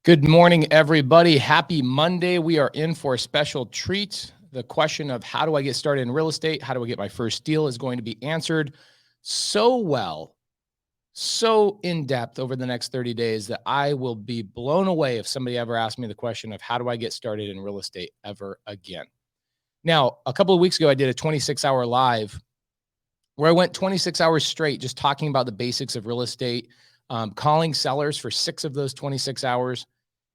Good morning, everybody. Happy Monday. We are in for a special treat. The question of how do I get started in real estate? How do I get my first deal is going to be answered so well, so in depth over the next 30 days that I will be blown away if somebody ever asked me the question of how do I get started in real estate ever again. Now, a couple of weeks ago, I did a 26-hour live where I went 26 hours straight just talking about the basics of real estate, calling sellers for 6 of those 26 hours.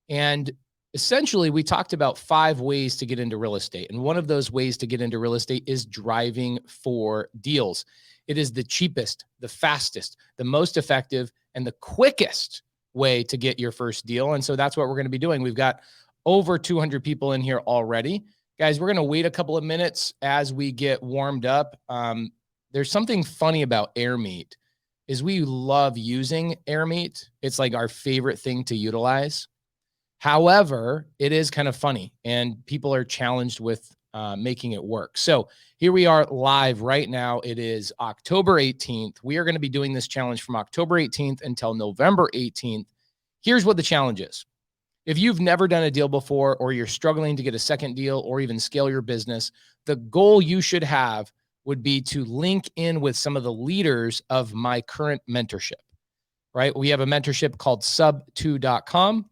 And essentially, we talked about 5 ways to get into real estate. And one of those ways to get into real estate is driving for deals. It is the cheapest, the fastest, the most effective, and the quickest way to get your first deal. And so that's what we're going to be doing. We've got over 200 people in here already. Guys, we're going to wait a couple of minutes as we get warmed up. There's something funny about air meat is we love using air meat. It's like our favorite thing to utilize. However, it is kind of funny and people are challenged with making it work. So here we are live right now. It is October 18th. We are going to be doing this challenge from October 18th until November 18th. Here's what the challenge is. If you've never done a deal before, or you're struggling to get a second deal or even scale your business, the goal you should have would be to link in with some of the leaders of my current mentorship, right? We have a mentorship called sub2.com.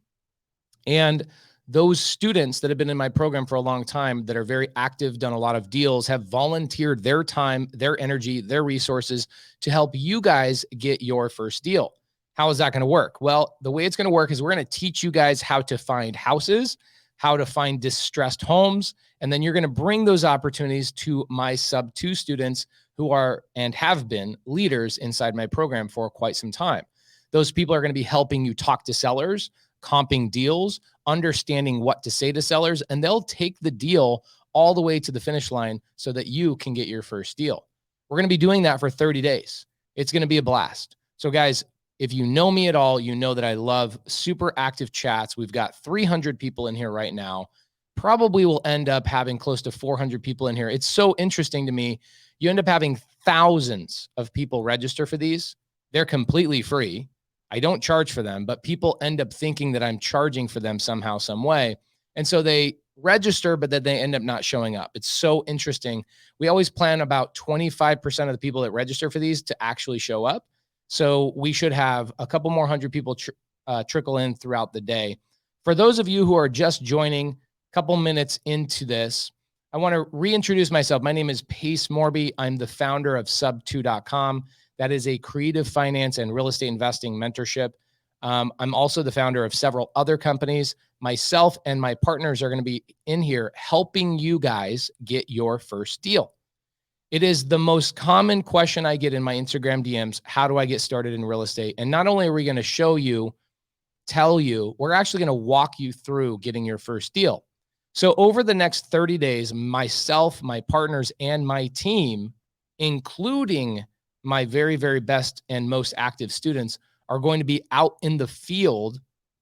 And those students that have been in my program for a long time that are very active, done a lot of deals, have volunteered their time, their energy, their resources to help you guys get your first deal. How is that going to work? Well, the way it's going to work is we're going to teach you guys how to find houses, how to find distressed homes, and then you're going to bring those opportunities to my sub-2 students who are and have been leaders inside my program for quite some time. Those people are going to be helping you talk to sellers, comping deals, understanding what to say to sellers, and they'll take the deal all the way to the finish line so that you can get your first deal. We're going to be doing that for 30 days. It's going to be a blast. So guys, if you know me at all, you know that I love super active chats. We've got 300 people in here right now. Probably will end up having close to 400 people in here. It's so interesting to me. You end up having thousands of people register for these. They're completely free. I don't charge for them, but people end up thinking that I'm charging for them somehow, some way. And so they register, but then they end up not showing up. It's so interesting. We always plan about 25% of the people that register for these to actually show up. So we should have a couple more hundred people trickle in throughout the day. For those of you who are just joining a couple minutes into this, I want to reintroduce myself. My name is Pace Morby. I'm the founder of sub2.com. That is a creative finance and real estate investing mentorship. I'm also the founder of several other companies. Myself and my partners are going to be in here helping you guys get your first deal. It is the most common question I get in my Instagram DMs. How do I get started in real estate? And not only are we going to show you, tell you, we're actually going to walk you through getting your first deal. So over the next 30 days, myself, my partners, and my team, including my very, very best and most active students, are going to be out in the field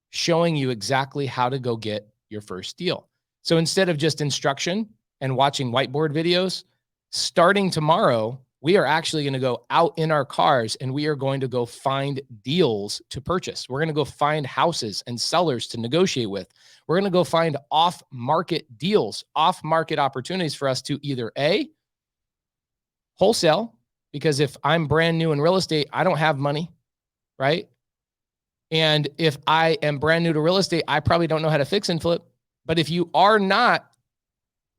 showing you exactly how to go get your first deal. So instead of just instruction and watching whiteboard videos, starting tomorrow, we are actually going to go out in our cars and we are going to go find deals to purchase. We're going to go find houses and sellers to negotiate with. We're going to go find off-market deals, off-market opportunities for us to either A, wholesale, because if I'm brand new in real estate, I don't have money, right? And if I am brand new to real estate, I probably don't know how to fix and flip. But if you are not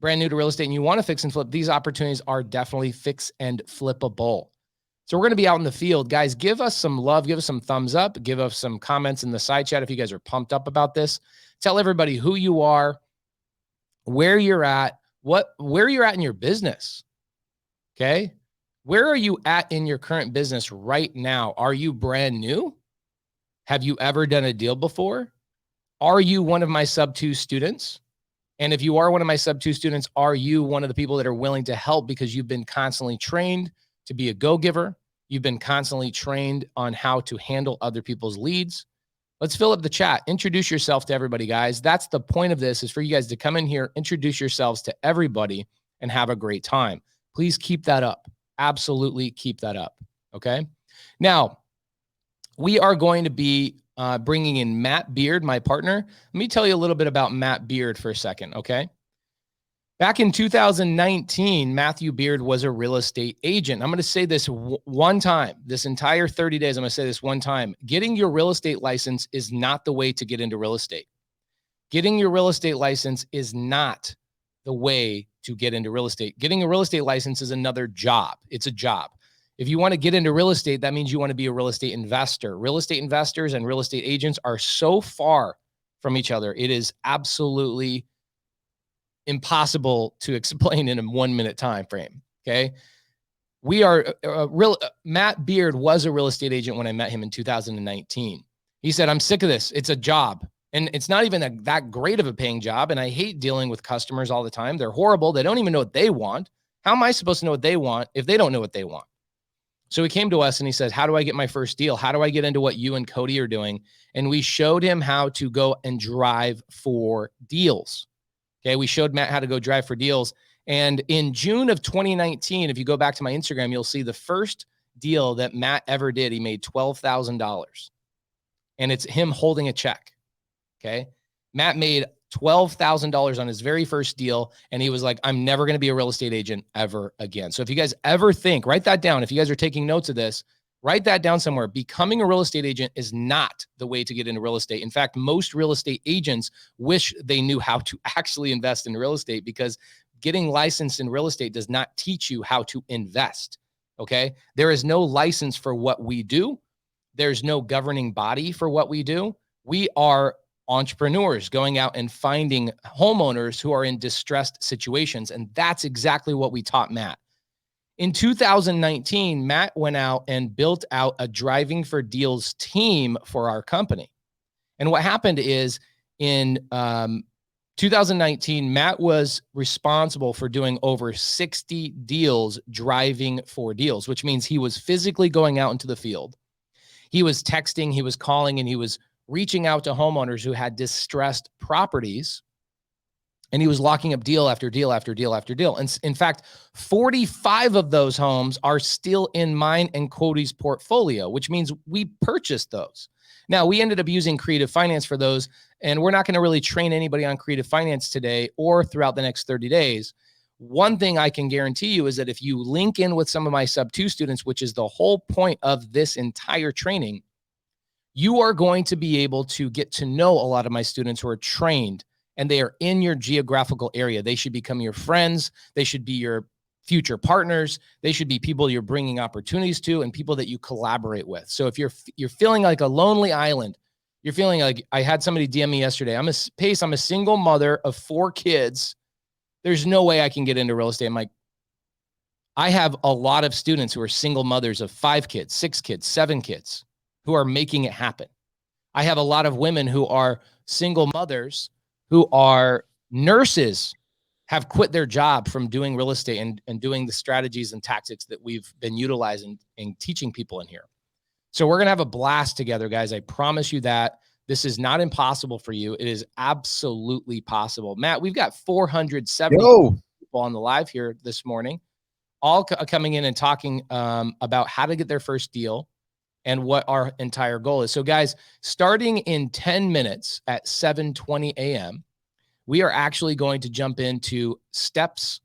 brand new to real estate and you want to fix and flip, these opportunities are definitely fix and flippable. So we're going to be out in the field. Guys, give us some love, give us some thumbs up, give us some comments in the side chat if you guys are pumped up about this. Tell everybody who you are, where you're at, where you're at in your business. Okay? Where are you at in your current business right now? Are you brand new? Have you ever done a deal before? Are you one of my sub-2 students? And if you are one of my sub-2 students, are you one of the people that are willing to help because you've been constantly trained to be a go-giver? You've been constantly trained on how to handle other people's leads. Let's fill up the chat. Introduce yourself to everybody, guys. That's the point of this, is for you guys to come in here, introduce yourselves to everybody, and have a great time. Please keep that up. Absolutely keep that up. Okay. Now, we are going to be bringing in Matt Beard, my partner. Let me tell you a little bit about Matt Beard for a second, okay? Back in 2019, Matthew Beard was a real estate agent. I'm going to say this one time, this entire 30 days, I'm going to say this one time. Getting your real estate license is not the way to get into real estate. Getting your real estate license is not the way to get into real estate. Getting a real estate license is another job. It's a job. If you want to get into real estate, that means you want to be a real estate investor. Real estate investors and real estate agents are so far from each other. It is absolutely impossible to explain in a 1 minute time frame. Okay. We are Matt Beard was a real estate agent when I met him in 2019. He said, I'm sick of this. It's a job. And it's not even that great of a paying job. And I hate dealing with customers all the time. They're horrible. They don't even know what they want. How am I supposed to know what they want if they don't know what they want? So he came to us and he said, how do I get my first deal? How do I get into what you and Cody are doing? And we showed him how to go and drive for deals. Okay. We showed Matt how to go drive for deals. And in June of 2019, if you go back to my Instagram, you'll see the first deal that Matt ever did. He made $12,000 and it's him holding a check. Okay. Matt made $12,000 on his very first deal. And he was like, I'm never going to be a real estate agent ever again. So if you guys ever think, write that down. If you guys are taking notes of this, write that down somewhere. Becoming a real estate agent is not the way to get into real estate. In fact, most real estate agents wish they knew how to actually invest in real estate, because getting licensed in real estate does not teach you how to invest. Okay. There is no license for what we do. There's no governing body for what we do. We are entrepreneurs going out and finding homeowners who are in distressed situations. And that's exactly what we taught Matt. In 2019, Matt went out and built out a driving for deals team for our company. And what happened is in 2019, Matt was responsible for doing over 60 deals driving for deals, which means he was physically going out into the field. He was texting, he was calling, and he was reaching out to homeowners who had distressed properties, and he was locking up deal after deal after deal after deal. And in fact, 45 of those homes are still in mine and Cody's portfolio, which means we purchased those. Now, we ended up using creative finance for those, and we're not going to really train anybody on creative finance today or throughout the next 30 days. One thing I can guarantee you is that if you link in with some of my sub 2 students, which is the whole point of this entire training, you are going to be able to get to know a lot of my students who are trained and they are in your geographical area. They should become your friends. They should be your future partners. They should be people you're bringing opportunities to and people that you collaborate with. So if you're feeling like a lonely island, you're feeling like, I had somebody DM me yesterday, I'm a single mother of 4 kids. There's no way I can get into real estate. I'm like, I have a lot of students who are single mothers of 5 kids, 6 kids, 7 kids, who are making it happen. I have a lot of women who are single mothers, who are nurses, have quit their job from doing real estate and doing the strategies and tactics that we've been utilizing and teaching people in here. So we're going to have a blast together, guys. I promise you that. This is not impossible for you. It is absolutely possible. Matt, we've got 470 people on the live here this morning, all coming in and talking about how to get their first deal and what our entire goal is. So guys, starting in 10 minutes at 7:20 a.m., we are actually going to jump into steps,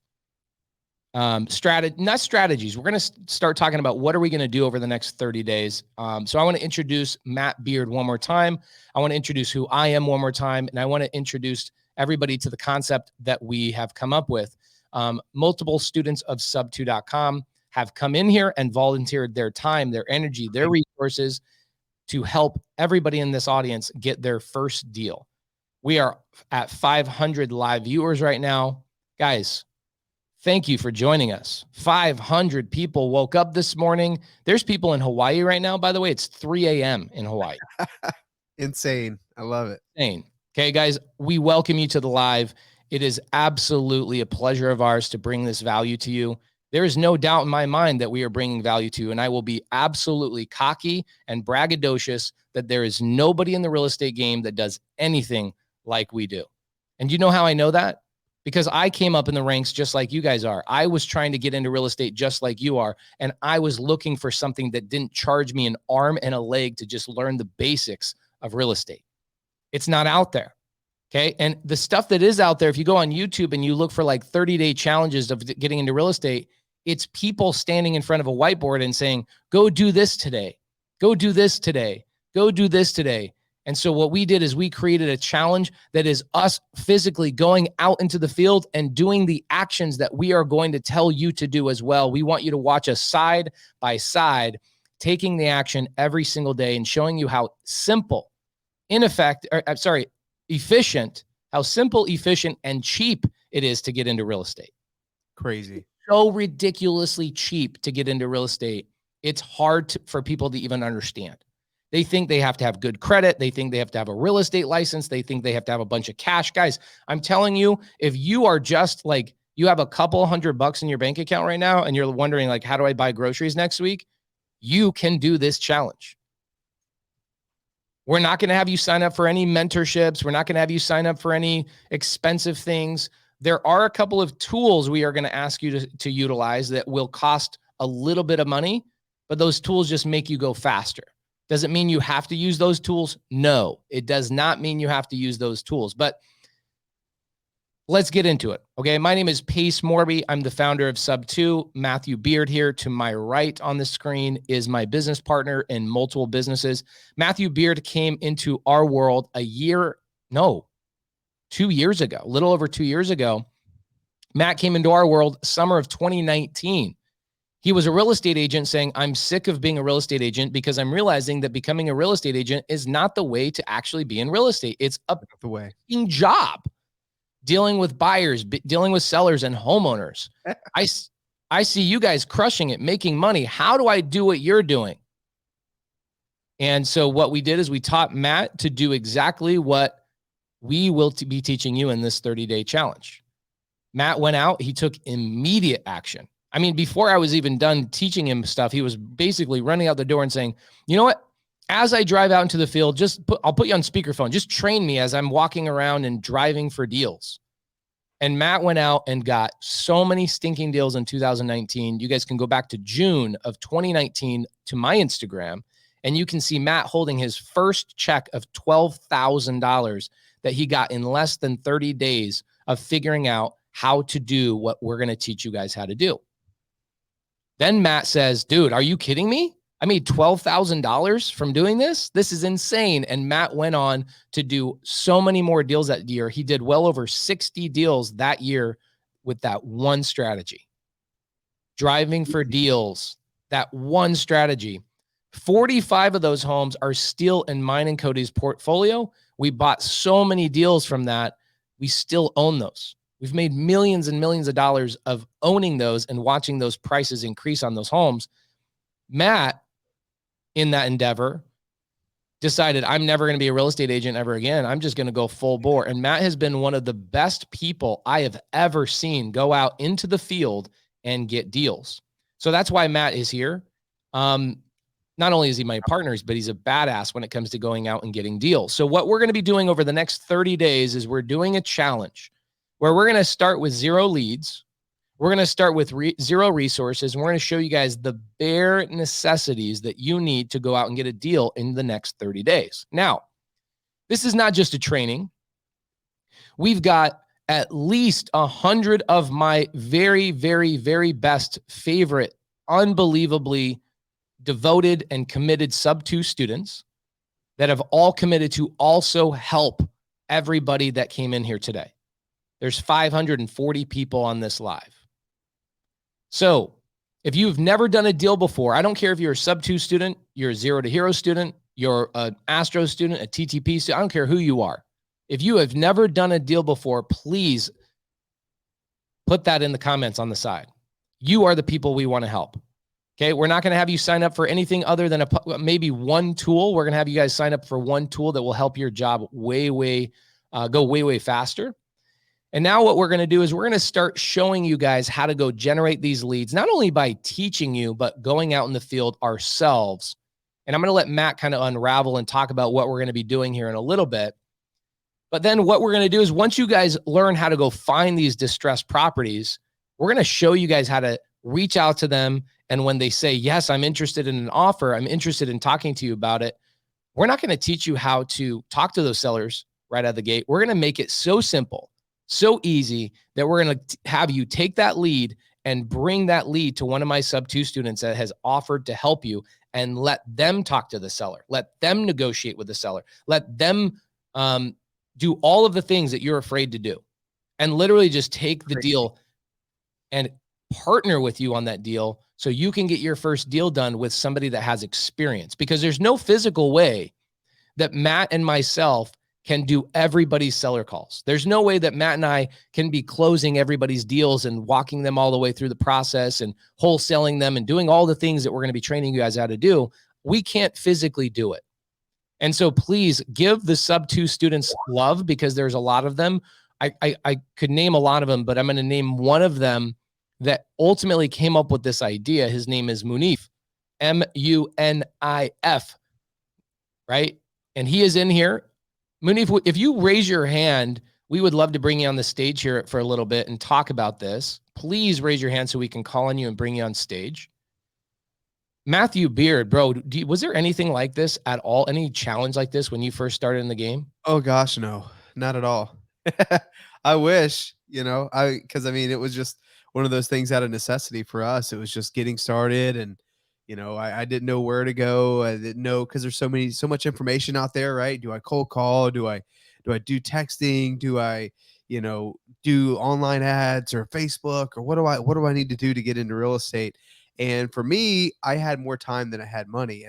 not strategies. We're going to start talking about what are we going to do over the next 30 days. So I want to introduce Matt Beard one more time. I want to introduce who I am one more time. And I want to introduce everybody to the concept that we have come up with. Multiple students of sub2.com have come in here and volunteered their time, their energy, their resources to help everybody in this audience get their first deal. We are at 500 live viewers right now. Guys, thank you for joining us. 500 people woke up this morning. There's people in Hawaii right now. By the way, it's 3 a.m. in Hawaii. Insane. I love it. Insane. Okay, guys, we welcome you to the live. It is absolutely a pleasure of ours to bring this value to you. There is no doubt in my mind that we are bringing value to you, and I will be absolutely cocky and braggadocious that there is nobody in the real estate game that does anything like we do. And you know how I know that? Because I came up in the ranks just like you guys are. I was trying to get into real estate just like you are, and I was looking for something that didn't charge me an arm and a leg to just learn the basics of real estate. It's not out there. Okay. And the stuff that is out there, if you go on YouTube and you look for like 30-day challenges of getting into real estate, it's people standing in front of a whiteboard and saying, go do this today. Go do this today. Go do this today. And so what we did is we created a challenge that is us physically going out into the field and doing the actions that we are going to tell you to do as well. We want you to watch us side by side, taking the action every single day and showing you how simple, efficient, how simple, efficient, and cheap it is to get into real estate. Crazy. So ridiculously cheap to get into real estate. It's hard for people to even understand. They think they have to have good credit. They think they have to have a real estate license. They think they have to have a bunch of cash. Guys, I'm telling you, if you are just like, you have a couple $100 in your bank account right now, and you're wondering like, how do I buy groceries next week? You can do this challenge. We're not going to have you sign up for any mentorships. We're not going to have you sign up for any expensive things. There are a couple of tools we are going to ask you to utilize that will cost a little bit of money, but those tools just make you go faster. Does it mean you have to use those tools? No, it does not mean you have to use those tools, but let's get into it. Okay. My name is Pace Morby. I'm the founder of Sub2. Matthew Beard here to my right on the screen is my business partner in multiple businesses. Matthew Beard came into our world 2 years ago, a little over 2 years ago. Matt came into our world summer of 2019. He was a real estate agent saying, I'm sick of being a real estate agent because I'm realizing that becoming a real estate agent is not the way to actually be in real estate. It's a job dealing with buyers, dealing with sellers and homeowners. I see you guys crushing it, making money. How do I do what you're doing? And so what we did is we taught Matt to do exactly what we will be teaching you in this 30-day challenge. Matt went out, he took immediate action. I mean, before I was even done teaching him stuff, he was basically running out the door and saying, you know what? As I drive out into the field, I'll put you on speakerphone. Just train me as I'm walking around and driving for deals. And Matt went out and got so many stinking deals in 2019. You guys can go back to June of 2019 to my Instagram, and you can see Matt holding his first check of $12,000 that he got in less than 30 days of figuring out how to do what we're going to teach you guys how to do. Then Matt says, dude, are you kidding me? I made $12,000 from doing this. This is insane. And Matt went on to do so many more deals that year. He did well over 60 deals that year with that one strategy. Driving for deals, that one strategy. 45 of those homes are still in mine and Cody's portfolio. We bought so many deals from that. We still own those. We've made millions and millions of dollars of owning those and watching those prices increase on those homes. Matt, in that endeavor, decided I'm never going to be a real estate agent ever again. I'm just going to go full bore. And Matt has been one of the best people I have ever seen go out into the field and get deals. So that's why Matt is here. Not only is he my partner, but he's a badass when it comes to going out and getting deals. So what we're going to be doing over the next 30 days is we're doing a challenge where we're going to start with 0 leads. We're going to start with 0 resources, and we're going to show you guys the bare necessities that you need to go out and get a deal in the next 30 days. Now, this is not just a training. We've got at least 100 of my very, very, very best favorite, unbelievably devoted and committed Sub2 students that have all committed to also help everybody that came in here today. There's 540 people on this live. So if you've never done a deal before, I don't care if you're a Sub2 student, you're a Zero to Hero student, you're an Astro student, a TTP student, I don't care who you are. If you have never done a deal before, please put that in the comments on the side. You are the people we want to help. Okay, we're not going to have you sign up for anything other than maybe one tool. We're going to have you guys sign up for one tool that will help your job go way faster. And now what we're going to do is we're going to start showing you guys how to go generate these leads, not only by teaching you, but going out in the field ourselves. And I'm going to let Matt kind of unravel and talk about what we're going to be doing here in a little bit. But then what we're going to do is once you guys learn how to go find these distressed properties, we're going to show you guys how to reach out to them. And when they say, yes, I'm interested in an offer, I'm interested in talking to you about it, We're not going to teach you how to talk to those sellers right out of the gate. We're going to make it so simple, so easy that we're going to have you take that lead and bring that lead to one of my sub 2 students that has offered to help you, and let them talk to the seller. Let them negotiate with the seller. Let them do all of the things that you're afraid to do, and literally just take the deal and partner with you on that deal so you can get your first deal done with somebody that has experience, because there's no physical way that Matt and myself can do everybody's seller calls. There's no way that Matt and I can be closing everybody's deals and walking them all the way through the process and wholesaling them and doing all the things that we're going to be training you guys how to do. We can't physically do it. And so please give the sub 2 students love, because there's a lot of them. I could name a lot of them, but I'm going to name one of them that ultimately came up with this idea. His name is Munif, Munif, right? And he is in here. Munif, if you raise your hand, we would love to bring you on the stage here for a little bit and talk about this. Please raise your hand so we can call on you and bring you on stage. Matthew Beard, bro, was there anything like this at all? Any challenge like this when you first started in the game? Oh gosh, no, not at all. I wish, because I mean, it was just one of those things out of necessity for us. It was just getting started, and I didn't know where to go. I didn't know, because there's so much information out there, right? Do I cold call? Do I do texting? Do I do online ads or Facebook, or what do I need to do to get into real estate? And for me, I had more time than I had money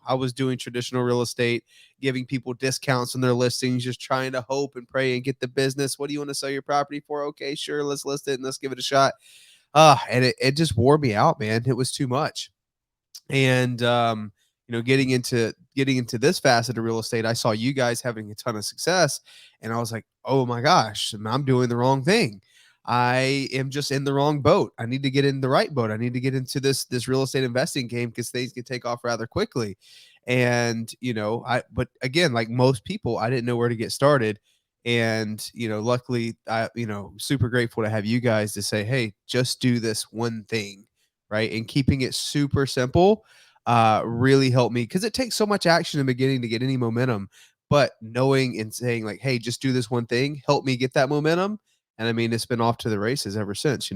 I was doing traditional real estate, giving people discounts on their listings, just trying to hope and pray and get the business. What do you want to sell your property for? Okay, sure. Let's list it and let's give it a shot. And it just wore me out, man. It was too much. And, getting into this facet of real estate, I saw you guys having a ton of success, and I was like, oh my gosh, I'm doing the wrong thing. I am just in the wrong boat. I need to get in the right boat. I need to get into this real estate investing game, because things can take off rather quickly. And, but again, like most people, I didn't know where to get started. And, luckily, super grateful to have you guys to say, hey, just do this one thing, right? And keeping it super simple really helped me, because it takes so much action in the beginning to get any momentum. But knowing and saying like, hey, just do this one thing, helped me get that momentum. And I mean, it's been off to the races ever since,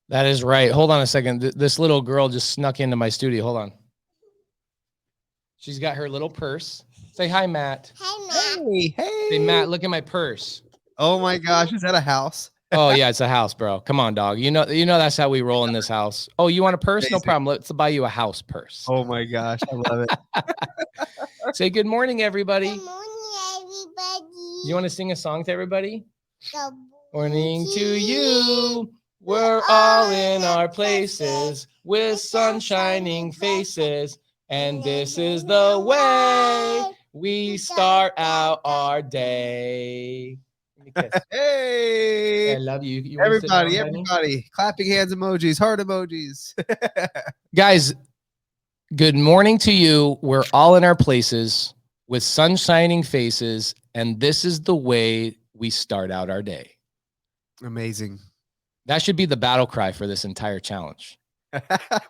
That is right. Hold on a second. This little girl just snuck into my studio. Hold on. She's got her little purse. Say hi, Matt. Hi, Matt. Hey. Say, Matt, look at my purse. Oh my gosh, is that a house? Oh yeah, it's a house, bro. Come on, dog. You know that's how we roll in this house. Oh, you want a purse? Amazing. No problem. Let's buy you a house purse. Oh my gosh, I love it. Say good morning, everybody. Good morning, everybody. You want to sing a song to everybody? Good Morning to you. We're all in our places with sun shining faces. And this is the way we start out our day. Hey, I love you. You everybody, clapping hands emojis, heart emojis. Guys, good morning to you. We're all in our places with sun shining faces. And this is the way we start out our day. Amazing. That should be the battle cry for this entire challenge.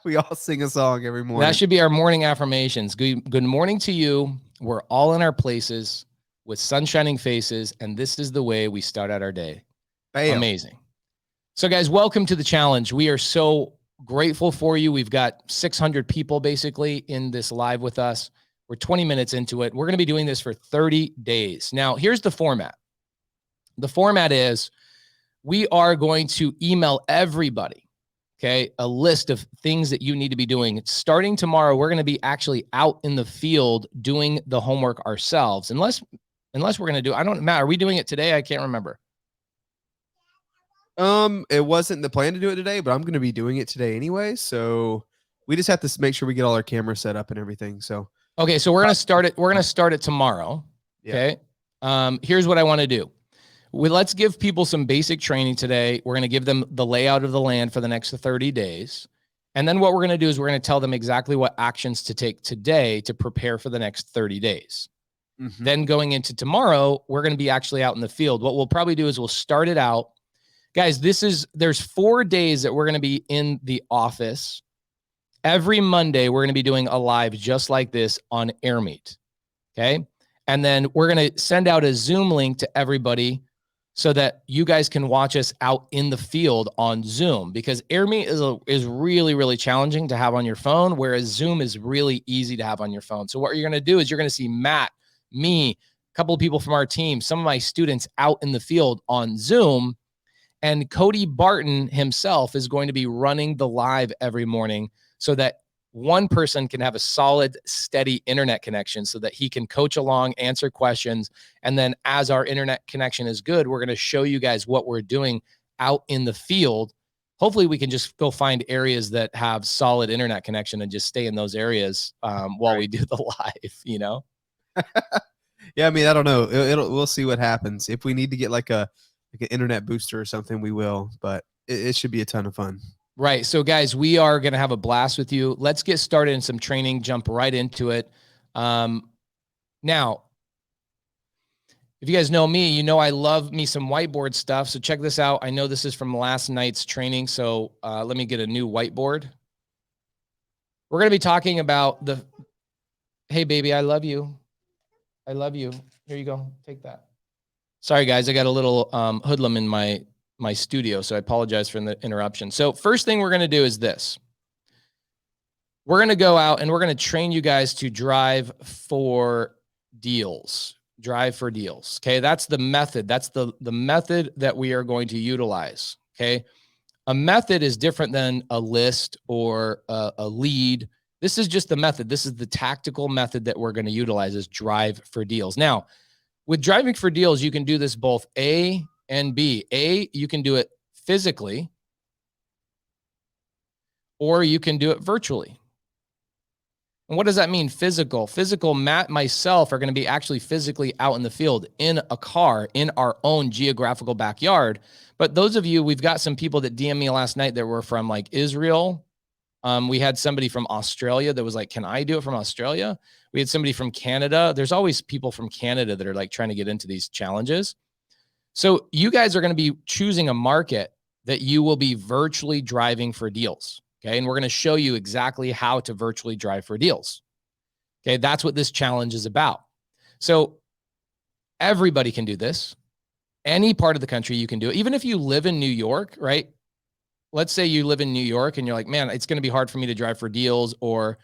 We all sing a song every morning. That should be our morning affirmations. Good morning to you. We're all in our places with sun shining faces, and this is the way we start out our day. Bam. Amazing. So guys, welcome to the challenge. We are so grateful for you. We've got 600 people basically in this live with us. We're 20 minutes into it. We're going to be doing this for 30 days. Now, here's the format. The format is we are going to email everybody, okay, a list of things that you need to be doing. Starting tomorrow, we're going to be actually out in the field doing the homework ourselves. Unless we're going to do, I don't know, Matt, are we doing it today? I can't remember. It wasn't the plan to do it today, but I'm going to be doing it today anyway. So we just have to make sure we get all our cameras set up and everything. So, okay. So we're going to start it. We're going to start it tomorrow. Okay. Here's what I want to do. Let's give people some basic training today. We're going to give them the layout of the land for the next 30 days. And then what we're going to do is we're going to tell them exactly what actions to take today to prepare for the next 30 days. Mm-hmm. Then going into tomorrow, we're going to be actually out in the field. What we'll probably do is we'll start it out. Guys, there's 4 days that we're going to be in the office. Every Monday, we're going to be doing a live just like this on AirMeet. Okay. And then we're going to send out a Zoom link to everybody so that you guys can watch us out in the field on Zoom, because AirMeet is really, really challenging to have on your phone, whereas Zoom is really easy to have on your phone. So what you're going to do is you're going to see Matt, me, a couple of people from our team, some of my students out in the field on Zoom, and Cody Barton himself is going to be running the live every morning so that one person can have a solid, steady internet connection so that he can coach along, answer questions. And then as our internet connection is good, we're going to show you guys what we're doing out in the field. Hopefully we can just go find areas that have solid internet connection and just stay in those areas while we do the live, you know? Yeah, I mean, I don't know. We'll see what happens. If we need to get like an internet booster or something, we will, but it should be a ton of fun. Right. So guys, we are going to have a blast with you. Let's get started in some training, jump right into it. Now, if you guys know me, you know I love me some whiteboard stuff. So check this out. I know this is from last night's training. So let me get a new whiteboard. We're going to be talking about hey, baby, I love you. I love you. Here you go. Take that. Sorry, guys. I got a little hoodlum in my studio, so I apologize for the interruption. So first thing we're going to do is this. We're going to go out and we're going to train you guys to drive for deals. Drive for deals. Okay, that's the method. That's the method that we are going to utilize. Okay, a method is different than a list or a lead. This is just the method. This is the tactical method that we're going to utilize, is drive for deals. Now, with driving for deals, you can do this both A and B. A, you can do it physically, or you can do it virtually. And what does that mean, physical? Physical, Matt and myself are going to be actually physically out in the field in a car in our own geographical backyard. But those of you, we've got some people that DM'd me last night that were from like Israel. We had somebody from Australia that was like, can I do it from Australia? We had somebody from Canada. There's always people from Canada that are like trying to get into these challenges. So you guys are going to be choosing a market that you will be virtually driving for deals. Okay. And we're going to show you exactly how to virtually drive for deals. Okay. That's what this challenge is about. So everybody can do this. Any part of the country you can do it. Even if you live in New York, right? Let's say you live in New York and you're like, man, it's going to be hard for me to drive for deals. Or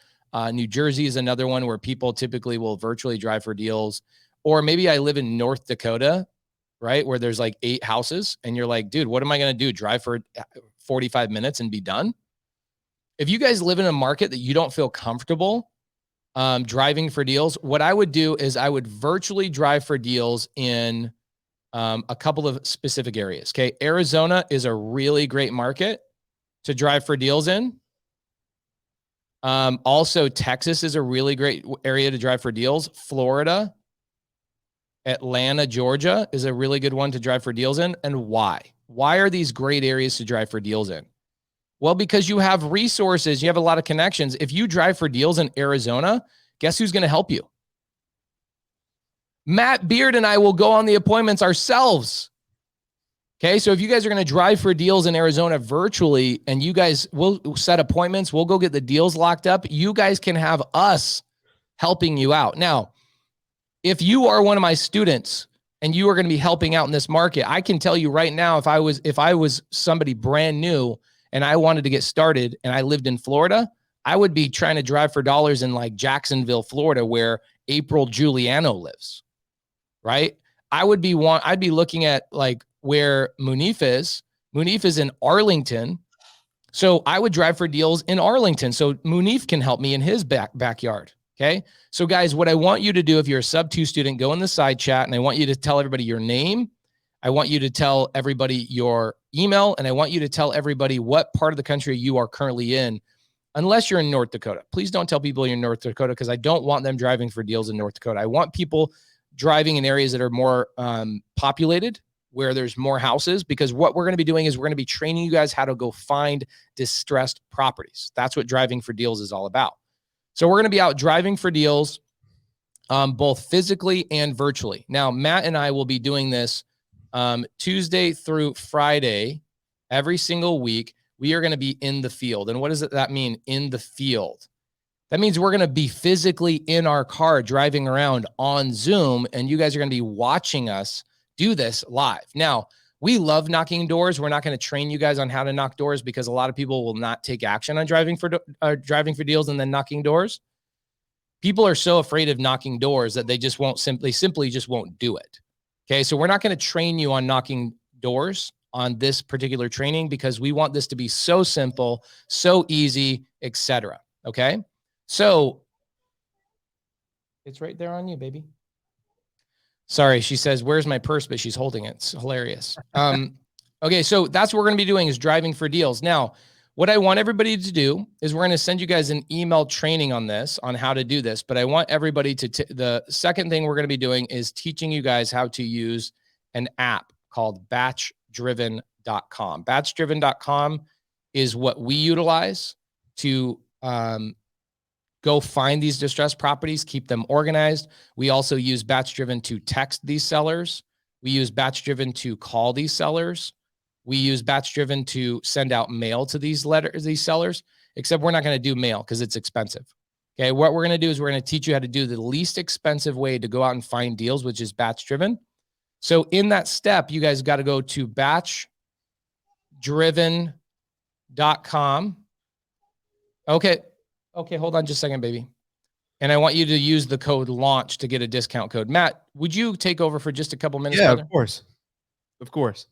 New Jersey is another one where people typically will virtually drive for deals. Or maybe I live in North Dakota, right, where there's like 8 houses and you're like, dude, what am I going to do? Drive for 45 minutes and be done? If you guys live in a market that you don't feel comfortable driving for deals, what I would do is I would virtually drive for deals in a couple of specific areas. Okay. Arizona is a really great market to drive for deals in. Also, Texas is a really great area to drive for deals. Florida, Atlanta, Georgia is a really good one to drive for deals in. And why? Why are these great areas to drive for deals in? Well, because you have resources, you have a lot of connections. If you drive for deals in Arizona, guess who's going to help you? Matt Beard and I will go on the appointments ourselves. Okay, so if you guys are going to drive for deals in Arizona virtually and you guys will set appointments, we'll go get the deals locked up. You guys can have us helping you out. Now, if you are one of my students and you are going to be helping out in this market, I can tell you right now, if I was somebody brand new and I wanted to get started and I lived in Florida, I would be trying to drive for dollars in like Jacksonville, Florida, where April Giuliano lives, right? I'd be looking at like where Munif is. Munif is in Arlington. So I would drive for deals in Arlington. So Munif can help me in his backyard. Okay. So guys, what I want you to do, if you're a sub 2 student, go in the side chat and I want you to tell everybody your name. I want you to tell everybody your email, and I want you to tell everybody what part of the country you are currently in, unless you're in North Dakota. Please don't tell people you're in North Dakota, because I don't want them driving for deals in North Dakota. I want people driving in areas that are more populated, where there's more houses, because what we're going to be doing is we're going to be training you guys how to go find distressed properties. That's what driving for deals is all about. So we're going to be out driving for deals, both physically and virtually. Now, Matt and I will be doing this Tuesday through Friday, every single week. we are going to be in the field. And what does that mean, in the field? That means we're going to be physically in our car driving around on Zoom, and you guys are going to be watching us do this live. Now, we love knocking doors. We're not going to train you guys on how to knock doors because a lot of people will not take action on driving for deals and then knocking doors. People are so afraid of knocking doors that they just won't simply just won't do it. Okay, so we're not going to train you on knocking doors on this particular training because we want this to be so simple, so easy, etc. Okay, so it's right there on you, baby. Sorry, she says, where's my purse? But she's holding it. It's hilarious. Okay, so that's what we're going to be doing is driving for deals. Now, what I want everybody to do is we're going to send you guys an email training on this, on how to do this. But I want everybody to, the second thing we're going to be doing is teaching you guys how to use an app called batchdriven.com. Batchdriven.com is what we utilize to go find these distressed properties, keep them organized. We also use Batch Driven to text these sellers. We use Batch Driven to call these sellers. We use Batch Driven to send out mail to these sellers, except we're not going to do mail because it's expensive. Okay, what we're going to do is we're going to teach you how to do the least expensive way to go out and find deals, which is Batch Driven. So in that step, you guys got to go to batchdriven.com. Okay, hold on just a second, baby. And I want you to use the code LAUNCH to get a discount code. Matt, would you take over for just a couple minutes? Yeah, brother? of course. Of course.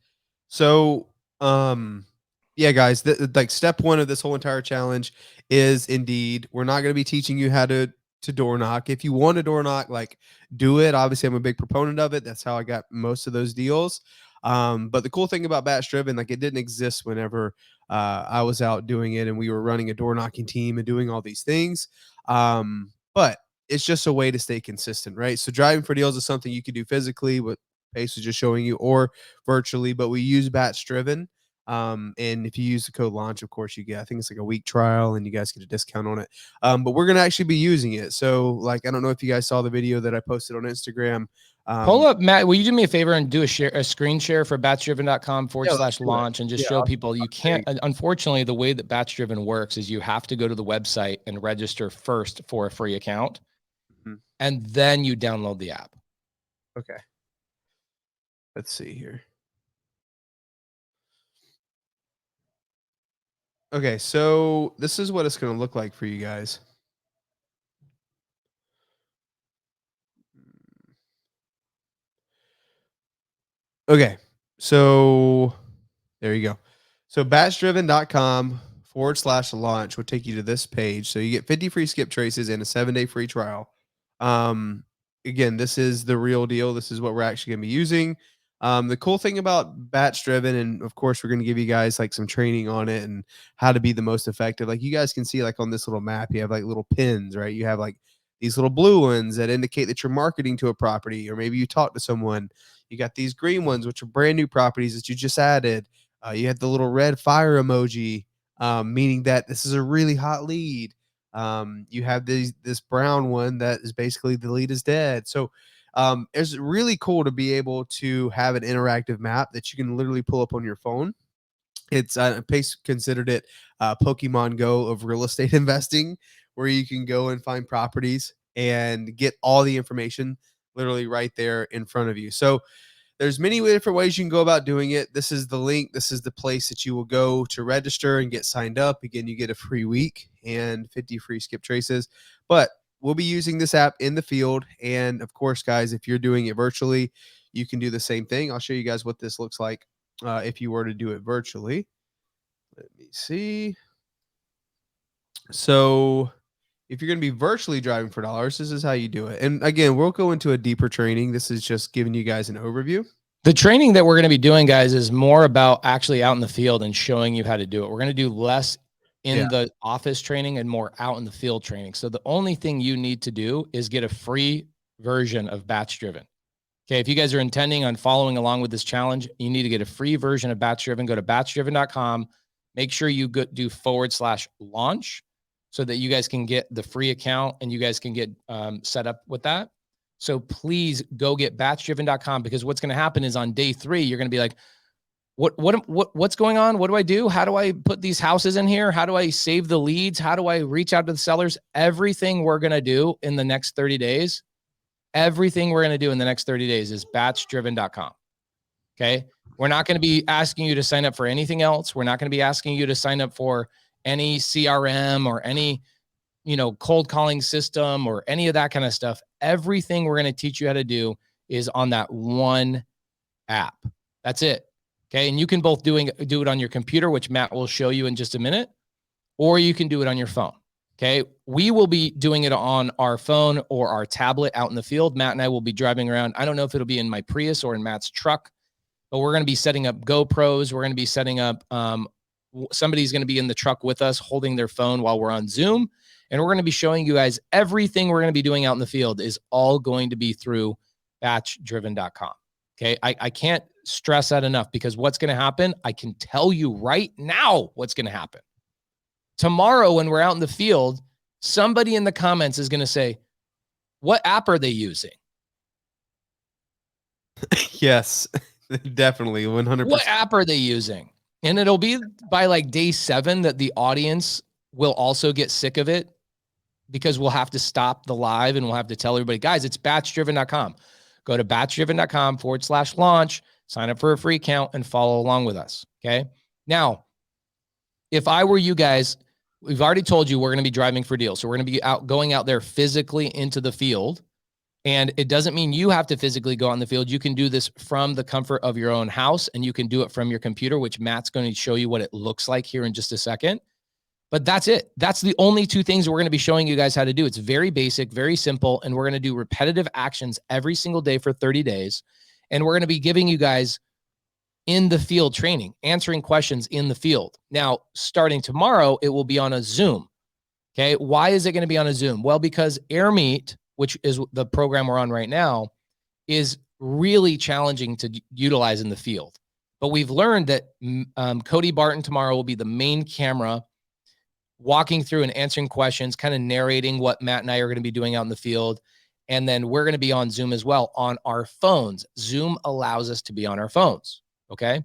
So, yeah, guys, like step one of this whole entire challenge is indeed, we're not going to be teaching you how to door knock. If you want to door knock, like do it. Obviously, I'm a big proponent of it. That's how I got most of those deals. But the cool thing about Batch Driven, like it didn't exist whenever I was out doing it and we were running a door knocking team and doing all these things. But it's just a way to stay consistent, right? So driving for deals is something you can do physically, what Pace was just showing you, or virtually, but we use Batch Driven. And if you use the code LAUNCH, of course, you get, I think it's like a week trial and you guys get a discount on it. But we're going to actually be using it. So like, I don't know if you guys saw the video that I posted on Instagram. Pull up, Matt, will you do me a favor and do a screen share for batchdriven.com/launch and just show people you can't, unfortunately, the way that Batch Driven works is you have to go to the website and register first for a free account. And then you download the app. Okay. Let's see here. Okay, so this is what it's going to look like for you guys. Okay, so there you go. So batchdriven.com/launch will take you to this page. So you get 50 free skip traces and a 7-day free trial. Again, this is the real deal. This is what we're actually going to be using. The cool thing about Batch Driven, and of course, we're going to give you guys like some training on it and how to be the most effective. Like you guys can see, like on this little map, you have like little pins, right? You have like these little blue ones that indicate that you're marketing to a property, or maybe you talk to someone. You got these green ones, which are brand new properties that you just added. You had the little red fire emoji, meaning that this is a really hot lead. You have this brown one that is basically the lead is dead. So it's really cool to be able to have an interactive map that you can literally pull up on your phone. It's Pace considered it Pokemon Go of real estate investing, where you can go and find properties and get all the information literally right there in front of you. So there's many different ways you can go about doing it. This is the link. This is the place that you will go to register and get signed up. Again, you get a free week and 50 free skip traces. But we'll be using this app in the field. And of course, guys, if you're doing it virtually, you can do the same thing. I'll show you guys what this looks like if you were to do it virtually. Let me see. So if you're going to be virtually driving for dollars, this is how you do it. And again, we'll go into a deeper training. This is just giving you guys an overview. The training that we're going to be doing, guys, is more about actually out in the field and showing you how to do it. We're going to do less in the office training and more out in the field training. So the only thing you need to do is get a free version of Batch Driven. Okay, if you guys are intending on following along with this challenge, you need to get a free version of Batch Driven. Go to batchdriven.com. Make sure you do /launch so that you guys can get the free account and you guys can get set up with that. So please go get batchdriven.com, because what's going to happen is on day 3, you're going to be like, what's going on? What do I do? How do I put these houses in here? How do I save the leads? How do I reach out to the sellers? Everything we're going to do in the next 30 days, everything we're going to do in the next 30 days is batchdriven.com. Okay. We're not going to be asking you to sign up for anything else. We're not going to be asking you to sign up for any CRM or any, cold calling system or any of that kind of stuff. Everything we're going to teach you how to do is on that one app. That's it. Okay. And you can both do it on your computer, which Matt will show you in just a minute, or you can do it on your phone. Okay. We will be doing it on our phone or our tablet out in the field. Matt and I will be driving around. I don't know if it'll be in my Prius or in Matt's truck, but we're going to be setting up GoPros. We're going to be setting up, somebody's going to be in the truck with us holding their phone while we're on Zoom. And we're going to be showing you guys everything we're going to be doing out in the field is all going to be through batchdriven.com. Okay. I can't stress that enough, because what's going to happen, I can tell you right now what's going to happen. Tomorrow, when we're out in the field, somebody in the comments is going to say, what app are they using? Yes, definitely. 100%. What app are they using? And it'll be by like day 7 that the audience will also get sick of it, because we'll have to stop the live and we'll have to tell everybody, guys, it's batchdriven.com. Go to batchdriven.com/launch, sign up for a free account, and follow along with us. Okay. Now, if I were you guys, we've already told you we're going to be driving for deals. So we're going to be going out there physically into the field. And it doesn't mean you have to physically go out in the field. You can do this from the comfort of your own house, and you can do it from your computer, which Matt's going to show you what it looks like here in just a second. But that's it. That's the only 2 things we're going to be showing you guys how to do. It's very basic, very simple. And we're going to do repetitive actions every single day for 30 days. And we're going to be giving you guys in the field training, answering questions in the field. Now, starting tomorrow, it will be on a Zoom. Okay. Why is it going to be on a Zoom? Well, because AirMeet, which is the program we're on right now, is really challenging to utilize in the field. But we've learned that Cody Barton tomorrow will be the main camera, walking through and answering questions, kind of narrating what Matt and I are going to be doing out in the field. And then we're going to be on Zoom as well on our phones. Zoom allows us to be on our phones. Okay.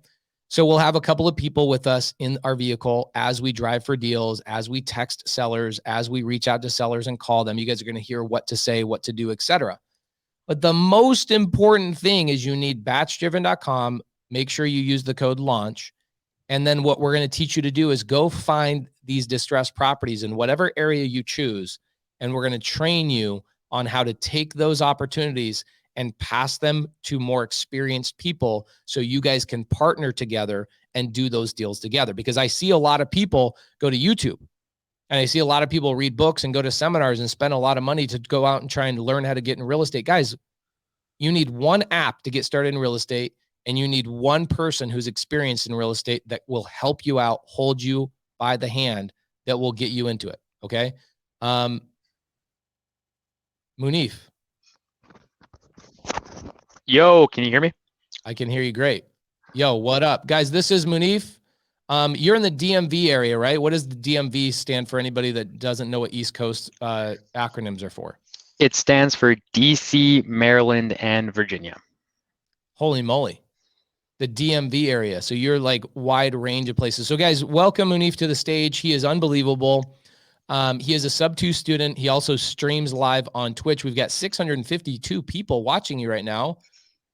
So we'll have a couple of people with us in our vehicle as we drive for deals, as we text sellers, as we reach out to sellers and call them. You guys are going to hear what to say, what to do, etc. But the most important thing is you need batchdriven.com. Make sure you use the code LAUNCH. And then what we're going to teach you to do is go find these distressed properties in whatever area you choose. And we're going to train you on how to take those opportunities and pass them to more experienced people, so you guys can partner together and do those deals together. Because I see a lot of people go to YouTube, and I see a lot of people read books and go to seminars and spend a lot of money to go out and try and learn how to get in real estate. Guys, you need one app to get started in real estate, and you need one person who's experienced in real estate that will help you out, hold you by the hand, that will get you into it. Okay. Munif. Yo, can you hear me? I can hear you great. Yo, what up? Guys, this is Munif. You're in the DMV area, right? What does the DMV stand for, anybody that doesn't know what East Coast acronyms are for? It stands for DC, Maryland, and Virginia. Holy moly. The DMV area. So you're like wide range of places. So guys, welcome Munif to the stage. He is unbelievable. He is a sub-2 student. He also streams live on Twitch. We've got 652 people watching you right now.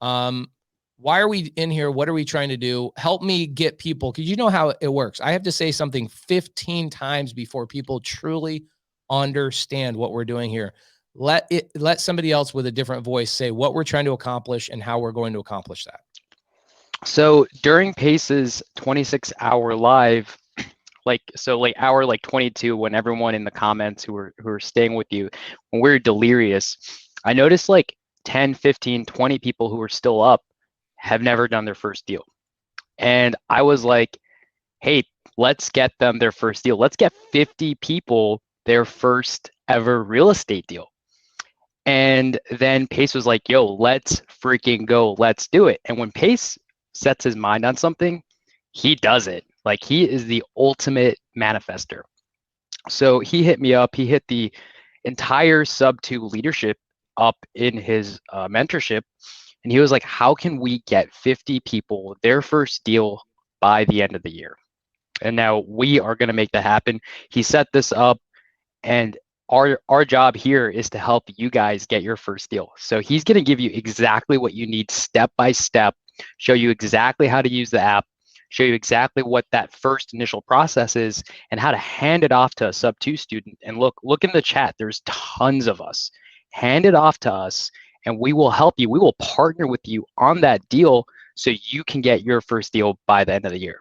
Why are we in here? What are we trying to do? Help me get people, because you know how it works. I have to say something 15 times before people truly understand what we're doing here. Let somebody else with a different voice say what we're trying to accomplish and how we're going to accomplish that. So during Pace's 26-hour live, like hour 22, when everyone in the comments who are staying with you, when we're delirious, I noticed like 10, 15, 20 people who are still up have never done their first deal. And I was like, hey, let's get them their first deal. Let's get 50 people their first ever real estate deal. And then Pace was like, yo, let's freaking go. Let's do it. And when Pace sets his mind on something, he does it. Like, he is the ultimate manifester. So he hit me up. He hit the entire sub-2 leadership up in his mentorship. And he was like, how can we get 50 people their first deal by the end of the year. And now we are going to make that happen. He set this up, and our job here is to help you guys get your first deal. So he's going to give you exactly what you need step by step, show you exactly how to use the app, show you exactly what that first initial process is, and how to hand it off to a sub 2 student. And look in the chat, there's tons of us. Hand it off to us, and we will help you. We will partner with you on that deal so you can get your first deal by the end of the year.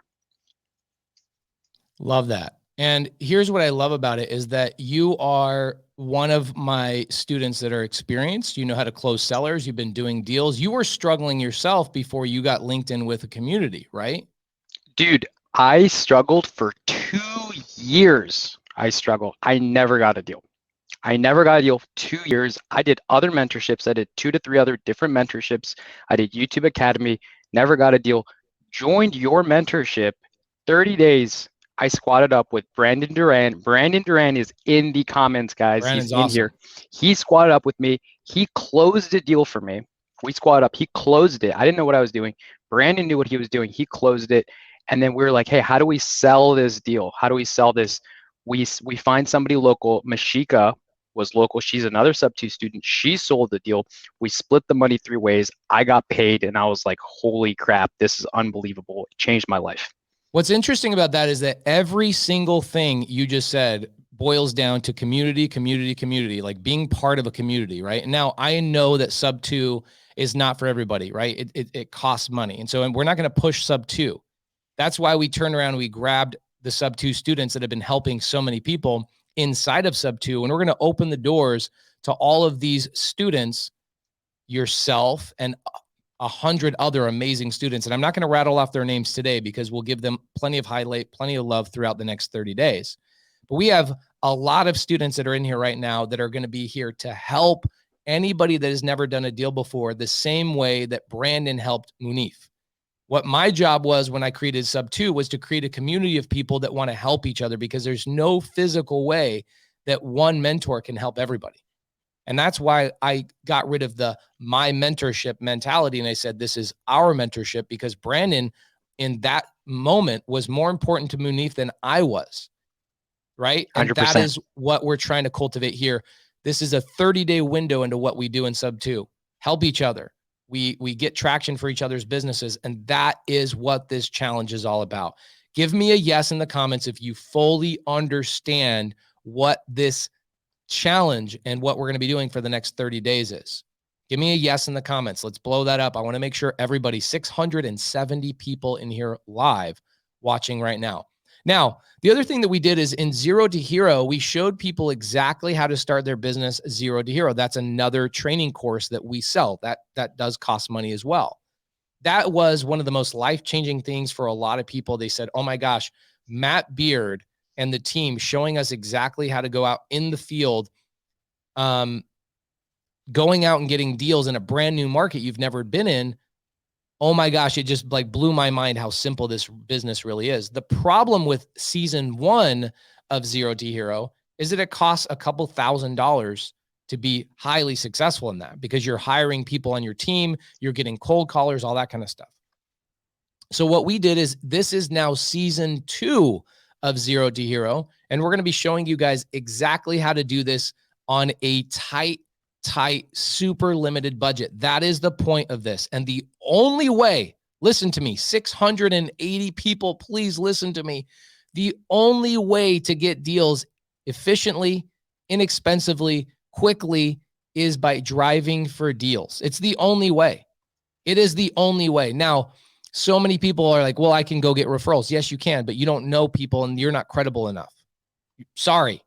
Love that. And here's what I love about it is that you are one of my students that are experienced. You know how to close sellers. You've been doing deals. You were struggling yourself before you got linked in with a community, right? Dude, I struggled for 2 years. I struggled. I never got a deal. 2 years. I did other mentorships. I did 2 to 3 other different mentorships. I did YouTube Academy, never got a deal. Joined your mentorship, 30 days. I squatted up with Brandon Duran. Brandon Duran is in the comments, guys. Brandon's He's in awesome. here. He squatted up with me. He closed a deal for me. We squatted up. He closed it. I didn't know what I was doing. Brandon knew what he was doing. He closed it. And then we were like, hey, how do we sell this deal? How do we sell this? We find somebody local. Mashika was local. She's another sub 2 student. She sold the deal. We split the money 3 ways. I got paid, and I was like, holy crap, this is unbelievable. It changed my life. What's interesting about that is that every single thing you just said boils down to community, like being part of a community, right? And now I know that sub 2 is not for everybody, right? It costs money. And so we're not going to push sub 2. That's why we turned around and we grabbed the sub 2 students that have been helping so many people inside of sub 2. And we're going to open the doors to all of these students, yourself, and 100 other amazing students. And I'm not going to rattle off their names today because we'll give them plenty of highlight, plenty of love throughout the next 30 days. But we have a lot of students that are in here right now that are going to be here to help anybody that has never done a deal before, the same way that Brandon helped Munif. What my job was when I created sub 2 was to create a community of people that want to help each other, because there's no physical way that one mentor can help everybody. And that's why I got rid of the my mentorship mentality. And I said, this is our mentorship, because Brandon in that moment was more important to Munif than I was. Right. And 100%. that is what we're trying to cultivate here. This is a 30-day window into what we do in sub 2. Help each other. We get traction for each other's businesses. And that is what this challenge is all about. Give me a yes in the comments if you fully understand what this challenge and what we're going to be doing for the next 30 days is. Give me a yes in the comments. Let's blow that up. I want to make sure everybody, 670 people in here live watching right now. Now, the other thing that we did is in Zero to Hero, we showed people exactly how to start their business Zero to Hero. That's another training course that we sell. That does cost money as well. That was one of the most life-changing things for a lot of people. They said, oh my gosh, Matt Beard and the team showing us exactly how to go out in the field, going out and getting deals in a brand new market you've never been in. Oh my gosh, it just like blew my mind how simple this business really is. The problem with season 1 of Zero to Hero is that it costs a couple $1,000s to be highly successful in that, because you're hiring people on your team, you're getting cold callers, all that kind of stuff. So what we did is, this is now season 2 of Zero to Hero, and we're going to be showing you guys exactly how to do this on a tight, super limited budget. That is the point of this. And the only way, listen to me, 680 people, please listen to me. The only way to get deals efficiently, inexpensively, quickly is by driving for deals. It's the only way. It is the only way. Now, so many people are like, well, I can go get referrals. Yes, you can, but you don't know people and you're not credible enough. Sorry.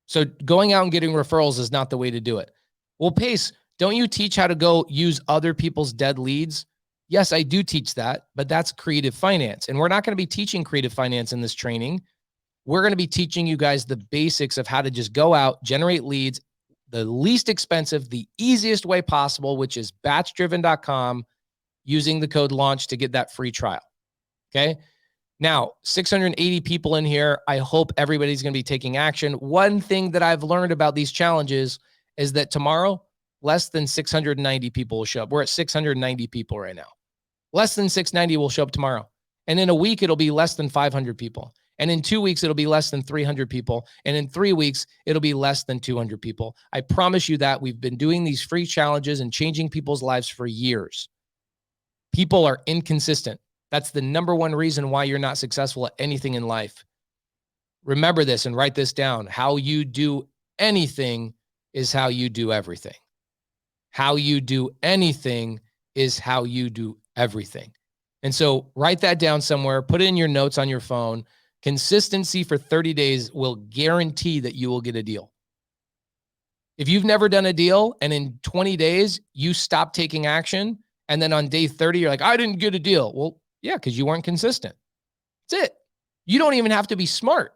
So going out and getting referrals is not the way to do it. Well, Pace, don't you teach how to go use other people's dead leads? Yes, I do teach that, but that's creative finance. And we're not going to be teaching creative finance in this training. We're going to be teaching you guys the basics of how to just go out, generate leads, the least expensive, the easiest way possible, which is batchdriven.com, using the code launch to get that free trial. Okay. Now, 680 people in here. I hope everybody's going to be taking action. One thing that I've learned about these challenges is that tomorrow, less than 690 people will show up. We're at 690 people right now. Less than 690 will show up tomorrow. And in a week, it'll be less than 500 people. And in 2 weeks, it'll be less than 300 people. And in 3 weeks, it'll be less than 200 people. I promise you that. We've been doing these free challenges and changing people's lives for years. People are inconsistent. That's the number one reason why you're not successful at anything in life. Remember this and write this down. How you do anything is how you do everything. How you do anything is how you do everything. And so write that down somewhere, put it in your notes on your phone. Consistency for 30 days will guarantee that you will get a deal. If you've never done a deal and in 20 days you stop taking action, and then on day 30, you're like, I didn't get a deal. Well, yeah, because you weren't consistent. That's it. You don't even have to be smart.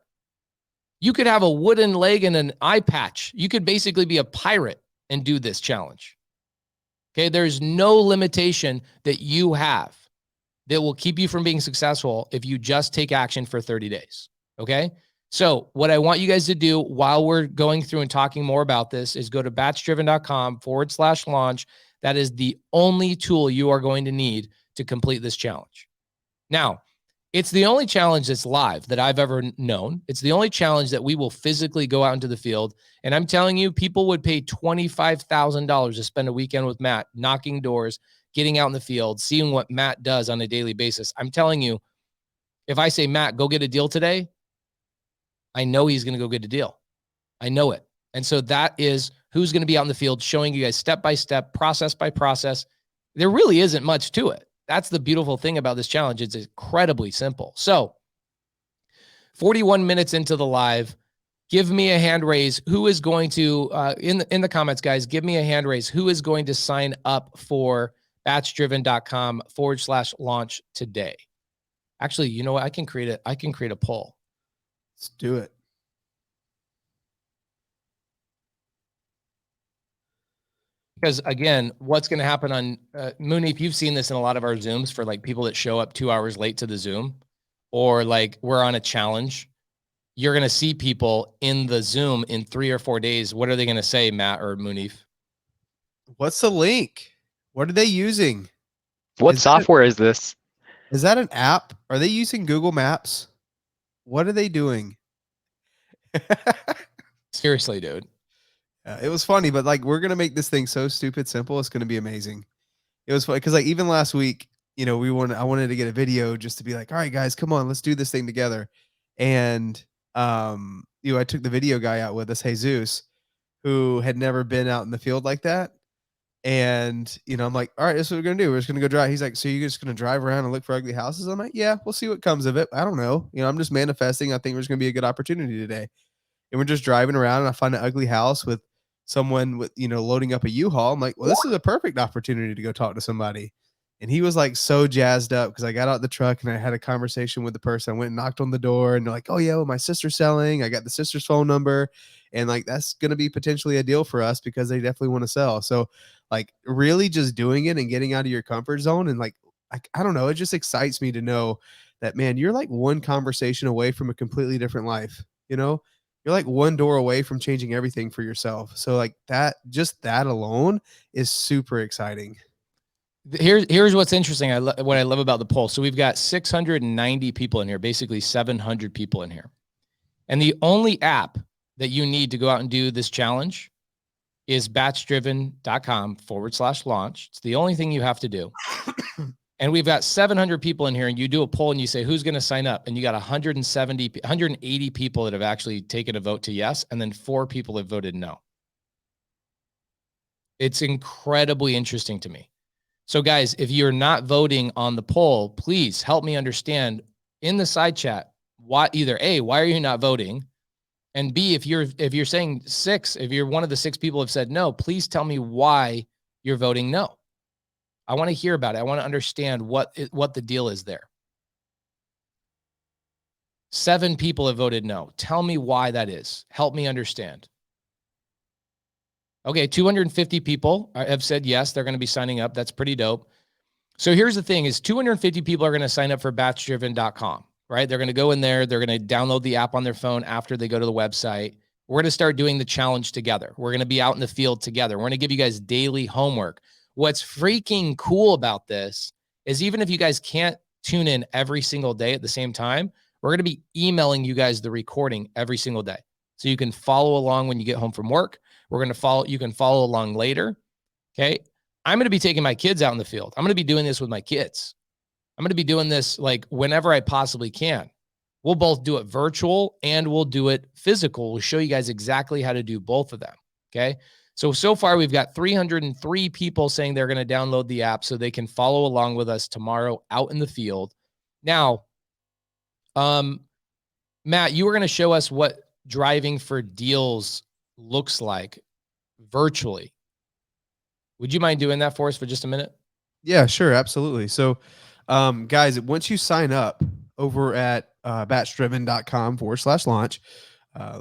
You could have a wooden leg and an eye patch. You could basically be a pirate and do this challenge. Okay, there's no limitation that you have that will keep you from being successful if you just take action for 30 days. Okay, so what I want you guys to do while we're going through and talking more about this is go to batchdriven.com/launch. That is the only tool you are going to need to complete this challenge. Now, it's the only challenge that's live that I've ever known. It's the only challenge that we will physically go out into the field. And I'm telling you, people would pay $25,000 to spend a weekend with Matt, knocking doors, getting out in the field, seeing what Matt does on a daily basis. I'm telling you, if I say, Matt, go get a deal today, I know he's going to go get a deal. I know it. And so that is who's going to be out in the field showing you guys step by step, process by process. There really isn't much to it. That's the beautiful thing about this challenge. It's incredibly simple. So 41 minutes into the live, give me a hand raise. Who is going to, in the comments, guys, give me a hand raise. Who is going to sign up for batchdriven.com/launch today? Actually, you know what? I can create a poll. Let's do it. Because again, what's going to happen on Mooney, if you've seen this in a lot of our Zooms for like people that show up 2 hours late to the Zoom, or like we're on a challenge, you're going to see people in the Zoom in 3 or 4 days. What are they going to say, Matt or Mooney? What's the link? What are they using? What software is this? Is that an app? Are they using Google Maps? What are they doing? Seriously, dude. It was funny, but like we're gonna make this thing so stupid simple. It's gonna be amazing. It was funny because like even last week, you know, I wanted to get a video just to be like, all right, guys, come on, let's do this thing together. And you know, I took the video guy out with us, Jesus, who had never been out in the field like that. And you know, I'm like, all right, this is what we're gonna do. We're just gonna go drive. He's like, so you're just gonna drive around and look for ugly houses? I'm like, yeah, we'll see what comes of it. I don't know. You know, I'm just manifesting. I think there's gonna be a good opportunity today. And we're just driving around and I find an ugly house with someone with, you know, loading up a U-Haul. I'm like, well, this is a perfect opportunity to go talk to somebody. And he was like so jazzed up because I got out the truck and I had a conversation with the person. I went and knocked on the door and they're like, oh yeah, well, my sister's selling. I got the sister's phone number. And like, that's going to be potentially a deal for us because they definitely want to sell. So like really just doing it and getting out of your comfort zone. And like, I don't know, it just excites me to know that, man, you're like one conversation away from a completely different life. You know, you're like one door away from changing everything for yourself. So like that, just that alone is super exciting. Here's what's interesting. What I love about the poll. So we've got 690 people in here, basically 700 people in here. And the only app that you need to go out and do this challenge is batchdriven.com/launch. It's the only thing you have to do. And we've got 700 people in here, and you do a poll and you say, who's going to sign up? And you got 180 people that have actually taken a vote to yes. And then 4 people have voted no. It's incredibly interesting to me. So guys, if you're not voting on the poll, please help me understand in the side chat, why either A, why are you not voting? And B, if you're saying 6, if you're one of the 6 people have said no, please tell me why you're voting no. I want to hear about it. I want to understand what the deal is there. 7 people have voted no. Tell me why that is. Help me understand. Okay, 250 people have said yes, they're going to be signing up. That's pretty dope. So here's the thing is 250 people are going to sign up for batchdriven.com, right? They're going to go in there. They're going to download the app on their phone after they go to the website. We're going to start doing the challenge together. We're going to be out in the field together. We're going to give you guys daily homework. What's freaking cool about this is even if you guys can't tune in every single day at the same time, we're going to be emailing you guys the recording every single day. So you can follow along when you get home from work. You can follow along later. Okay. I'm going to be taking my kids out in the field. I'm going to be doing this with my kids. I'm going to be doing this like whenever I possibly can. We'll both do it virtual and we'll do it physical. We'll show you guys exactly how to do both of them. Okay. So far we've got 303 people saying they're going to download the app so they can follow along with us tomorrow out in the field. Now, Matt, you were going to show us what driving for deals looks like virtually. Would you mind doing that for us for just a minute? Yeah, sure. Absolutely. So, guys, once you sign up over at batchdriven.com/launch,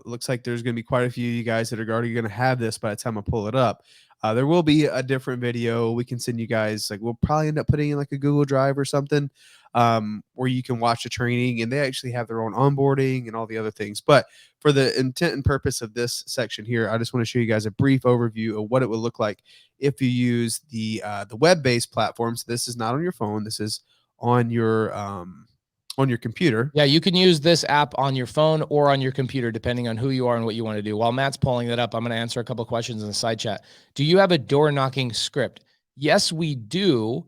looks like there's going to be quite a few of you guys that are already going to have this by the time I pull it up. There will be a different video we can send you guys. Like, we'll probably end up putting in like a Google Drive or something, where you can watch the training, and they actually have their own onboarding and all the other things. But for the intent and purpose of this section here, I just want to show you guys a brief overview of what it would look like if you use the web-based platform. So this is not on your phone. This is on your computer. Yeah, you can use this app on your phone or on your computer, depending on who you are and what you want to do. While Matt's pulling that up, I'm going to answer a couple of questions in the side chat. Do you have a door knocking script? Yes, we do.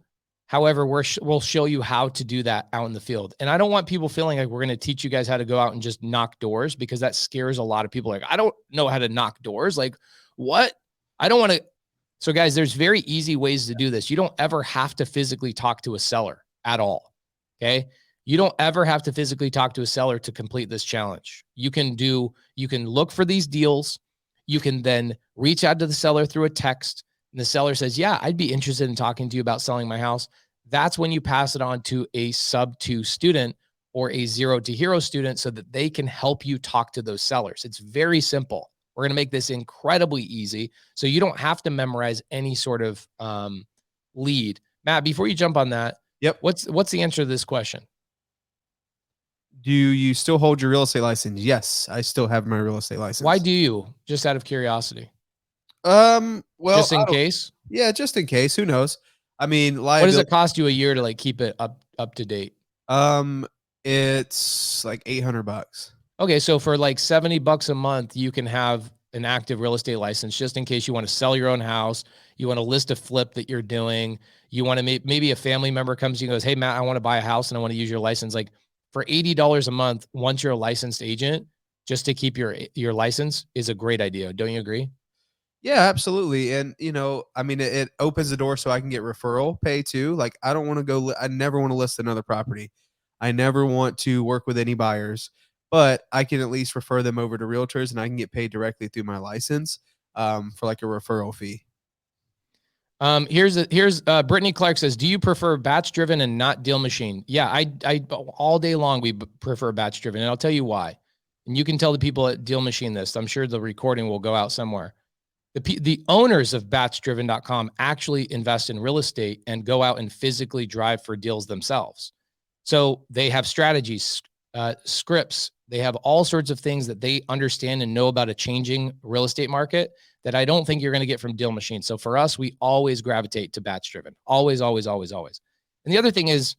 However, we'll show you how to do that out in the field. And I don't want people feeling like we're going to teach you guys how to go out and just knock doors, because that scares a lot of people. Like, I don't know how to knock doors. Like, what? I don't want to. So guys, there's very easy ways to do this. You don't ever have to physically talk to a seller at all. Okay. You don't ever have to physically talk to a seller to complete this challenge. You can look for these deals. You can then reach out to the seller through a text, and the seller says, yeah, I'd be interested in talking to you about selling my house. That's when you pass it on to a sub-2 student or a 0 to hero student so that they can help you talk to those sellers. It's very simple. We're going to make this incredibly easy, so you don't have to memorize any sort of lead. Matt, before you jump on that, yep. What's the answer to this question? Do you still hold your real estate license? Yes, I still have my real estate license. Why do you? Just out of curiosity. Well, just in case. Yeah, just in case. Who knows? I mean, what does it cost you a year to like keep it up to date? It's like $800. Okay, so for like $70 a month, you can have an active real estate license just in case you want to sell your own house. You want to list a flip that you're doing. You want to maybe a family member comes to you and goes, hey, Matt, I want to buy a house and I want to use your license. Like, for $80 a month, once you're a licensed agent, just to keep your license is a great idea. Don't you agree? Yeah, absolutely. And, I mean, it opens the door so I can get referral pay too. Like, I never want to list another property. I never want to work with any buyers, but I can at least refer them over to realtors, and I can get paid directly through my license for like a referral fee. Here's Brittany Clark says, do you prefer batch driven and not deal machine? Yeah, I all day long, we prefer batch driven, and I'll tell you why. And you can tell the people at Deal Machine this. I'm sure the recording will go out somewhere. The owners of batchdriven.com actually invest in real estate and go out and physically drive for deals themselves. So they have strategies, scripts. They have all sorts of things that they understand and know about a changing real estate market that I don't think you're going to get from Deal Machine. So for us, we always gravitate to batch driven. Always, always, always, always. And the other thing is,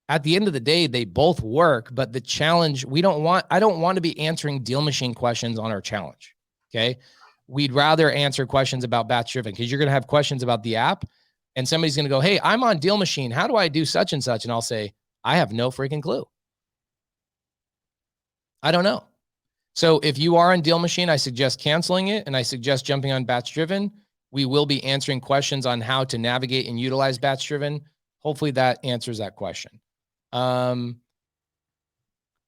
at the end of the day, they both work, but the challenge, I don't want to be answering Deal Machine questions on our challenge. Okay. We'd rather answer questions about batch driven, because you're going to have questions about the app, and somebody's going to go, hey, I'm on Deal Machine. How do I do such and such? And I'll say, I have no freaking clue. I don't know. So if you are on Deal Machine, I suggest canceling it, and I suggest jumping on batch driven. We will be answering questions on how to navigate and utilize batch driven. Hopefully that answers that question.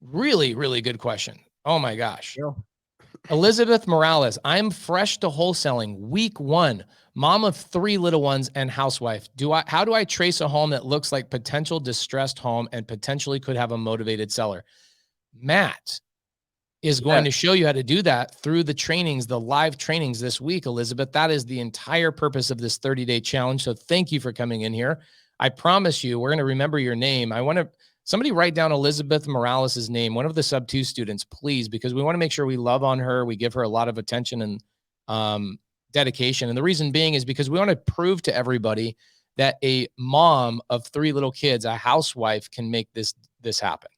Really, really good question. Oh my gosh. Yeah. Elizabeth Morales, I'm fresh to wholesaling, week 1, mom of 3 little ones and housewife. How do I trace a home that looks like potential distressed home and potentially could have a motivated seller? Matt is going to show you how to do that through the trainings, the live trainings this week, Elizabeth. That is the entire purpose of this 30-day challenge. So thank you for coming in here. I promise you, we're going to remember your name. Somebody write down Elizabeth Morales' name, one of the sub-2 students, please, because we want to make sure we love on her. We give her a lot of attention and dedication. And the reason being is because we want to prove to everybody that a mom of 3 little kids, a housewife, can make this happen.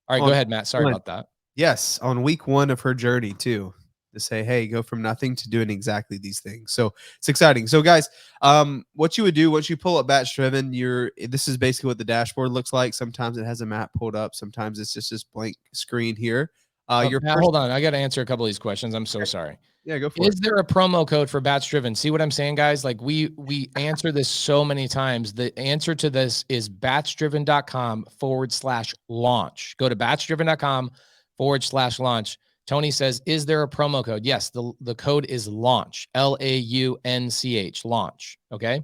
All right, go ahead, Matt. Sorry about that. Yes, on week 1 of her journey too, to say, hey, go from nothing to doing exactly these things. So it's exciting. So guys, what you would do once you pull up Batch Driven, this is basically what the dashboard looks like. Sometimes it has a map pulled up. Sometimes it's just this blank screen here. Matt, hold on. I got to answer a couple of these questions. I'm so sorry. Yeah, go for it. Is there a promo code for Batch Driven? See what I'm saying, guys? Like we answer this so many times. The answer to this is batchdriven.com/launch. Go to batchdriven.com/launch. Tony says, is there a promo code? Yes, the code is launch, LAUNCH, launch. Okay.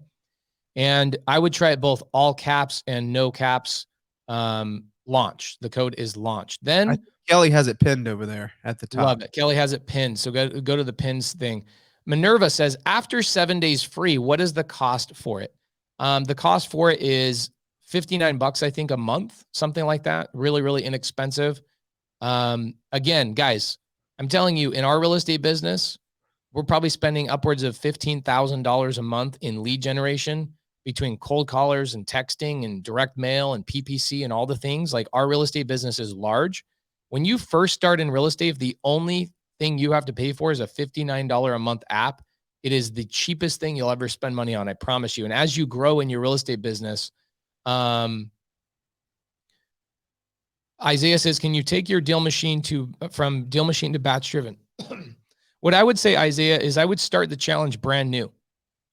And I would try it both all caps and no caps. Launch. The code is launch. Then Kelly has it pinned over there at the top. Love it. Kelly has it pinned. So go to the pins thing. Minerva says, after 7 days free, what is the cost for it? The cost for it is $59, I think, a month, something like that. Really, really inexpensive. Again, guys, I'm telling you, in our real estate business, we're probably spending upwards of $15,000 a month in lead generation between cold callers and texting and direct mail and PPC and all the things. Like, our real estate business is large. When you first start in real estate, the only thing you have to pay for is a $59 a month app. It is the cheapest thing you'll ever spend money on, I promise you. And as you grow in your real estate business, Isaiah says, can you take your deal machine from deal machine to Batch Driven? What I would say, Isaiah, is I would start the challenge brand new.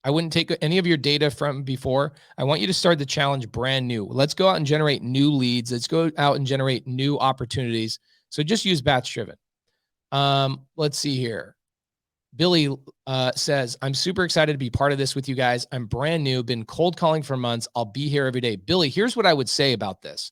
I wouldn't take any of your data from before. I want you to start the challenge brand new. Let's go out and generate new leads. Let's go out and generate new opportunities. So just use Batch Driven. Let's see here. Billy says, I'm super excited to be part of this with you guys. I'm brand new, been cold calling for months. I'll be here every day. Billy, here's what I would say about this.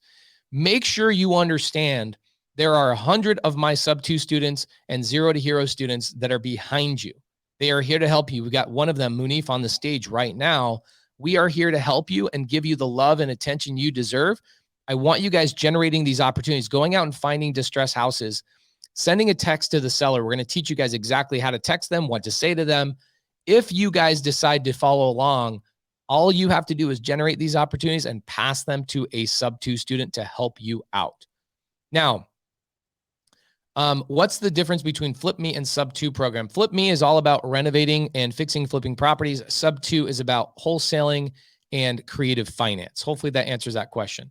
Make sure you understand there are 100 of my sub-2 students and 0 to hero students that are behind you. They are here to help you. We got one of them, Munif, on the stage right now. We are here to help you and give you the love and attention you deserve. I want you guys generating these opportunities, going out and finding distressed houses, sending a text to the seller. We're going to teach you guys exactly how to text them, what to say to them. If you guys decide to follow along, all you have to do is generate these opportunities and pass them to a sub-2 student to help you out. Now, what's the difference between Flip Me and Sub-2 program? Flip Me is all about renovating and fixing flipping properties. Sub-2 is about wholesaling and creative finance. Hopefully that answers that question.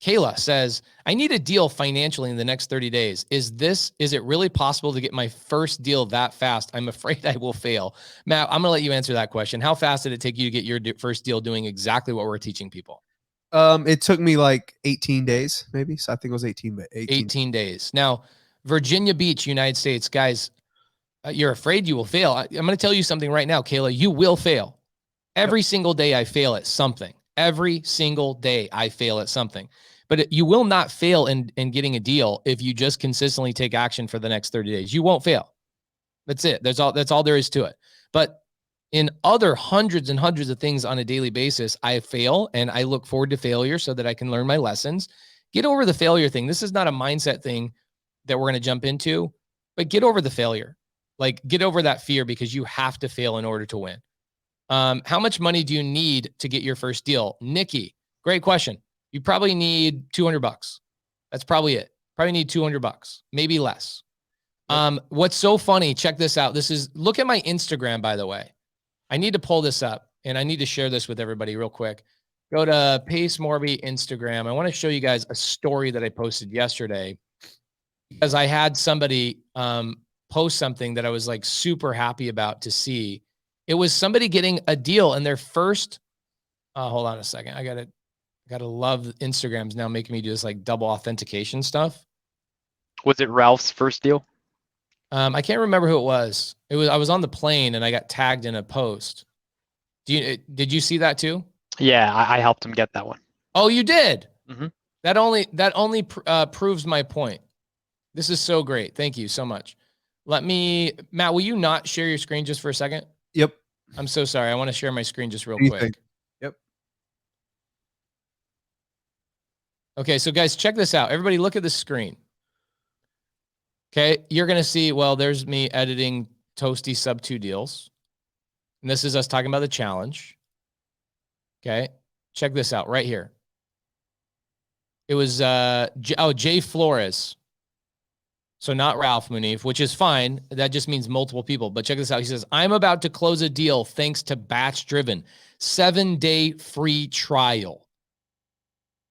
Kayla says, I need a deal financially in the next 30 days. Is it really possible to get my first deal that fast? I'm afraid I will fail. Matt, I'm going to let you answer that question. How fast did it take you to get your first deal doing exactly what we're teaching people? It took me like 18 days, maybe. So I think it was 18 days. Now, Virginia Beach, United States, guys, you're afraid you will fail. I'm going to tell you something right now, Kayla. You will fail. Every single day I fail at something. Every single day I fail at something. But you will not fail in getting a deal if you just consistently take action for the next 30 days. You won't fail. That's it. That's all there is to it. But in other hundreds and hundreds of things on a daily basis, I fail, and I look forward to failure so that I can learn my lessons. Get over the failure thing. This is not a mindset thing that we're going to jump into, but get over the failure. Like, get over that fear, because you have to fail in order to win. How much money do you need to get your first deal? Nikki, great question. You probably need $200. That's probably it. Probably need $200, maybe less. What's so funny, check this out. Look at my Instagram, by the way. I need to pull this up, and I need to share this with everybody real quick. Go to Pace Morby Instagram. I want to show you guys a story that I posted yesterday, because I had somebody post something that I was like super happy about to see. It was somebody getting a deal in their first, hold on a second. I gotta love Instagram's now making me do this like double authentication stuff. Was it Ralph's first deal? I can't remember who it was. I was on the plane and I got tagged in a post. Did you see that too? Yeah, I helped him get that one. Oh, you did? Mm-hmm. That only proves my point. This is so great. Thank you so much. Matt, will you not share your screen just for a second? Yep. I'm so sorry. I want to share my screen just real quick. Yep. Okay, so guys, check this out. Everybody look at the screen. Okay, you're going to see, well, there's me editing Toasty Sub-2 deals. And this is us talking about the challenge. Okay. Check this out right here. It was Jay Flores. So not Ralph Munif, which is fine. That just means multiple people. But check this out. He says, I'm about to close a deal thanks to Batch Driven. 7-day free trial.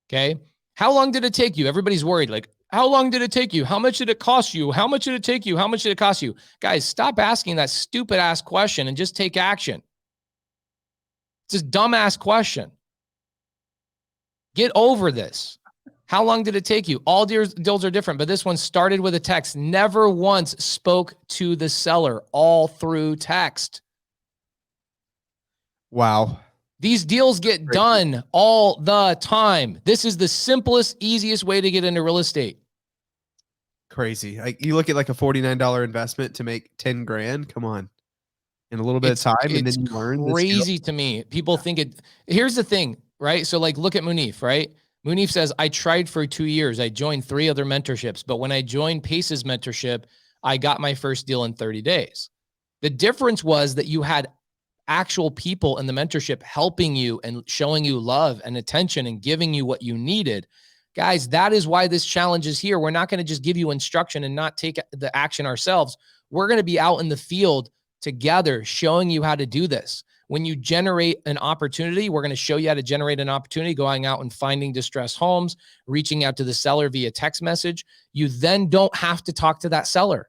Okay. How long did it take you? Everybody's worried. Like, how long did it take you? How much did it cost you? How much did it take you? How much did it cost you? Guys, stop asking that stupid ass question and just take action. It's a dumbass question. Get over this. How long did it take you? All deals are different, but this one started with a text. Never once spoke to the seller, all through text. Wow. These deals get done all the time. This is the simplest, easiest way to get into real estate. Crazy. Like, you look at like a $49 investment to make 10 grand. Come on. In a little bit of time, and then you learn this crazy to me. People think it. Here's the thing, right? So like, look at Munif, right? Munif says, I tried for 2 years. I joined 3 other mentorships, but when I joined Pace's mentorship, I got my first deal in 30 days. The difference was that you had actual people in the mentorship helping you and showing you love and attention and giving you what you needed. Guys, that is why this challenge is here. We're not going to just give you instruction and not take the action ourselves. We're going to be out in the field together showing you how to do this. When you generate an opportunity, we're going to show you how to generate an opportunity, going out and finding distressed homes, reaching out to the seller via text message. You then don't have to talk to that seller.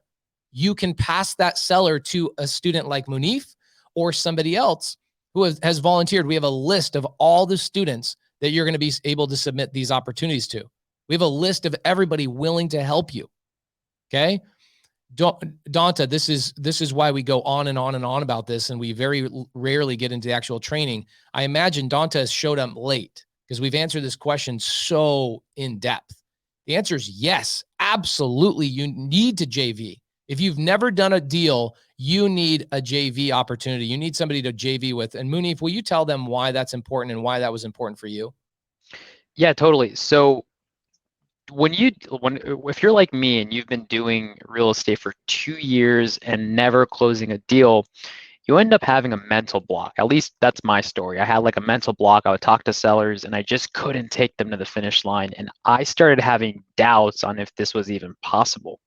You can pass that seller to a student like Munif or somebody else who has volunteered. We have a list of all the students that you're going to be able to submit these opportunities to. We have a list of everybody willing to help you. Okay. Donta, this is why we go on and on and on about this, and we very rarely get into the actual training. I imagine Donta has showed up late because we've answered this question so in depth. The answer is yes, absolutely. You need to JV. If you've never done a deal, you need a JV opportunity. You need somebody to JV with. And Munif, will you tell them why that's important and why that was important for you? Yeah, totally. So if you're like me and you've been doing real estate for 2 years and never closing a deal, you end up having a mental block. At least that's my story. I had like a mental block. I would talk to sellers and I just couldn't take them to the finish line. And I started having doubts on if this was even possible.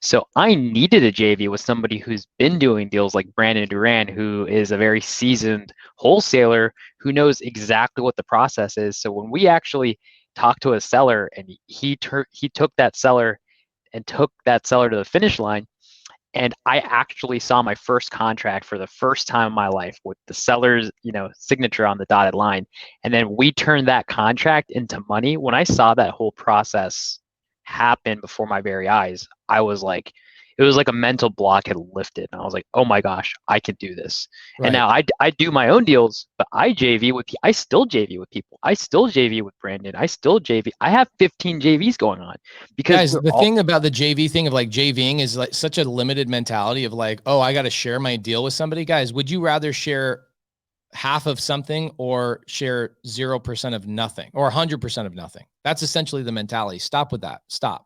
So I needed a JV with somebody who's been doing deals like Brandon Duran, who is a very seasoned wholesaler who knows exactly what the process is. So when we actually talked to a seller and he took that seller to the finish line, and I actually saw my first contract for the first time in my life with the seller's, signature on the dotted line. And then we turned that contract into money. When I saw that whole process happen before my very eyes, it was like a mental block had lifted. And I was like, oh my gosh, I can do this. Right. And now I do my own deals, but I still JV with people. I still JV with Brandon. I have 15 JVs going on. Because guys, the thing about the JV thing of like JVing is like such a limited mentality of like, oh, I got to share my deal with somebody. Guys, would you rather share half of something or share 0% of nothing or 100% of nothing? That's essentially the mentality. Stop with that. Stop.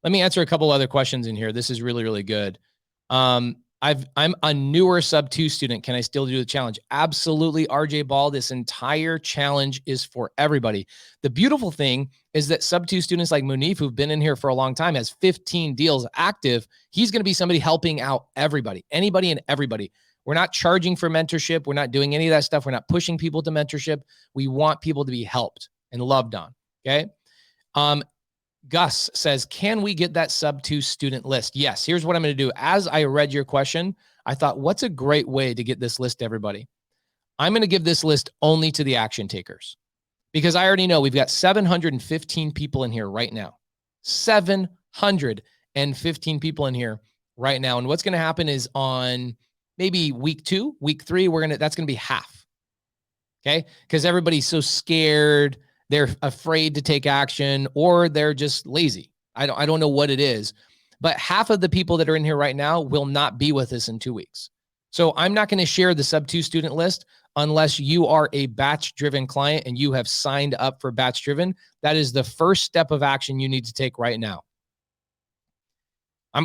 Let me answer a couple other questions in here. This is really, really good. I'm a newer sub 2 student. Can I still do the challenge? Absolutely. RJ Ball, this entire challenge is for everybody. The beautiful thing is that sub 2 students like Munif, who've been in here for a long time, has 15 deals active. He's going to be somebody helping out everybody, anybody and everybody. We're not charging for mentorship. We're not doing any of that stuff. We're not pushing people to mentorship. We want people to be helped and loved on. Okay. Gus says, can we get that sub 2 student list? Yes. Here's what I'm going to do. As I read your question, I thought, what's a great way to get this list to everybody? I'm going to give this list only to the action takers because I already know we've got 715 people in here right now. 715 people in here right now. And what's going to happen is on maybe week 2, week 3, that's going to be half. Okay. Because everybody's so scared. They're afraid to take action or they're just lazy. I don't know what it is, but half of the people that are in here right now will not be with us in 2 weeks. So I'm not going to share the sub 2 student list unless you are a batch driven client and you have signed up for batch driven. That is the first step of action you need to take right now.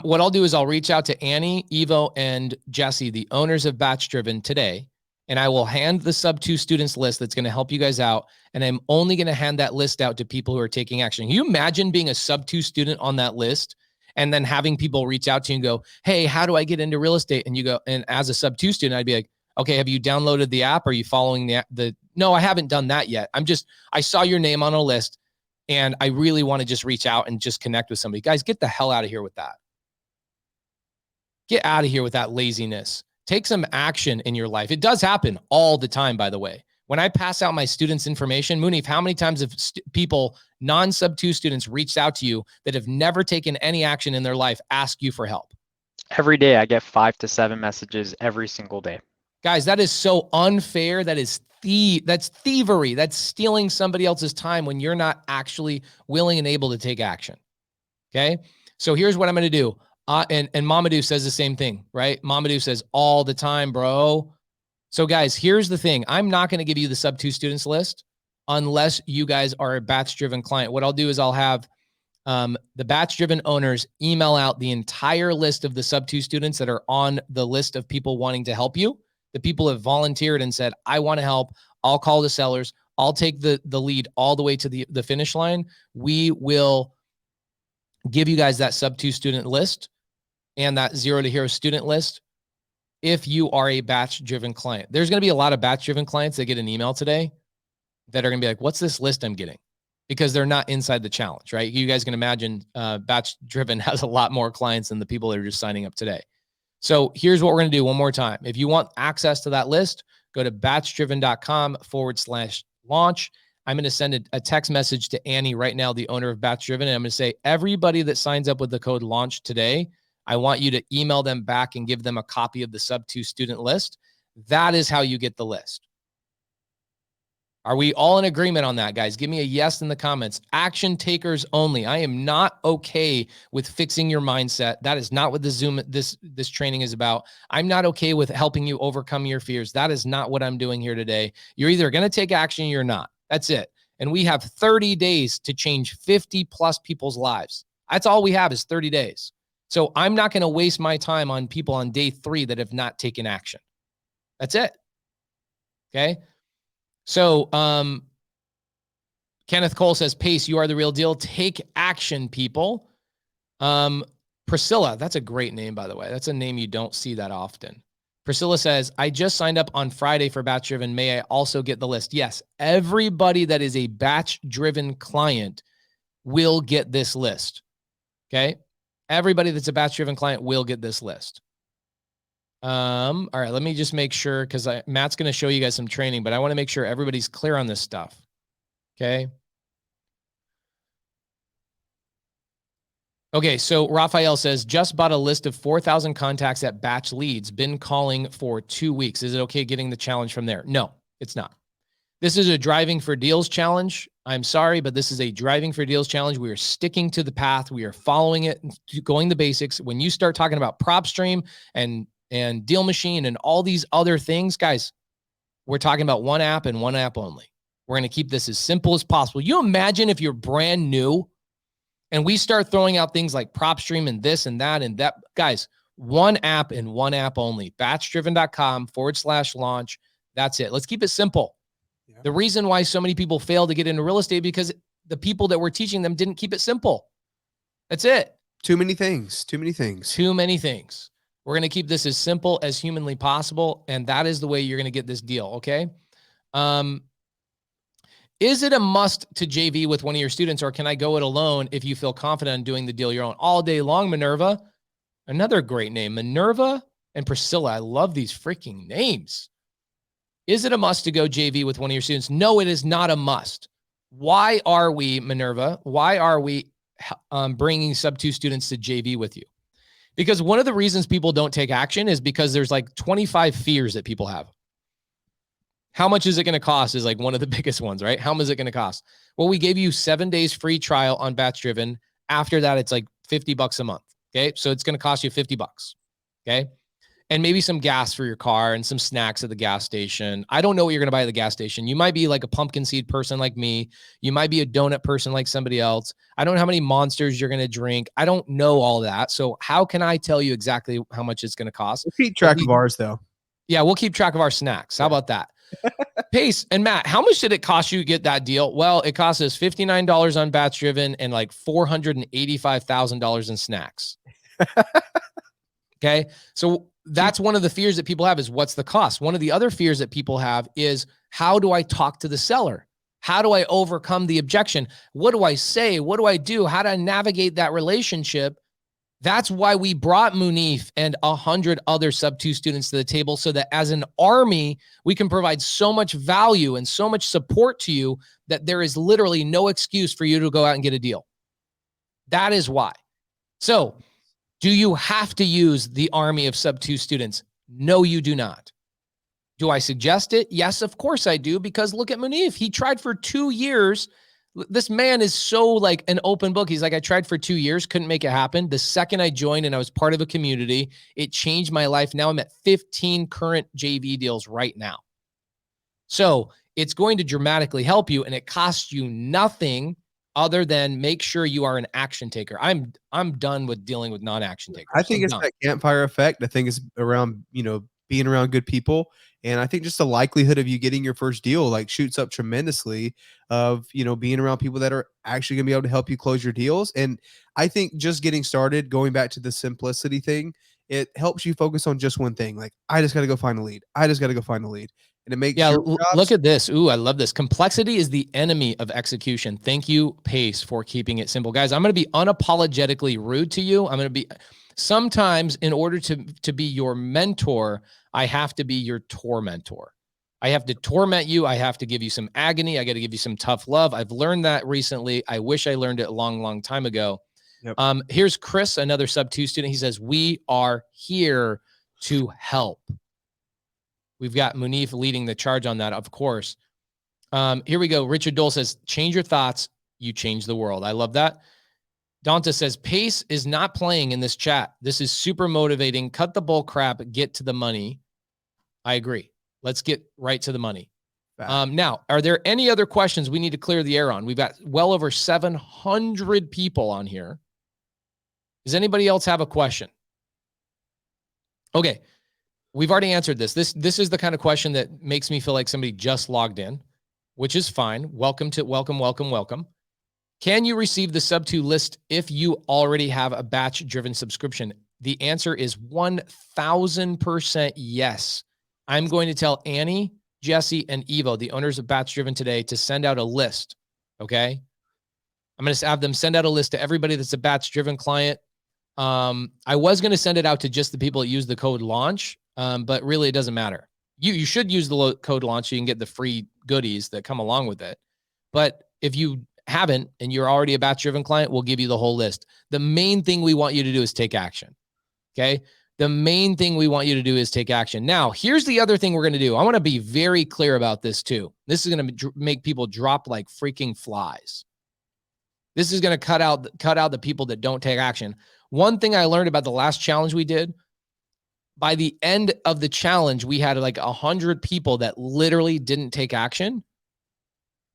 What I'll do is I'll reach out to Annie, Evo, and Jesse, the owners of Batch Driven today, and I will hand the sub 2 students list that's going to help you guys out. And I'm only going to hand that list out to people who are taking action. Can you imagine being a sub 2 student on that list and then having people reach out to you and go, hey, how do I get into real estate? And you go, and as a sub 2 student, I'd be like, okay, have you downloaded the app? Are you following the no, I haven't done that yet. I saw your name on a list and I really want to just reach out and just connect with somebody. Guys, get the hell out of here with that. Get out of here with that laziness. Take some action in your life. It does happen all the time, by the way. When I pass out my students' information, Munif, how many times have people, non-sub 2 students, reached out to you that have never taken any action in their life, ask you for help? Every day I get 5 to 7 messages every single day. Guys, that is so unfair. That's thievery. That's stealing somebody else's time when you're not actually willing and able to take action. Okay? So here's what I'm going to do. And Mamadou says the same thing, right? Mamadou says all the time, bro. So guys, here's the thing. I'm not going to give you the sub 2 students list unless you guys are a batch driven client. What I'll do is I'll have the batch driven owners email out the entire list of the sub 2 students that are on the list of people wanting to help you. The people have volunteered and said, I want to help. I'll call the sellers. I'll take the lead all the way to the finish line. We will give you guys that sub 2 student list and that 0 to hero student list if you are a batch driven client. There's going to be a lot of batch driven clients that get an email today that are going to be like, what's this list I'm getting? Because they're not inside the challenge, right? You guys can imagine batch driven has a lot more clients than the people that are just signing up today. So here's what we're going to do one more time. If you want access to that list, go to batchdriven.com/launch. I'm going to send a text message to Annie right now, the owner of Batch Driven. And I'm going to say, everybody that signs up with the code launch today, I want you to email them back and give them a copy of the sub 2 student list. That is how you get the list. Are we all in agreement on that, guys? Give me a yes in the comments. Action takers only. I am not okay with fixing your mindset. That is not what the Zoom, this training is about. I'm not okay with helping you overcome your fears. That is not what I'm doing here today. You're either going to take action or you're not. That's it. And we have 30 days to change 50 plus people's lives. That's all we have is 30 days. So I'm not going to waste my time on people on day 3 that have not taken action. That's it. Okay. So, Kenneth Cole says, Pace, you are the real deal. Take action, people. Priscilla, that's a great name, by the way. That's a name you don't see that often. Priscilla says, I just signed up on Friday for Batch Driven. May I also get the list? Yes. Everybody that is a Batch Driven client will get this list. Okay. Everybody that's a Batch Driven client will get this list. All right, let me just make sure, because Matt's going to show you guys some training, but I want to make sure everybody's clear on this stuff. Okay. Okay, so Raphael says, just bought a list of 4,000 contacts at Batch Leads, been calling for 2 weeks. Is it okay getting the challenge from there? No, it's not. This is a driving for deals challenge. I'm sorry, but this is a driving for deals challenge. We are sticking to the path. We are following it, going the basics. When you start talking about PropStream and Deal Machine and all these other things, guys, we're talking about one app and one app only. We're going to keep this as simple as possible. You imagine if you're brand new and we start throwing out things like PropStream and this and that and that. Guys, one app and one app only. Batchdriven.com/launch. That's it. Let's keep it simple. Yeah. The reason why so many people fail to get into real estate because the people that were teaching them didn't keep it simple. That's it. Too many things. Too many things. Too many things. We're going to keep this as simple as humanly possible, and that is the way you're going to get this deal, okay? Is it a must to JV with one of your students, or can I go it alone if you feel confident in doing the deal your own? All day long, Minerva. Another great name, Minerva and Priscilla. I love these freaking names. Is it a must to go JV with one of your students? No, it is not a must. Why are we, Minerva, why are we bringing sub 2 students to JV with you? Because one of the reasons people don't take action is because there's like 25 fears that people have. How much is it going to cost is like one of the biggest ones, right? How much is it going to cost? Well, we gave you 7 days free trial on Batch Driven. After that, it's like $50 a month. Okay. So it's going to cost you $50. Okay. And maybe some gas for your car and some snacks at the gas station. I don't know what you're going to buy at the gas station. You might be like a pumpkin seed person like me. You might be a donut person like somebody else. I don't know how many Monsters you're going to drink. I don't know all that. So how can I tell you exactly how much it's going to cost? We'll keep track of ours though. Yeah, we'll keep track of our snacks. How about that? Pace and Matt, how much did it cost you to get that deal? Well, it cost us $59 on Batch Driven and like $485,000 in snacks. Okay. So that's one of the fears that people have is what's the cost? One of the other fears that people have is how do I talk to the seller? How do I overcome the objection? What do I say? What do I do? How do I navigate that relationship? That's why we brought Munif and 100 other sub-2 students to the table so that as an army, we can provide so much value and so much support to you that there is literally no excuse for you to go out and get a deal. That is why. So, do you have to use the army of sub-2 students? No, you do not. Do I suggest it? Yes, of course I do, because look at Munif. He tried for 2 years. This man is so like an open book. He's like, I tried for 2 years, couldn't make it happen. The second I joined and I was part of a community, it changed my life. Now I'm at 15 current JV deals right now. So it's going to dramatically help you, and it costs you nothing other than make sure you are an action taker. I'm done with dealing with non-action takers. I think it's that campfire effect. I think it's around, being around good people. And I think just the likelihood of you getting your first deal like shoots up tremendously of, being around people that are actually going to be able to help you close your deals. And I think just getting started, going back to the simplicity thing, it helps you focus on just one thing. Like, I just got to go find a lead. I just got to go find a lead. And it makes look at this. Ooh, I love this. Complexity is the enemy of execution. Thank you, Pace, for keeping it simple. Guys, I'm going to be unapologetically rude to you. I'm going to be sometimes in order to be your mentor, I have to be your tormentor. I have to torment you. I have to give you some agony. I got to give you some tough love. I've learned that recently. I wish I learned it a long, long time ago. Yep. Here's Chris, another sub-2 student. He says, we are here to help. We've got Munif leading the charge on that, of course. Here we go. Richard Dole says, change your thoughts. You change the world. I love that. Danta says, Pace is not playing in this chat. This is super motivating. Cut the bull crap. Get to the money. I agree. Let's get right to the money. Now, are there any other questions we need to clear the air on? We've got well over 700 people on here. Does anybody else have a question? Okay. We've already answered this. This is the kind of question that makes me feel like somebody just logged in, which is fine. Welcome. Can you receive the sub-2 list if you already have a batch-driven subscription? The answer is 1,000% yes. I'm going to tell Annie, Jesse, and Evo, the owners of Batch Driven today, to send out a list, okay? I'm going to have them send out a list to everybody that's a Batch Driven client. I was going to send it out to just the people that use the code launch, but really it doesn't matter. You should use the code launch so you can get the free goodies that come along with it. But if you haven't and you're already a Batch Driven client, we'll give you the whole list. The main thing we want you to do is take action, okay? The main thing we want you to do is take action. Now, here's the other thing we're going to do. I want to be very clear about this too. This is going to make people drop like freaking flies. This is going to cut out the people that don't take action. One thing I learned about the last challenge we did, by the end of the challenge, we had like 100 people that literally didn't take action.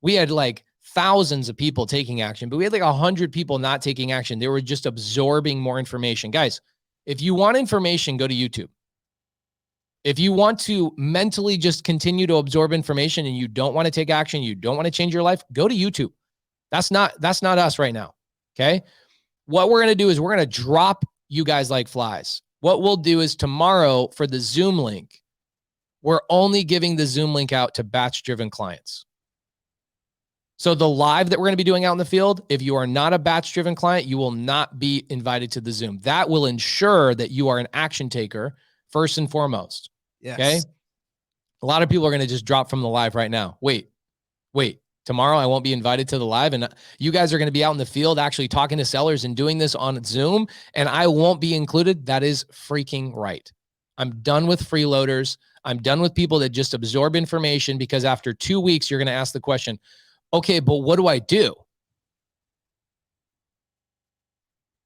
We had like thousands of people taking action, but we had like 100 people not taking action. They were just absorbing more information. Guys, if you want information, go to YouTube. If you want to mentally just continue to absorb information and you don't want to take action, you don't want to change your life, go to YouTube. That's not us right now. Okay. What we're going to do is we're going to drop you guys like flies. What we'll do is tomorrow for the Zoom link, we're only giving the Zoom link out to batch driven clients. So the live that we're going to be doing out in the field, if you are not a batch driven client, you will not be invited to the Zoom. That will ensure that you are an action taker first and foremost. Yes. Okay. A lot of people are going to just drop from the live right now. Wait, tomorrow I won't be invited to the live, and you guys are going to be out in the field actually talking to sellers and doing this on Zoom, and I won't be included. That is freaking right. I'm done with freeloaders. I'm done with people that just absorb information, because after 2 weeks, you're going to ask the question, okay, but what do I do?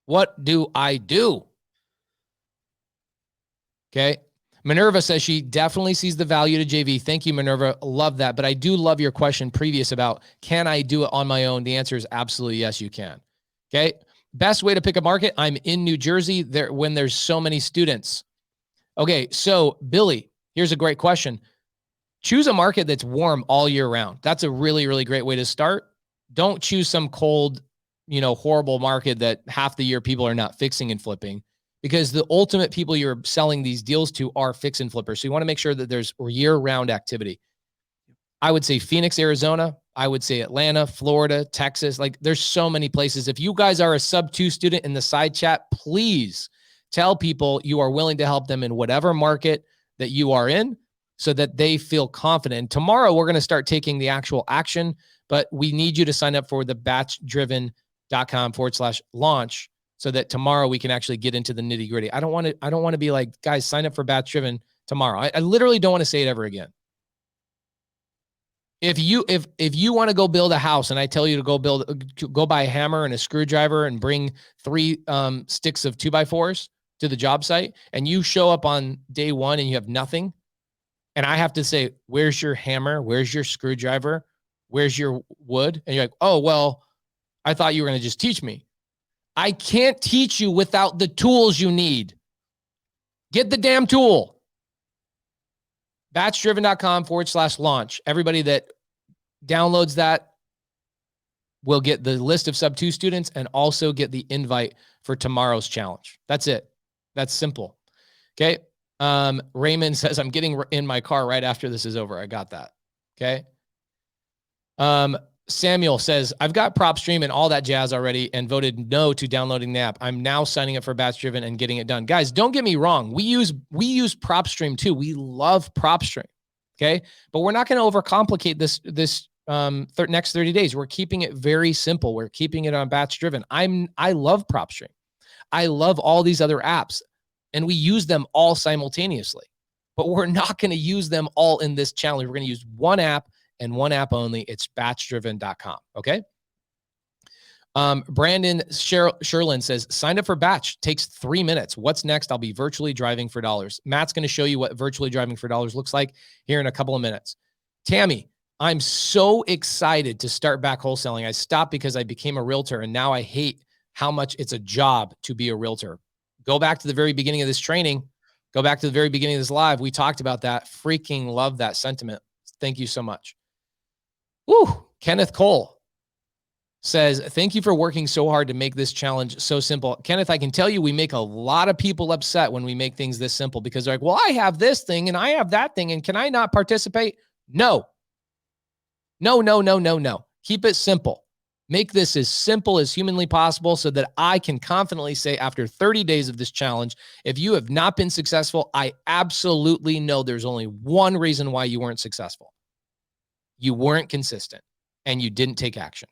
What do I do? Okay. Minerva says she definitely sees the value to JV. Thank you, Minerva. Love that. But I do love your question previous about, can I do it on my own? The answer is absolutely yes, you can. Okay. Best way to pick a market. I'm in New Jersey when there's so many students. Okay. So Billy, Here's a great question. Choose a market that's warm all year round. That's a really, really great way to start. Don't choose some cold, horrible market that half the year people are not fixing and flipping, because the ultimate people you're selling these deals to are fix and flippers. So you want to make sure that there's year-round activity. I would say Phoenix, Arizona. I would say Atlanta, Florida, Texas. Like, there's so many places. If you guys are a sub-2 student in the side chat, please tell people you are willing to help them in whatever market that you are in, so that they feel confident. Tomorrow, we're going to start taking the actual action, but we need you to sign up for the batchdriven.com/launch so that tomorrow we can actually get into the nitty gritty. I don't want to be like, guys, sign up for Batch Driven tomorrow. I literally don't want to say it ever again. If you want to go build a house and I tell you to go buy a hammer and a screwdriver and bring 3 sticks of 2x4s to the job site, and you show up on day 1 and you have nothing, and I have to say, where's your hammer? Where's your screwdriver? Where's your wood? And you're like, oh, well, I thought you were going to just teach me. I can't teach you without the tools you need. Get the damn tool. Batchdriven.com/launch. Everybody that downloads that will get the list of sub-2 students and also get the invite for tomorrow's challenge. That's it. That's simple. Okay. Raymond says, I'm getting in my car right after this is over. I got that. Okay. Samuel says, I've got PropStream and all that jazz already and voted no to downloading the app. I'm now signing up for Batch Driven and getting it done. Guys, don't get me wrong. We use PropStream too. We love PropStream. Okay. But we're not going to overcomplicate this next 30 days. We're keeping it very simple. We're keeping it on Batch Driven. I love PropStream. I love all these other apps, and we use them all simultaneously, but we're not going to use them all in this challenge. We're going to use one app and one app only. It's batchdriven.com. Okay. Brandon Sherlin says, sign up for Batch. Takes 3 minutes. What's next? I'll be virtually driving for dollars. Matt's going to show you what virtually driving for dollars looks like here in a couple of minutes. Tammy, I'm so excited to start back wholesaling. I stopped because I became a realtor, and now I hate how much it's a job to be a realtor. Go back to the very beginning of this training. Go back to the very beginning of this live. We talked about that. Freaking love that sentiment. Thank you so much. Woo. Kenneth Cole says, thank you for working so hard to make this challenge so simple. Kenneth, I can tell you we make a lot of people upset when we make things this simple, because they're like, well, I have this thing and I have that thing, and can I not participate? No. No. Keep it simple. Make this as simple as humanly possible so that I can confidently say, after 30 days of this challenge, if you have not been successful, I absolutely know there's only one reason why you weren't successful. You weren't consistent and you didn't take action.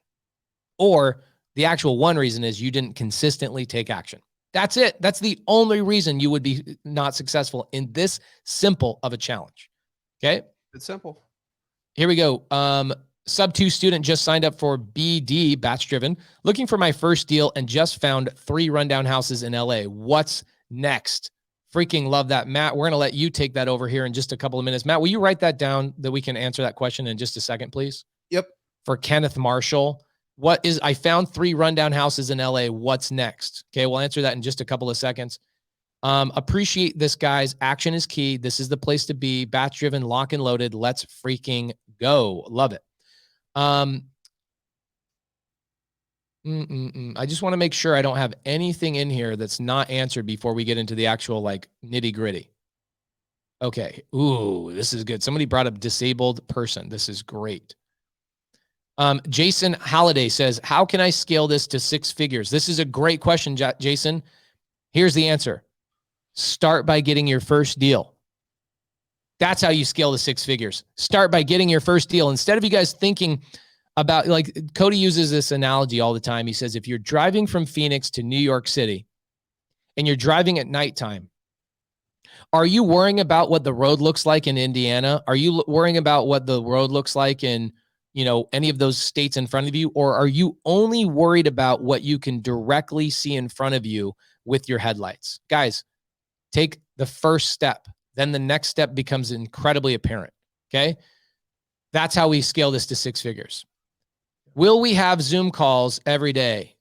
Or the actual one reason is you didn't consistently take action. That's it. That's the only reason you would be not successful in this simple of a challenge. Okay. It's simple. Here we go. Sub-2 student just signed up for BD, Batch Driven, looking for my first deal and just found 3 rundown houses in LA. What's next? Freaking love that. Matt, we're going to let you take that over here in just a couple of minutes. Matt, will you write that down that we can answer that question in just a second, please? Yep. For Kenneth Marshall. I found 3 rundown houses in LA. What's next? Okay. We'll answer that in just a couple of seconds. Appreciate this, guys. Action is key. This is the place to be. Batch Driven, lock and loaded. Let's freaking go. Love it. I just want to make sure I don't have anything in here that's not answered before we get into the actual nitty gritty. Okay. Ooh, this is good. Somebody brought up disabled person. This is great. Jason Halliday says, how can I scale this to 6 figures? This is a great question, Jason. Here's the answer. Start by getting your first deal. That's how you scale to 6 figures. Start by getting your first deal. Instead of you guys thinking about, Cody uses this analogy all the time. He says, if you're driving from Phoenix to New York City and you're driving at nighttime, are you worrying about what the road looks like in Indiana? Are you worrying about what the road looks like in, any of those states in front of you? Or are you only worried about what you can directly see in front of you with your headlights? Guys, take the first step. Then the next step becomes incredibly apparent. Okay. That's how we scale this to 6 figures. Will we have Zoom calls every day?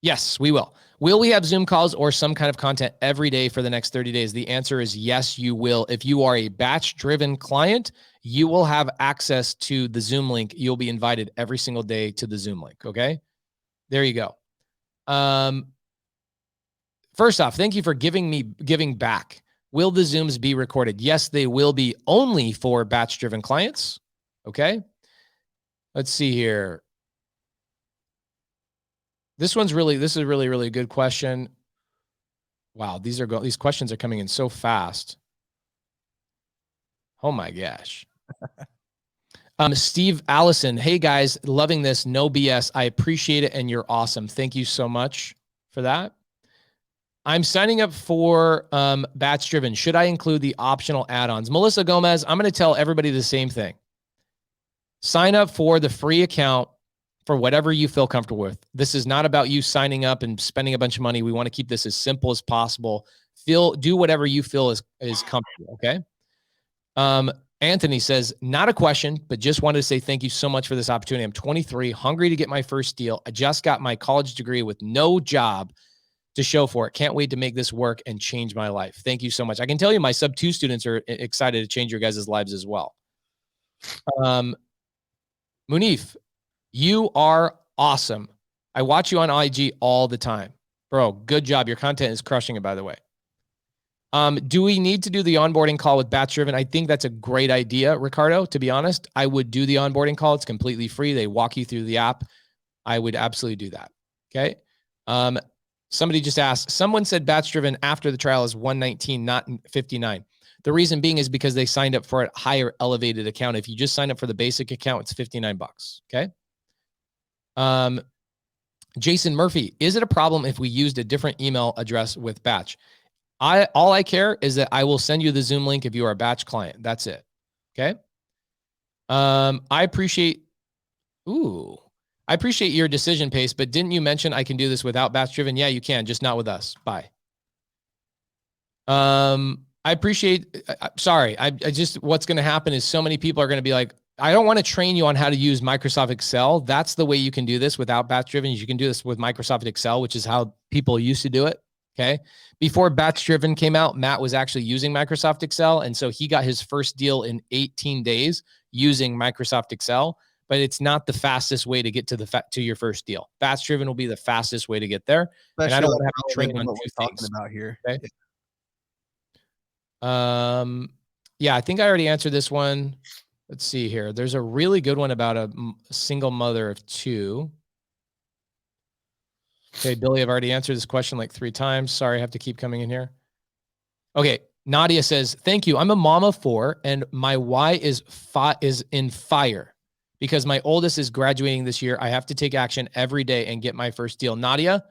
Yes, we will. Will we have Zoom calls or some kind of content every day for the next 30 days? The answer is yes, you will. If you are a batch-driven client, you will have access to the Zoom link. You'll be invited every single day to the Zoom link, okay? There you go. First off, thank you for giving back. Will the Zooms be recorded? Yes, they will be, only for batch-driven clients, okay? Let's see here. This is a really good question. Wow, these questions are coming in so fast. Oh my gosh. Steve Allison, hey guys, loving this, no BS. I appreciate it and you're awesome. Thank you so much for that. I'm signing up for batch driven. Should I include the optional add-ons? Melissa Gomez, I'm going to tell everybody the same thing. Sign up for the free account for whatever you feel comfortable with. This is not about you signing up and spending a bunch of money. We want to keep this as simple as possible. Do whatever you feel is comfortable, okay? Anthony says, not a question, but just wanted to say thank you so much for this opportunity. I'm 23, hungry to get my first deal. I just got my college degree with no job to show for it. Can't wait to make this work and change my life. Thank you so much. I can tell you my sub 2 students are excited to change your guys' lives as well. Munif, you are awesome. I watch you on IG all the time. Bro, good job. Your content is crushing it, by the way. Do we need to do the onboarding call with Batch Driven? I think that's a great idea, Ricardo. To be honest, I would do the onboarding call. It's completely free. They walk you through the app. I would absolutely do that. Okay. Somebody just asked, someone said Batch Driven after the trial is 119, not 59. The reason being is because they signed up for a higher elevated account. If you just sign up for the basic account, it's $59. Okay. Jason Murphy, is it a problem if we used a different email address with Batch? All I care is that I will send you the Zoom link if you are a Batch client. That's it. Okay. I appreciate your decision, Pace, but didn't you mention I can do this without Batch Driven? Yeah, you can, just not with us. Bye. I appreciate, sorry, I just, what's going to happen is so many people are going to be like, I don't want to train you on how to use Microsoft Excel. That's the way you can do this without Batch Driven. You can do this with Microsoft Excel, which is how people used to do it. Okay. Before Batch Driven came out, Matt was actually using Microsoft Excel. And so he got his first deal in 18 days using Microsoft Excel, but it's not the fastest way to get to your first deal. Batch Driven will be the fastest way to get there. Especially and I don't want to have to train on what two we're things talking about here. Okay. Yeah, I think I already answered this one. Let's see here. There's a really good one about a single mother of 2. Okay, Billy, I've already answered this question like 3 times. Sorry, I have to keep coming in here. Okay, Nadia says, thank you. I'm a mom of 4, and my why is in fire because my oldest is graduating this year. I have to take action every day and get my first deal. Nadia,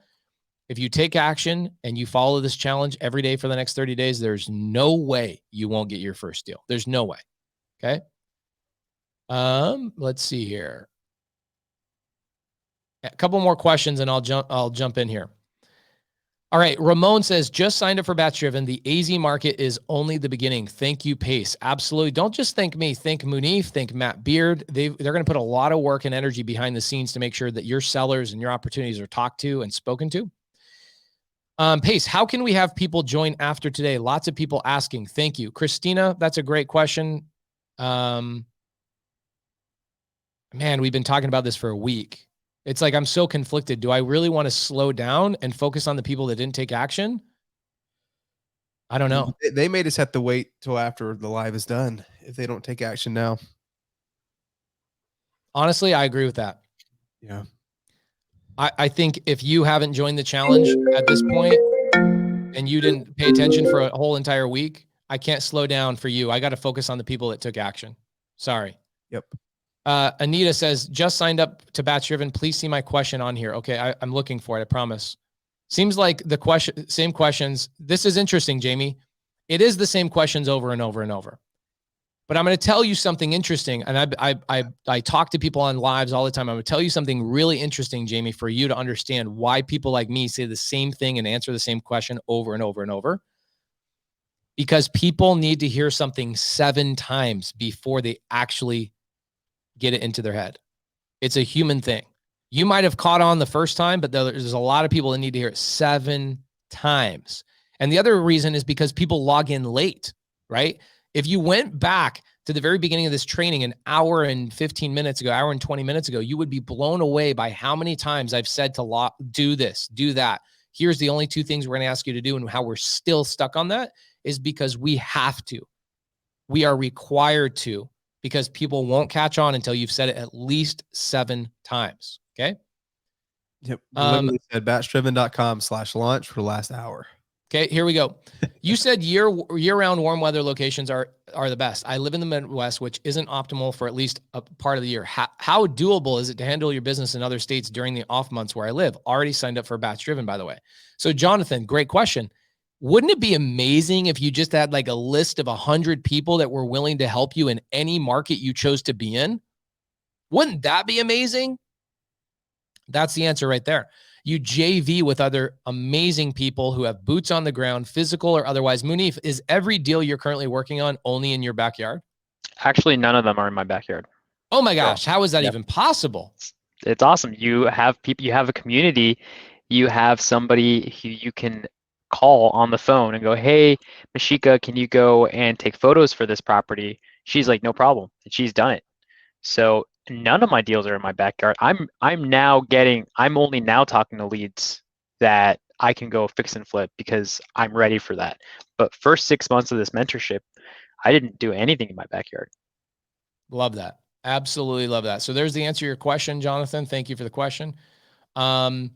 if you take action and you follow this challenge every day for the next 30 days, there's no way you won't get your first deal. There's no way. Okay. Let's see here. A couple more questions and I'll jump in here. All right. Ramon says, just signed up for Batch Driven. The AZ market is only the beginning. Thank you, Pace. Absolutely. Don't just thank me. Thank Munif. Thank Matt Beard. They're going to put a lot of work and energy behind the scenes to make sure that your sellers and your opportunities are talked to and spoken to. Pace, how can we have people join after today? Lots of people asking. Thank you. Christina, that's a great question. Man, we've been talking about this for a week. It's like, I'm so conflicted. Do I really want to slow down and focus on the people that didn't take action? I don't know. They made us have to wait till after the live is done if they don't take action now. Honestly, I agree with that. Yeah. I think if you haven't joined the challenge at this point and you didn't pay attention for a whole entire week, I can't slow down for you. I got to focus on the people that took action. Sorry. Yep. Anita says, just signed up to Batch Driven. Please see my question on here. Okay, I'm looking for it, I promise. Seems like the same questions. This is interesting, Jamie. It is the same questions over and over and over. But I'm going to tell you something interesting. And I talk to people on lives all the time. I'm going to tell you something really interesting, Jamie, for you to understand why people like me say the same thing and answer the same question over and over and over. Because people need to hear something 7 times before they actually get it into their head. It's a human thing. You might have caught on the first time, but there's a lot of people that need to hear it 7 times. And the other reason is because people log in late, right? If you went back to the very beginning of this training an hour and 15 minutes ago, hour and 20 minutes ago, you would be blown away by how many times I've said to do this, do that. Here's the only 2 things we're going to ask you to do, and how we're still stuck on that is because we have to. We are required to, because people won't catch on until you've said it at least 7 times. Okay. Yep. Literally said batchdriven.com/launch for the last hour. Okay, here we go. You said year-round warm weather locations are the best. I live in the Midwest, which isn't optimal for at least a part of the year. How doable is it to handle your business in other states during the off months where I live? Already signed up for Batch Driven, by the way. So Jonathan, great question. Wouldn't it be amazing if you just had like a list of 100 people that were willing to help you in any market you chose to be in? Wouldn't that be amazing? That's the answer right there. You JV with other amazing people who have boots on the ground, physical or otherwise. Munif, is every deal you're currently working on only in your backyard? Actually, none of them are in my backyard. Oh my gosh, how is that Yep. even possible? It's awesome. You have people, you have a community, you have somebody who you can call on the phone and go, hey, Mashika, can you go and take photos for this property? She's like, no problem. And she's done it. So none of my deals are in my backyard. I'm only now talking to leads that I can go fix and flip because I'm ready for that. But first 6 months of this mentorship, I didn't do anything in my backyard. Love that. Absolutely love that. So there's the answer to your question, Jonathan. Thank you for the question. Are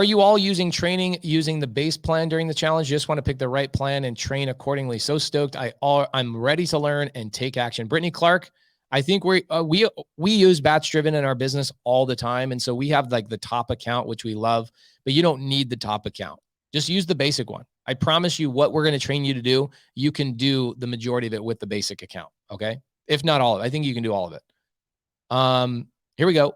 you all using the base plan during the challenge? You just want to pick the right plan and train accordingly. So stoked. I'm ready to learn and take action. Brittany Clark, I think we use Batch Driven in our business all the time. And so we have like the top account, which we love, but you don't need the top account. Just use the basic one. I promise you what we're going to train you to do, you can do the majority of it with the basic account. Okay. If not all of it. I think you can do all of it. Here we go.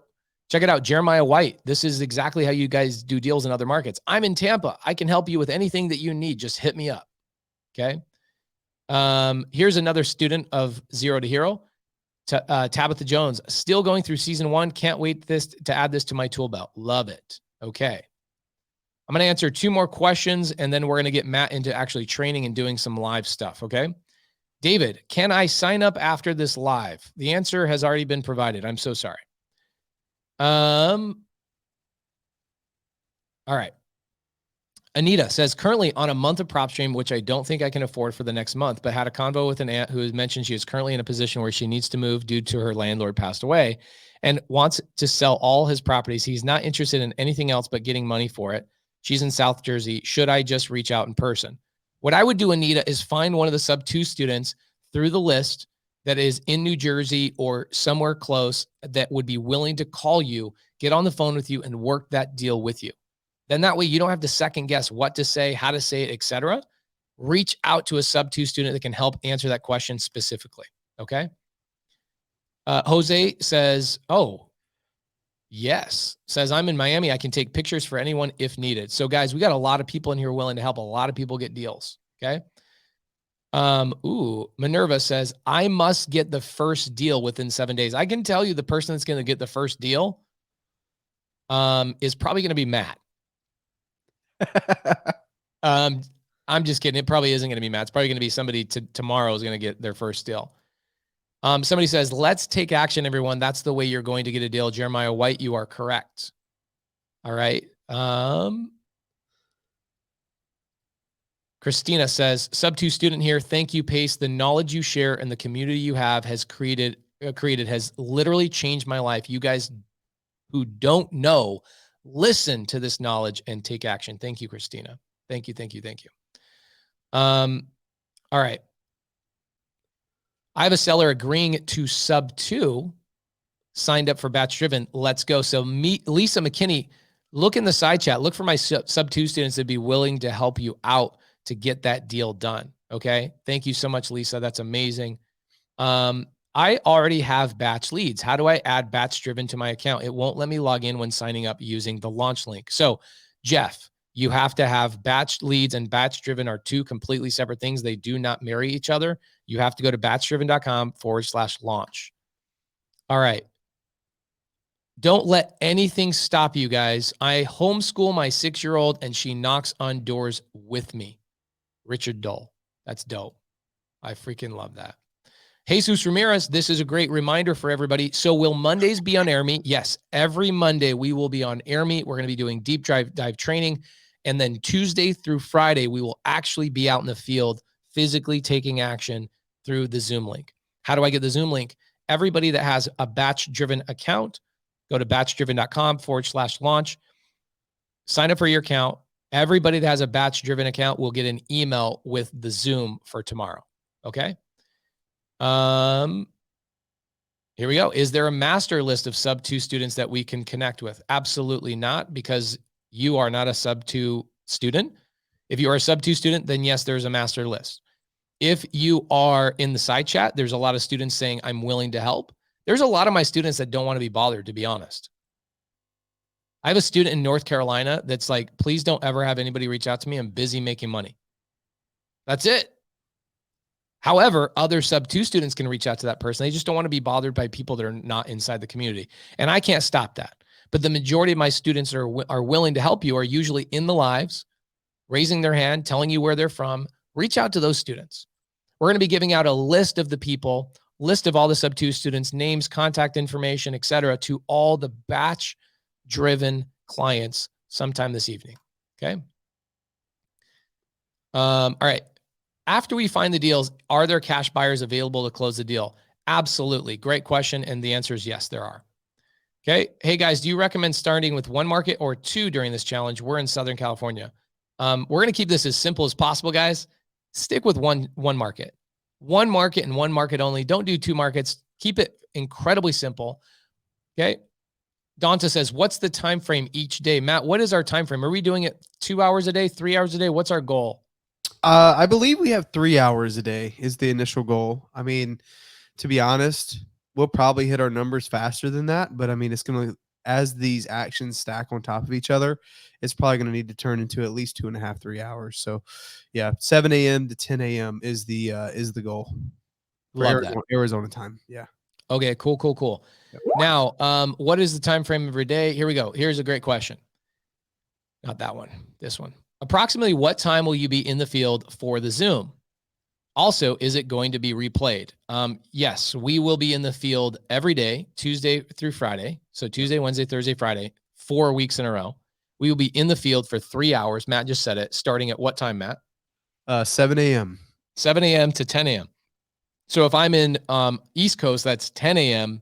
Check it out. Jeremiah White. This is exactly how you guys do deals in other markets. I'm in Tampa. I can help you with anything that you need. Just hit me up. Okay. Here's another student of Zero to Hero. Tabitha Jones, still going through season 1. Can't wait to add this to my tool belt. Love it. Okay. I'm going to answer 2 more questions, and then we're going to get Matt into actually training and doing some live stuff. Okay. David, can I sign up after this live? The answer has already been provided. I'm so sorry. All right. Anita says, currently on a month of prop stream, which I don't think I can afford for the next month, but had a convo with an aunt who has mentioned she is currently in a position where she needs to move due to her landlord passed away and wants to sell all his properties. He's not interested in anything else but getting money for it. She's in South Jersey. Should I just reach out in person? What I would do, Anita, is find one of the sub 2 students through the list that is in New Jersey or somewhere close that would be willing to call you, get on the phone with you, and work that deal with you. Then that way you don't have to second guess what to say, how to say it, etc. Reach out to a sub 2 student that can help answer that question specifically. Okay. Jose says, oh, yes. Says, I'm in Miami. I can take pictures for anyone if needed. So guys, we got a lot of people in here willing to help a lot of people get deals. Okay. Minerva says, I must get the first deal within 7 days. I can tell you the person that's going to get the first deal is probably going to be Matt. I'm just kidding. It probably isn't going to be Matt. It's probably going to be somebody tomorrow is going to get their first deal. Somebody says, let's take action, everyone. That's the way you're going to get a deal. Jeremiah White, you are correct. All right. Christina says, sub 2 student here. Thank you, Pace. The knowledge you share and the community you have has created has literally changed my life. You guys who don't know, listen to this knowledge and take action. Thank you, Christina. Thank you. Thank you. Thank you. All right. I have a seller agreeing to sub 2 signed up for Batch Driven. Let's go. So Lisa McKinney, look in the side chat. Look for my sub 2 students that be willing to help you out to get that deal done. Okay. Thank you so much, Lisa. That's amazing. I already have batch leads. How do I add Batch Driven to my account? It won't let me log in when signing up using the launch link. So Jeff, you have to have batch leads and Batch Driven are 2 completely separate things. They do not marry each other. You have to go to batchdriven.com/launch. All right. Don't let anything stop you guys. I homeschool my 6-year-old and she knocks on doors with me. Richard Dole. That's dope. I freaking love that. Jesus Ramirez, this is a great reminder for everybody. So will Mondays be on Air Meet? Yes, every Monday we will be on Air Meet. We're going to be doing deep dive training. And then Tuesday through Friday, we will actually be out in the field physically taking action through the Zoom link. How do I get the Zoom link? Everybody that has a batch-driven account, go to batchdriven.com/launch, sign up for your account. Everybody that has a batch-driven account will get an email with the Zoom for tomorrow. Okay? Here we go. Is there a master list of sub 2 students that we can connect with? Absolutely not, because you are not a sub 2 student. If you are a sub 2 student, then yes, there's a master list. If you are in the side chat, there's a lot of students saying, I'm willing to help. There's a lot of my students that don't want to be bothered, to be honest. I have a student in North Carolina that's like, please don't ever have anybody reach out to me. I'm busy making money. That's it. However, other sub 2 students can reach out to that person. They just don't want to be bothered by people that are not inside the community. And I can't stop that. But the majority of my students are willing to help you, are usually in the lives, raising their hand, telling you where they're from. Reach out to those students. We're going to be giving out a list of the people, list of all the sub 2 students, names, contact information, etc., to all the batch-driven clients sometime this evening. Okay. All right. After we find the deals, are there cash buyers available to close the deal? Absolutely. Great question. And the answer is yes, there are. Okay. Hey guys, do you recommend starting with 1 market or 2 during this challenge? We're in Southern California. We're going to keep this as simple as possible, guys. Stick with one market. 1 market and 1 market only. Don't do 2 markets. Keep it incredibly simple. Okay. Donta says, what's the time frame each day? Matt, what is our time frame? Are we doing it 2 hours a day, 3 hours a day? What's our goal? I believe we have 3 hours a day is the initial goal. I mean, to be honest, we'll probably hit our numbers faster than that. But I mean, it's going to, as these actions stack on top of each other, it's probably going to need to turn into at least 2.5, 3 hours. So yeah, 7 a.m. to 10 a.m. is the goal. Love that. Arizona time. Yeah. Okay, cool. Yep. Now, what is the time frame every day? Here we go. Here's a great question. Not that one, this one. Approximately what time will you be in the field for the Zoom? Also, is it going to be replayed? Yes, we will be in the field every day, Tuesday through Friday. So Tuesday, Wednesday, Thursday, Friday, 4 weeks in a row. We will be in the field for 3 hours. Matt just said it. Starting at what time, Matt? 7 a.m. 7 a.m. to 10 a.m. So if I'm in East Coast, that's 10 a.m.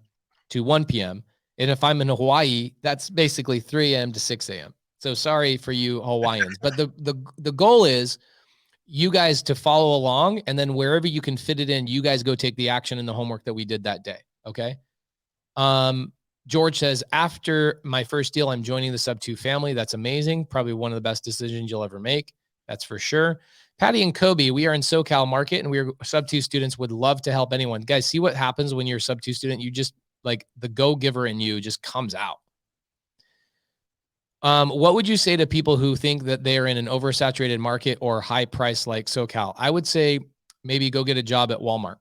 to 1 p.m. And if I'm in Hawaii, that's basically 3 a.m. to 6 a.m. So sorry for you Hawaiians, but the goal is you guys to follow along, and then wherever you can fit it in, you guys go take the action and the homework that we did that day. Okay. George says, after my first deal, I'm joining the sub 2 family. That's amazing. Probably one of the best decisions you'll ever make. That's for sure. Patty and Kobe, we are in SoCal market and we're sub 2 students, would love to help anyone. Guys, see what happens when you're a sub 2 student. You just like the go-giver in you just comes out. What would you say to people who think that they are in an oversaturated market or high price like SoCal? I would say maybe go get a job at Walmart.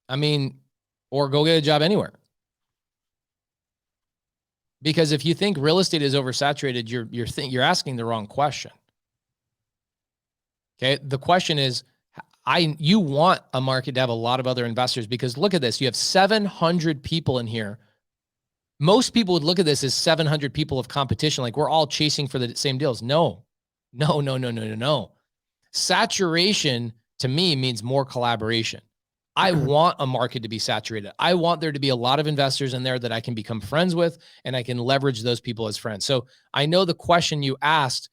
I mean, or go get a job anywhere. Because if you think real estate is oversaturated, you're asking the wrong question. Okay, the question is, you want a market to have a lot of other investors, because look at this. You have 700 people in here. Most people would look at this as 700 people of competition. Like we're all chasing for the same deals. No. Saturation to me means more collaboration. I want a market to be saturated. I want there to be a lot of investors in there that I can become friends with, and I can leverage those people as friends. So I know the question you asked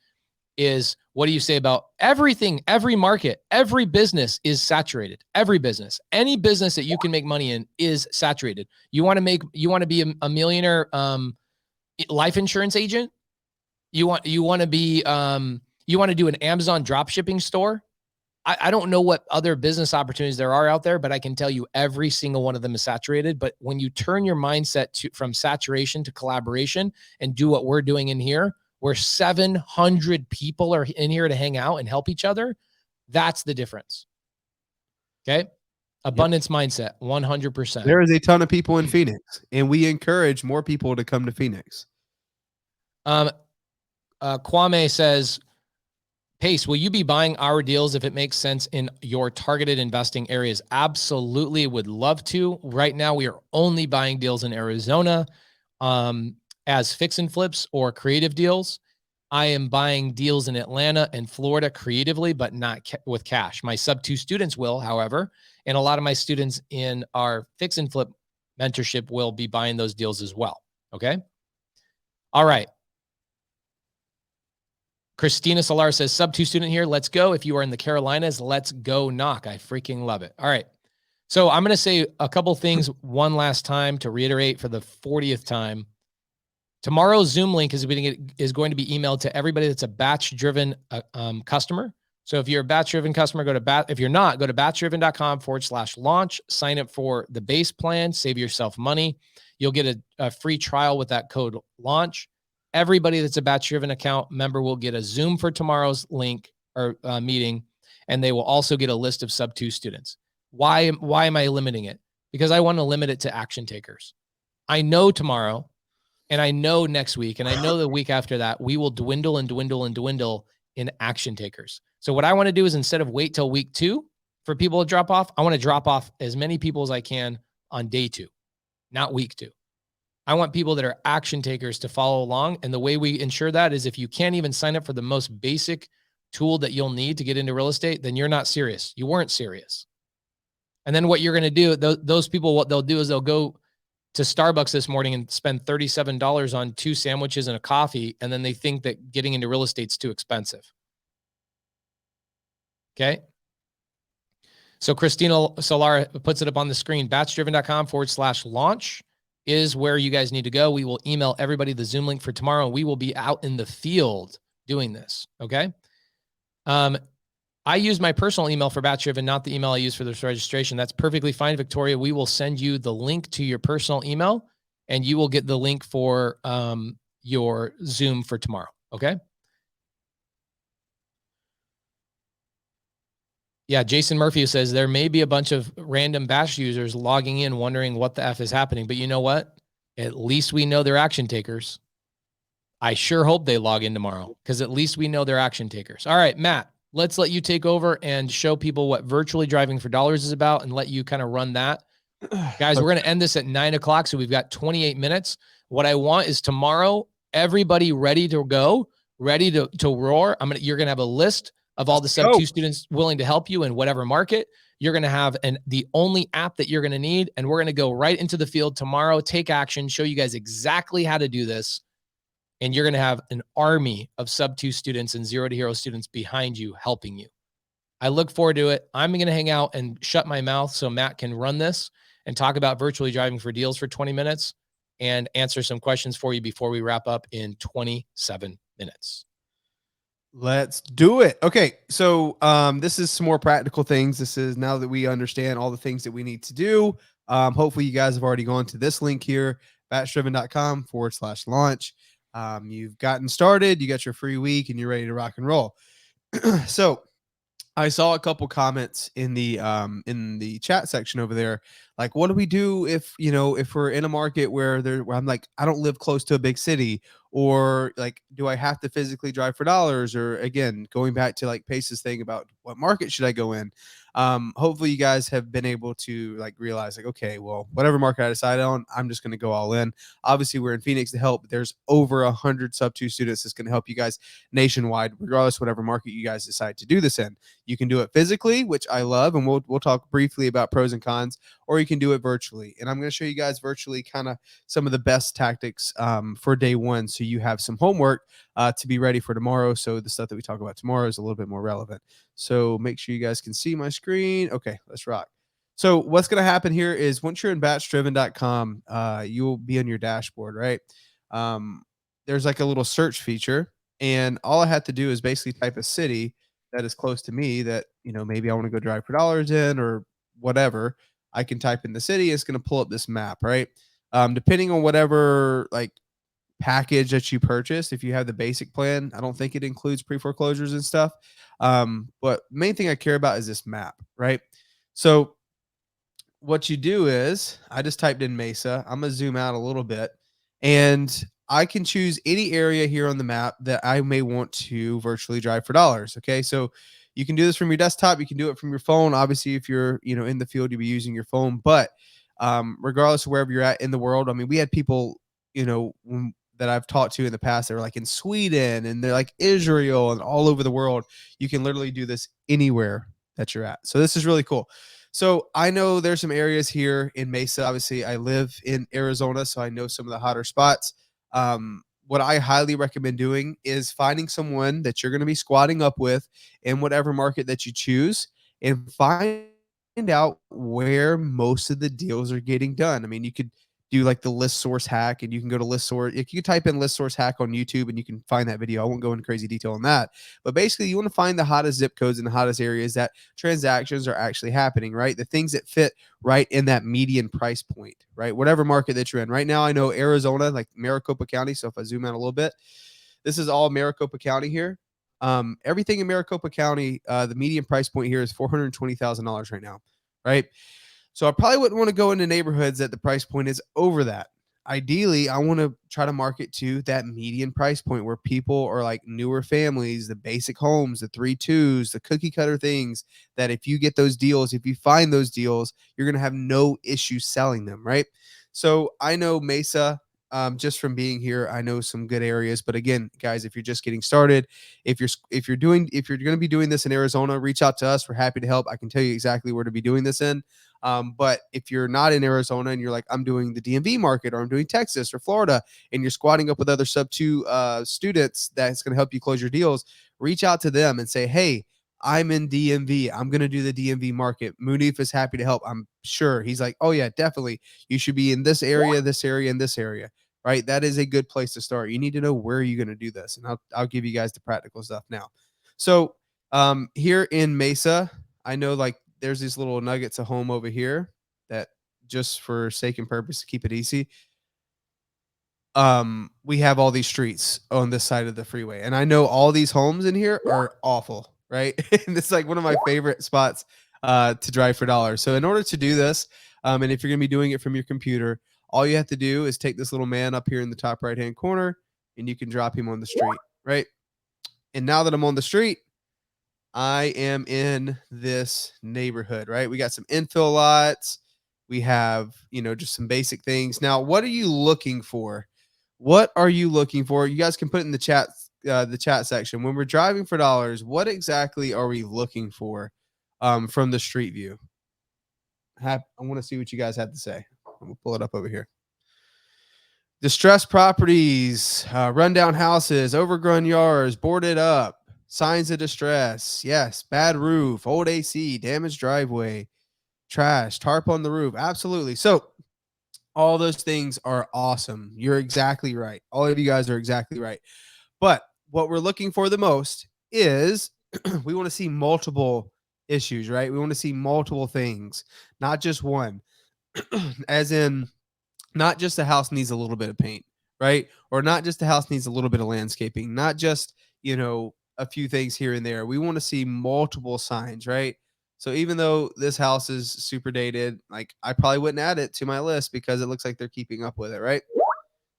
is, what do you say about everything? Every market, every business is saturated. Every business, any business that you can make money in is saturated. You want to be a millionaire life insurance agent? You want to do an Amazon drop shipping store? I don't know what other business opportunities there are out there, but I can tell you every single one of them is saturated. But when you turn your mindset from saturation to collaboration and do what we're doing in here, where 700 people are in here to hang out and help each other, that's the difference. Okay. Abundance mindset, 100%. There is a ton of people in Phoenix, and we encourage more people to come to Phoenix. Kwame says, Pace, will you be buying our deals if it makes sense in your targeted investing areas? Absolutely, would love to. Right now, we are only buying deals in Arizona as fix and flips or creative deals. I am buying deals in Atlanta and Florida creatively, but not with cash. My sub-2 students will, however, and a lot of my students in our fix and flip mentorship will be buying those deals as well. Okay. All right. Christina Solar says, sub-2 student here. Let's go. If you are in the Carolinas, let's go knock. I freaking love it. All right. So I'm going to say a couple things one last time to reiterate for the 40th time. Tomorrow's Zoom link is going to be emailed to everybody that's a batch-driven customer. So if you're a batch-driven customer, if you're not, go to batchdriven.com/launch, sign up for the base plan, save yourself money. You'll get a free trial with that code launch. Everybody that's a batch-driven account member will get a Zoom for tomorrow's link or meeting, and they will also get a list of sub-2 students. Why am I limiting it? Because I want to limit it to action takers. I know tomorrow, and I know next week, and I know the week after that, we will dwindle and dwindle and dwindle in action takers. So what I want to do is instead of wait till week 2 for people to drop off, I want to drop off as many people as I can on day 2, not week 2. I want people that are action takers to follow along. And the way we ensure that is if you can't even sign up for the most basic tool that you'll need to get into real estate, then you're not serious. You weren't serious. And then what you're going to do, those people, what they'll do is they'll go to Starbucks this morning and spend $37 on 2 sandwiches and a coffee. And then they think that getting into real estate's too expensive. Okay. So Christina Solara puts it up on the screen. Batchdriven.com/launch is where you guys need to go. We will email everybody the Zoom link for tomorrow. We will be out in the field doing this. Okay. I use my personal email for Batch Driven, not the email I use for this registration. That's perfectly fine, Victoria. We will send you the link to your personal email, and you will get the link for your Zoom for tomorrow. Okay. Yeah, Jason Murphy says there may be a bunch of random Bash users logging in wondering what the F is happening. But you know what? At least we know they're action takers. I sure hope they log in tomorrow because at least we know they're action takers. All right, Matt, let's let you take over and show people what virtually driving for dollars is about and let you kind of run that. Guys, we're going to end this at 9 o'clock. So we've got 28 minutes. What I want is tomorrow, everybody ready to go, ready to roar. You're going to have a list of all the sub-2 students willing to help you in whatever market. You're going to have the only app that you're going to need. And we're going to go right into the field tomorrow, take action, show you guys exactly how to do this. And you're going to have an army of sub-2 students and Zero to Hero students behind you, helping you. I look forward to it. I'm going to hang out and shut my mouth so Matt can run this and talk about virtually driving for deals for 20 minutes and answer some questions for you before we wrap up in 27 minutes. Let's do it. Okay. So this is some more practical things. This is now that we understand all the things that we need to do. Hopefully you guys have already gone to this link here, batchdriven.com/launch. You've gotten started, you got your free week, and you're ready to rock and roll. So I saw a couple comments in the chat section over there. Like, what do we do if we're in a market where I'm like, I don't live close to a big city, or like, do I have to physically drive for dollars? Or again, going back to like Pace's thing about what market should I go in? Hopefully you guys have been able to like realize like, okay, well, whatever market I decide on, I'm just going to go all in. Obviously we're in Phoenix to help, but there's over 100 sub-2 students that's going to help you guys nationwide, regardless whatever market you guys decide to do this in. You can do it physically, which I love, and we'll talk briefly about pros and cons, or you can do it virtually. And I'm going to show you guys virtually kind of some of the best tactics for day one, so you have some homework to be ready for tomorrow. So the stuff that we talk about tomorrow is a little bit more relevant. So make sure you guys can see my screen. Okay, let's rock. So what's going to happen here is once you're in batchdriven.com, you'll be on your dashboard, right? There's like a little search feature, and all I have to do is basically type a city that is close to me that, maybe I want to go drive for dollars in or whatever. I can type in the city. It's going to pull up this map, right? Depending on whatever like package that you purchase, if you have the basic plan, I don't think it includes pre-foreclosures and stuff. But main thing I care about is this map, right? So what you do is I just typed in Mesa. I'm gonna zoom out a little bit, and I can choose any area here on the map that I may want to virtually drive for dollars. Okay, so you can do this from your desktop. You can do it from your phone. Obviously, if you're in the field, you'll be using your phone. But regardless of wherever you're at in the world, I mean, we had people that I've talked to in the past that are like in Sweden and they're like Israel and all over the world. You can literally do this anywhere that you're at. So this is really cool. So I know there's some areas here in Mesa. Obviously, I live in Arizona, so I know some of the hotter spots. What I highly recommend doing is finding someone that you're going to be squatting up with in whatever market that you choose and find out where most of the deals are getting done. I mean, you could do like the list source hack, and you can go to list source. If you type in list source hack on YouTube, and you can find that video. I won't go into crazy detail on that, but basically you want to find the hottest zip codes in the hottest areas that transactions are actually happening, right? The things that fit right in that median price point, right? Whatever market that you're in. Right now, I know Arizona, like Maricopa County. So if I zoom out a little bit, this is all Maricopa County here. Everything in Maricopa County, the median price point here is $420,000 right now, right? So I probably wouldn't want to go into neighborhoods that the price point is over that. Ideally, I want to try to market to that median price point where people are like newer families, the basic homes, the 3-2s, the cookie cutter things that if you get those deals, if you find those deals, you're going to have no issue selling them, right? So I know Mesa, just from being here, I know some good areas. But again, guys, if you're just getting started, if you're going to be doing this in Arizona, reach out to us. We're happy to help. I can tell you exactly where to be doing this in. But if you're not in Arizona and you're like, I'm doing the DMV market, or I'm doing Texas or Florida, and you're squatting up with other sub-2 students that's going to help you close your deals, reach out to them and say, hey, I'm in DMV. I'm going to do the DMV market. Munif is happy to help. I'm sure. He's like, oh, yeah, definitely. You should be in this area, and this area, right? That is a good place to start. You need to know where you're going to do this. And I'll give you guys the practical stuff now. So here in Mesa, I know like there's these little nuggets of home over here that, just for sake and purpose to keep it easy, we have all these streets on this side of the freeway, and I know all these homes in here are awful, right? And it's like one of my favorite spots to drive for dollars. So in order to do this, and if you're going to be doing it from your computer, all you have to do is take this little man up here in the top right hand corner, and you can drop him on the street, right? And now that I'm on the street, I am in this neighborhood, right? We got some infill lots. We have, just some basic things. Now, what are you looking for? What are you looking for? You guys can put it in the chat section. When we're driving for dollars, what exactly are we looking for from the street view? I want to see what you guys have to say. I'm gonna pull it up over here. Distressed properties, rundown houses, overgrown yards, boarded up, signs of distress. Yes, bad roof, old AC, damaged driveway, trash, tarp on the roof. Absolutely. So all those things are awesome. You're exactly right. All of you guys are exactly right. But what we're looking for the most is we want to see multiple issues, right? We want to see multiple things, not just one. As in, not just the house needs a little bit of paint, right? Or not just the house needs a little bit of landscaping, not just, a few things here and there. We want to see multiple signs, right? So even though this house is super dated, like I probably wouldn't add it to my list because it looks like they're keeping up with it, right?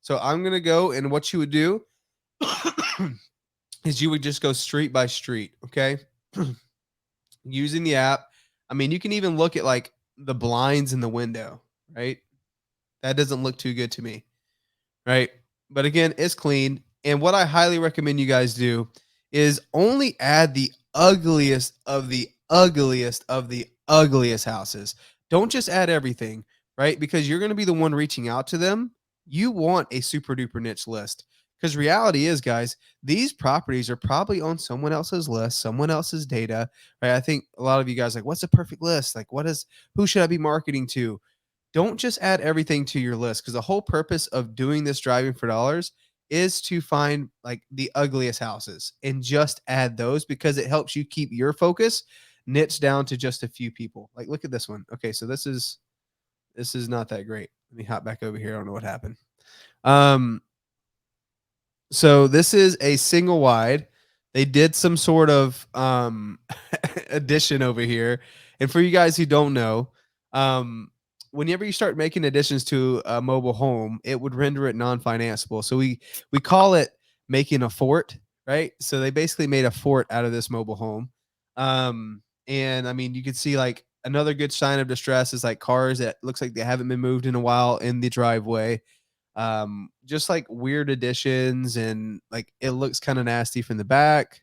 So I'm going to go, and what you would do is you would just go street by street, okay? Using the app. I mean, you can even look at like the blinds in the window, right? That doesn't look too good to me, right? But again, it's clean. And what I highly recommend you guys do is only add the ugliest of the ugliest of the ugliest houses. Don't just add everything, right? Because you're going to be the one reaching out to them. You want a super duper niche list. Because reality is, guys, these properties are probably on someone else's list, someone else's data, right? I think a lot of you guys are like, what's a perfect list? Like, who should I be marketing to? Don't just add everything to your list, because the whole purpose of doing this driving for dollars is to find like the ugliest houses and just add those, because it helps you keep your focus niche down to just a few people. Like, look at this one. Okay, so this is not that great. Let me hop back over here. I don't know what happened. So this is a single wide. They did some sort of addition over here. And for you guys who don't know, Whenever you start making additions to a mobile home, it would render it non-financeable. So we call it making a fort, right? So they basically made a fort out of this mobile home. And I mean, you can see like another good sign of distress is like cars that looks like they haven't been moved in a while in the driveway. Just like weird additions, and like it looks kind of nasty from the back.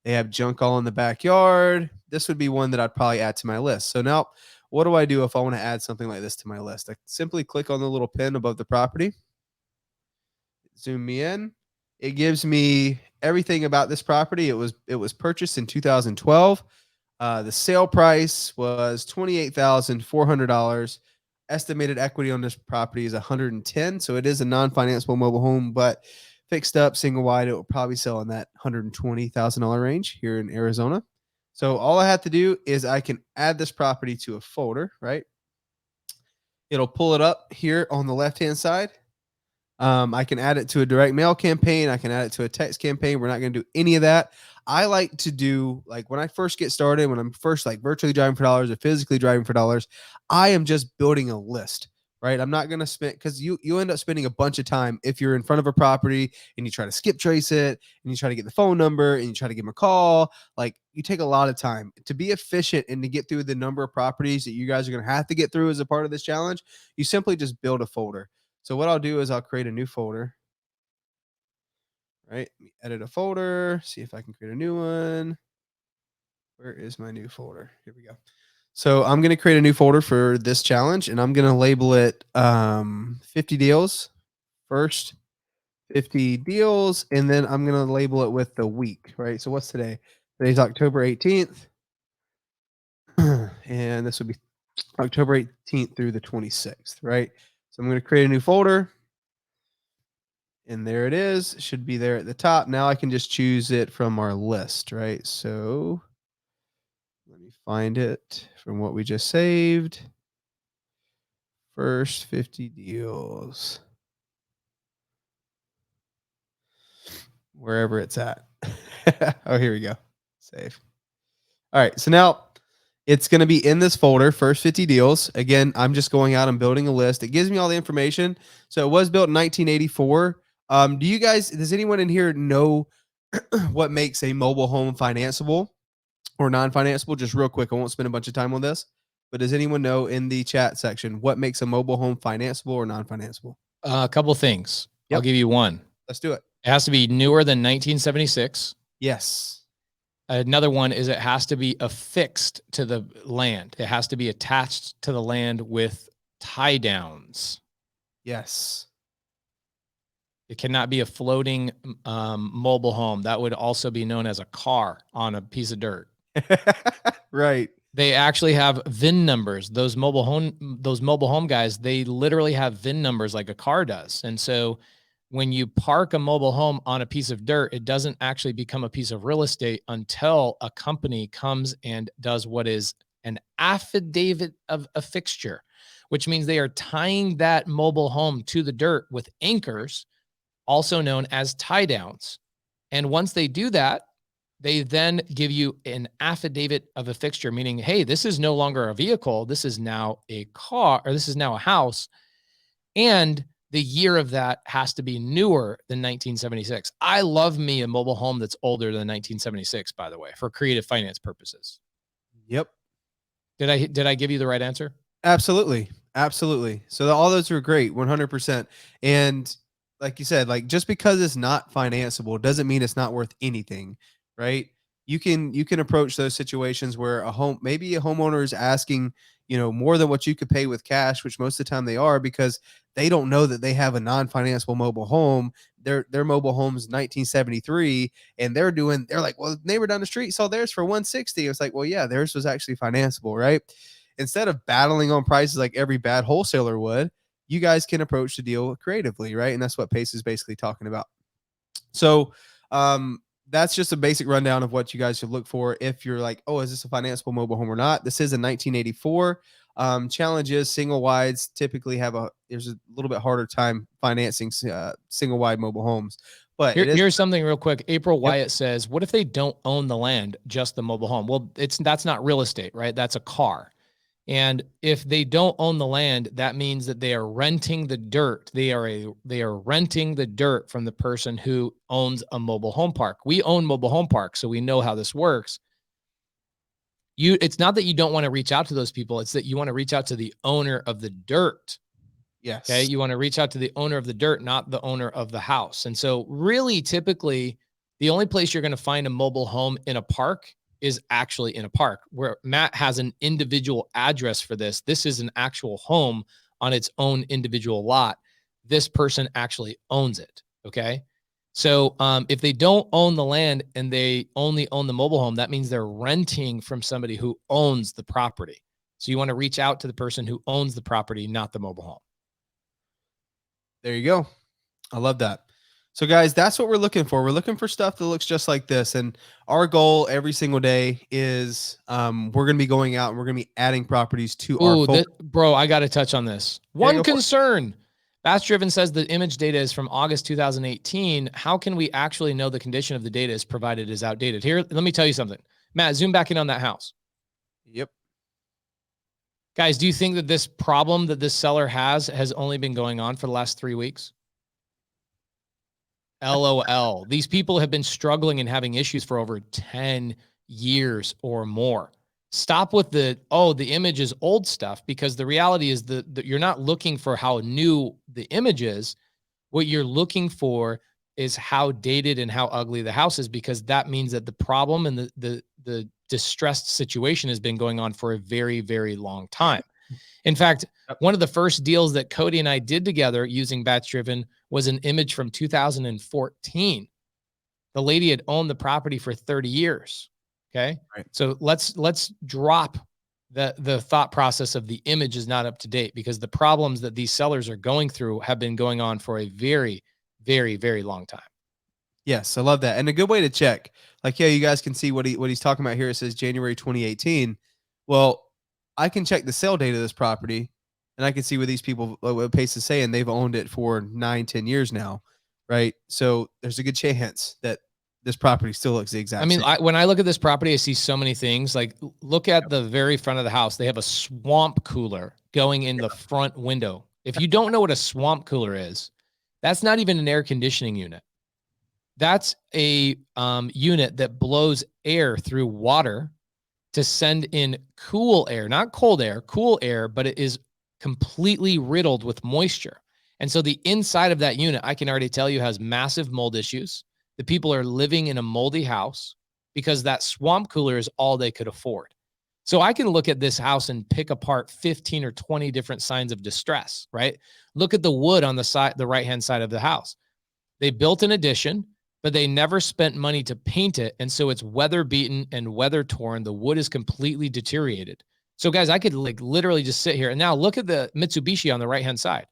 They have junk all in the backyard. This would be one that I'd probably add to my list. So now, what do I do if I want to add something like this to my list? I simply click on the little pin above the property, zoom me in. It gives me everything about this property. It was purchased in 2012. The sale price was $28,400. Estimated equity on this property is 110. So it is a non-financeable mobile home, but fixed up single wide, it will probably sell in that $120,000 range here in Arizona. So all I have to do is I can add this property to a folder, right? It'll pull it up here on the left-hand side. I can add it to a direct mail campaign. I can add it to a text campaign. We're not going to do any of that. I like to do like when I first get started, when I'm first like virtually driving for dollars or physically driving for dollars, I am just building a list, right? I'm not going to spend because you end up spending a bunch of time if you're in front of a property and you try to skip trace it and you try to get the phone number and you try to give them a call. Like you take a lot of time to be efficient and to get through the number of properties that you guys are going to have to get through as a part of this challenge. You simply just build a folder. So what I'll do is I'll create a new folder, right? Let me edit a folder, see if I can create a new one. Where is my new folder? Here we go. So I'm going to create a new folder for this challenge, and I'm going to label it 50 deals. First 50 deals, and then I'm going to label it with the week, right? So what's today? Today's October 18th, and this would be October 18th through the 26th, right? So I'm going to create a new folder. And there it is. It should be there at the top. Now I can just choose it from our list, right? So let me find it from what we just saved. First 50 deals. Wherever it's at. Oh, here we go. Save. All right. So now it's going to be in this folder, first 50 deals. Again, I'm just going out and building a list. It gives me all the information. So it was built in 1984. Does anyone in here know what makes a mobile home financeable or non-financeable? Just real quick. I won't spend a bunch of time on this, but does anyone know in the chat section what makes a mobile home financeable or non-financeable? A couple things. Yep. I'll give you one. Let's do it. It has to be newer than 1976. Yes. Another one is it has to be affixed to the land. It has to be attached to the land with tie downs. Yes. It cannot be a floating mobile home. That would also be known as a car on a piece of dirt. Right. They actually have VIN numbers. Those mobile home guys, they literally have VIN numbers like a car does. And so when you park a mobile home on a piece of dirt, it doesn't actually become a piece of real estate until a company comes and does what is an affidavit of a fixture, which means they are tying that mobile home to the dirt with anchors, also known as tie downs. And once they do that, they then give you an affidavit of a fixture, meaning, hey, this is no longer a vehicle. This is now a car, or this is now a house. And the year of that has to be newer than 1976. I love me a mobile home that's older than 1976, by the way, for creative finance purposes. Yep. Did I give you the right answer? Absolutely. Absolutely. So all those are great, 100%. And like you said, like just because it's not financeable doesn't mean it's not worth anything, right? You can approach those situations where maybe a homeowner is asking, more than what you could pay with cash, which most of the time they are, because they don't know that they have a non-financeable mobile home. Their mobile home's 1973, and they're like, well, the neighbor down the street saw theirs for 160. It's like, well, yeah, theirs was actually financeable, right? Instead of battling on prices like every bad wholesaler would, you guys can approach the deal creatively, right? And that's what Pace is basically talking about. So that's just a basic rundown of what you guys should look for if you're like, oh, is this a financeable mobile home or not? This is a 1984. Challenge is single wides typically there's a little bit harder time financing single wide mobile homes. But here's something real quick. April Wyatt says, what if they don't own the land, just the mobile home? Well, that's not real estate, right? That's a car. And if they don't own the land, that means that they are renting the dirt. They are renting the dirt from the person who owns a mobile home park. We own mobile home parks, so we know how this works. It's not that you don't want to reach out to those people, it's that you want to reach out to the owner of the dirt. Yes. Okay. You want to reach out to the owner of the dirt, not the owner of the house. And so, really, typically, the only place you're going to find a mobile home in a park is actually in a park. Where Matt has an individual address for this. This is an actual home on its own individual lot. This person actually owns it. Okay. So, if they don't own the land and they only own the mobile home, that means they're renting from somebody who owns the property. So, you want to reach out to the person who owns the property, not the mobile home. There you go. I love that. So guys, that's what we're looking for. We're looking for stuff that looks just like this. And our goal every single day is we're going to be going out and we're going to be adding properties to our bro, I got to touch on this. One go for it. concern. Batch Driven says the image data is from August 2018. How can we actually know the condition of the data is provided is outdated? Here, let me tell you something. Matt, zoom back in on that house. Yep. Guys, do you think that this problem that this seller has only been going on for the last 3 weeks? LOL. These people have been struggling and having issues for over 10 years or more. Stop with the image is old stuff, because the reality is that you're not looking for how new the image is. What you're looking for is how dated and how ugly the house is, because that means that the problem and the distressed situation has been going on for a very, very long time. In fact, one of the first deals that Cody and I did together using Batch Driven was an image from 2014. The lady had owned the property for 30 years. Okay. Right. So let's drop the thought process of the image is not up to date, because the problems that these sellers are going through have been going on for a very, very, very long time. Yes, I love that. And a good way to check, like, yeah, you guys can see what he's talking about here. It says January 2018. Well, I can check the sale date of this property, and I can see what these people, what Pace is saying. They've owned it for 9-10 years now, right? So there's a good chance that this property still looks the exact same. When I look at this property, I see so many things. Like, look at the very front of the house. They have a swamp cooler going in the front window. If you don't know what a swamp cooler is, that's not even an air conditioning unit. That's a unit that blows air through water to send in cool air, not cold air, cool air, but it is completely riddled with moisture. And so the inside of that unit, I can already tell you, has massive mold issues. The people are living in a moldy house because that swamp cooler is all they could afford. So I can look at this house and pick apart 15 or 20 different signs of distress, right? Look at the wood on the side, the right-hand side of the house. They built an addition, but they never spent money to paint it. And so it's weather beaten and weather torn. The wood is completely deteriorated. So guys, I could like literally just sit here and now look at the Mitsubishi on the right-hand side.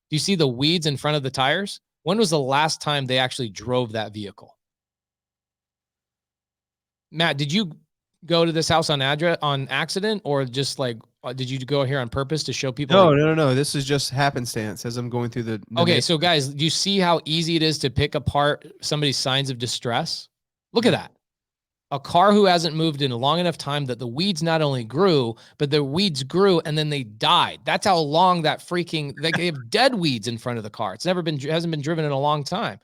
Do you see the weeds in front of the tires? When was the last time they actually drove that vehicle? Matt, did you go to this house on accident, or just like, did you go here on purpose to show people? No. This is just happenstance as I'm going through the okay, so guys, do you see how easy it is to pick apart somebody's signs of distress? Look at that. A car who hasn't moved in a long enough time that the weeds not only grew, but the weeds grew and then they died. That's how long that freaking, they have dead weeds in front of the car. Hasn't been driven in a long time.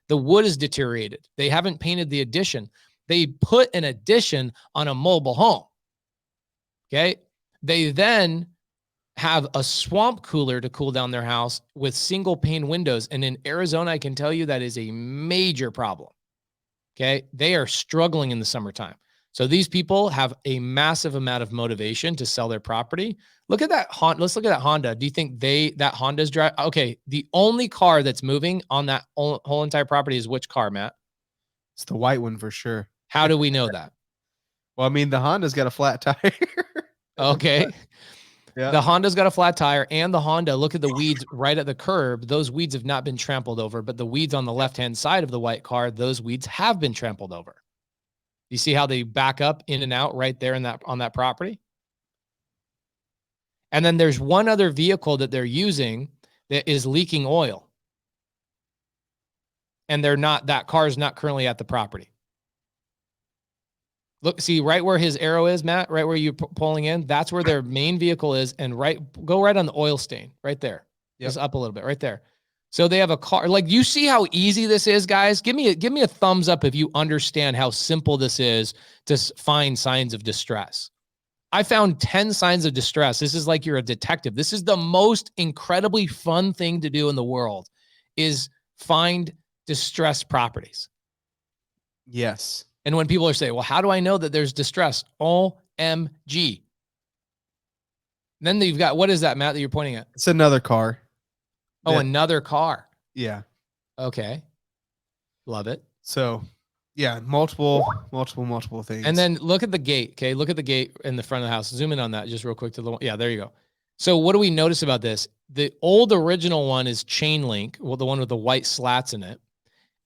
The wood is deteriorated. They haven't painted the addition. They put an addition on a mobile home. Okay. They then have a swamp cooler to cool down their house with single pane windows. And in Arizona, I can tell you that is a major problem. Okay. They are struggling in the summertime. So these people have a massive amount of motivation to sell their property. Look at that Honda. Let's look at that Honda. Do you think that Honda's drive? Okay. The only car that's moving on that whole entire property is which car, Matt? It's the white one for sure. How do we know that? Well, I mean, the Honda's got a flat tire. Okay. Yeah. The Honda's got a flat tire, and the Honda, look at the weeds right at the curb. Those weeds have not been trampled over, but the weeds on the left-hand side of the white car, those weeds have been trampled over. You see how they back up in and out right there on that property? And then there's one other vehicle that they're using that is leaking oil. And that car is not currently at the property. Look, see right where his arrow is, Matt, right where you're pulling in, that's where their main vehicle is. And go right on the oil stain right there. Yep. Just up a little bit right there. So they have a car. Like, you see how easy this is, guys? Give me a thumbs up if you understand how simple this is to find signs of distress. I found 10 signs of distress. This is like you're a detective. This is the most incredibly fun thing to do in the world, is find distressed properties. Yes. And when people are saying, well, how do I know that there's distress? OMG. Then you've got, what is that, Matt, that you're pointing at? It's another car. Oh, another car. Yeah. Okay. Love it. So, yeah, multiple things. And then look at the gate. Okay. Look at the gate in the front of the house. Zoom in on that just real quick to the one. Yeah, there you go. So what do we notice about this? The old original one is chain link. Well, the one with the white slats in it.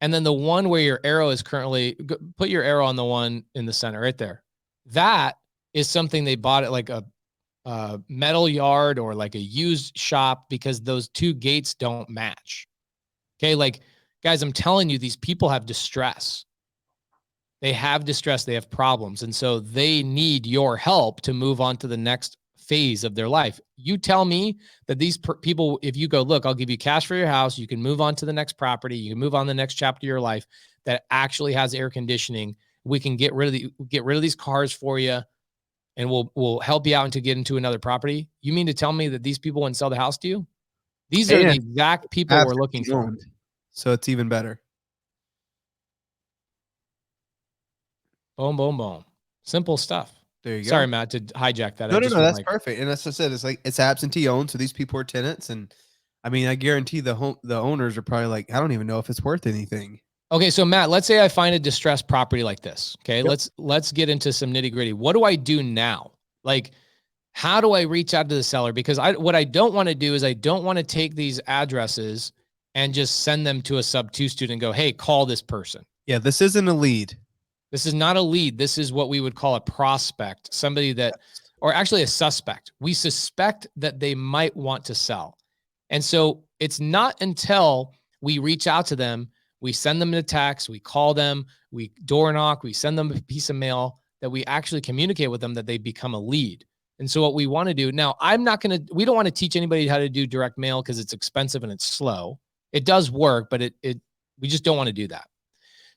And then the one where your arrow is currently, put your arrow on the one in the center right there. That is something they bought at like a metal yard or like a used shop, because those two gates don't match. Okay. Like, guys, I'm telling you, these people have distress. They have distress. They have problems. And so they need your help to move on to the next phase of their life. You tell me that these people, if you go, look, I'll give you cash for your house, you can move on to the next property, you can move on to the next chapter of your life that actually has air conditioning. We can get rid of these cars for you, and we'll help you out to get into another property. You mean to tell me that these people wouldn't sell the house to you? These are the exact people we're looking for. So it's even better. Boom, boom, boom. Simple stuff. There you go. Sorry, Matt, to hijack that. No, that's perfect. And that's what I said. It's like, it's absentee owned, so these people are tenants. And I mean, I guarantee the owners are probably like, I don't even know if it's worth anything. Okay, so Matt, let's say I find a distressed property like this. Okay, Yep. let's get into some nitty gritty. What do I do now? Like, how do I reach out to the seller? Because what I don't want to do is I don't want to take these addresses and just send them to a sub-2 student and go, hey, call this person. Yeah, this isn't a lead. This is not a lead. This is what we would call a prospect, somebody that, or actually a suspect. We suspect that they might want to sell. And so it's not until we reach out to them, we send them a text, we call them, we door knock, we send them a piece of mail, that we actually communicate with them that they become a lead. And so what we want to do now, we don't want to teach anybody how to do direct mail because it's expensive and it's slow. It does work, but we just don't want to do that.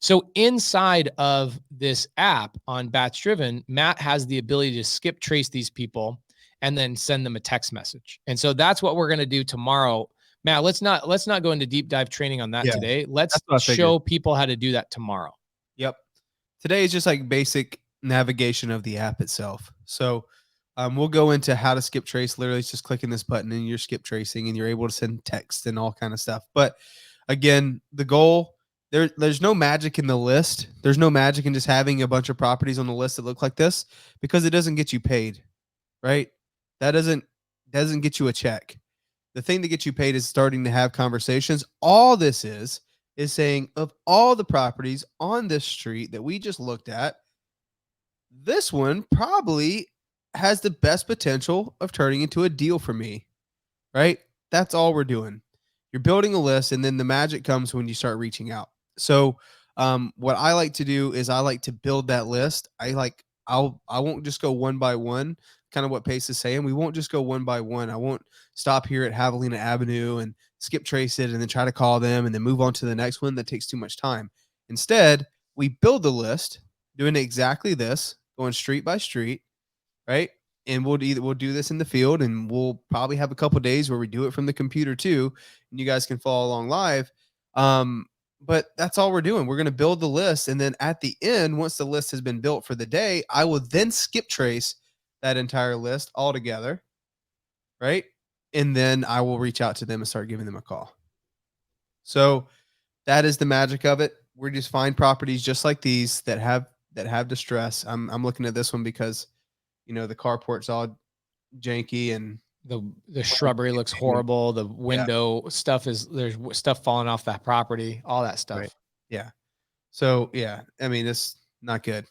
So inside of this app on Batch Driven, Matt has the ability to skip trace these people and then send them a text message. And so that's what we're going to do tomorrow. Matt, let's not go into deep dive training on that today. Let's show people how to do that tomorrow. Yep. Today is just like basic navigation of the app itself. So we'll go into how to skip trace. Literally, it's just clicking this button and you're skip tracing and you're able to send text and all kind of stuff. But again, the goal, there's no magic in the list. There's no magic in just having a bunch of properties on the list that look like this, because it doesn't get you paid, right? That doesn't get you a check. The thing that gets you paid is starting to have conversations. All this is saying, of all the properties on this street that we just looked at, this one probably has the best potential of turning into a deal for me, right? That's all we're doing. You're building a list, and then the magic comes when you start reaching out. So what I like to do is I like to build that list. I won't just go one by one, kind of what Pace is saying. We won't just go one by one. I won't stop here at Javelina Avenue and skip trace it and then try to call them and then move on to the next one. That takes too much time. Instead, we build the list doing exactly this, going street by street, right? And we'll do this in the field, and we'll probably have a couple days where we do it from the computer too, and you guys can follow along live. But that's all we're doing. We're going to build the list, and then at the end, once the list has been built for the day, I will then skip trace that entire list altogether, right? And then I will reach out to them and start giving them a call. So that is the magic of it. We're just find properties just like these that have distress. I'm looking at this one because, you know, the carport's all janky and the shrubbery looks horrible. The window stuff there's stuff falling off that property, all that stuff. Right. Yeah. So yeah, I mean, it's not good.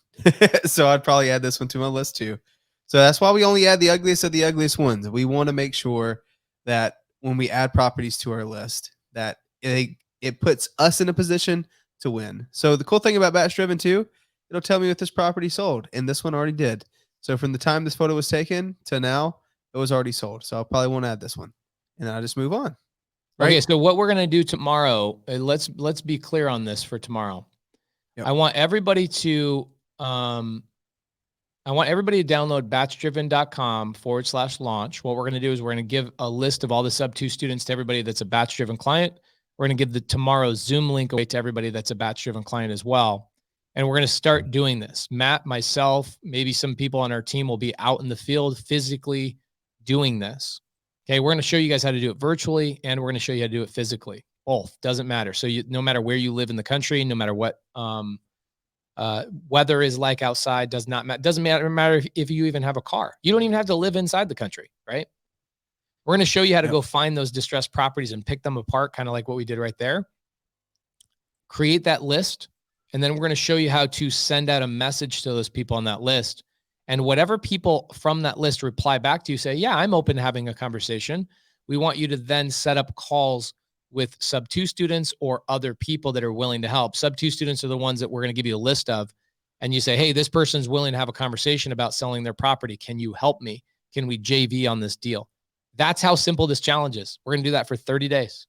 So I'd probably add this one to my list too. So that's why we only add the ugliest of the ugliest ones. We want to make sure that when we add properties to our list, that it puts us in a position to win. So the cool thing about Batch Driven too it'll tell me if this property sold, and this one already did. So from the time this photo was taken to now, it was already sold. So I probably won't add this one, and then I just move on. Right? Okay, so what we're gonna do tomorrow? Let's be clear on this for tomorrow. Yep. I want everybody to download batchdriven.com/launch. What we're going to do is we're going to give a list of all the sub 2 students to everybody that's a batch driven client. We're going to give the tomorrow's Zoom link away to everybody that's a batch driven client as well. And we're going to start doing this. Matt, myself, maybe some people on our team will be out in the field physically doing this. Okay, we're going to show you guys how to do it virtually, and we're going to show you how to do it physically. Both, doesn't matter. So no matter where you live in the country, no matter what weather is like outside, does not matter. Doesn't matter if you even have a car. You don't even have to live inside the country, right? We're going to show you how to go find those distressed properties and pick them apart, kind of like what we did right there. Create that list, and then we're going to show you how to send out a message to those people on that list. And whatever people from that list reply back to you, say, yeah, I'm open to having a conversation. We want you to then set up calls with sub 2 students or other people that are willing to help. Sub 2 students are the ones that we're going to give you a list of. And you say, hey, this person's willing to have a conversation about selling their property. Can you help me? Can we JV on this deal? That's how simple this challenge is. We're going to do that for 30 days.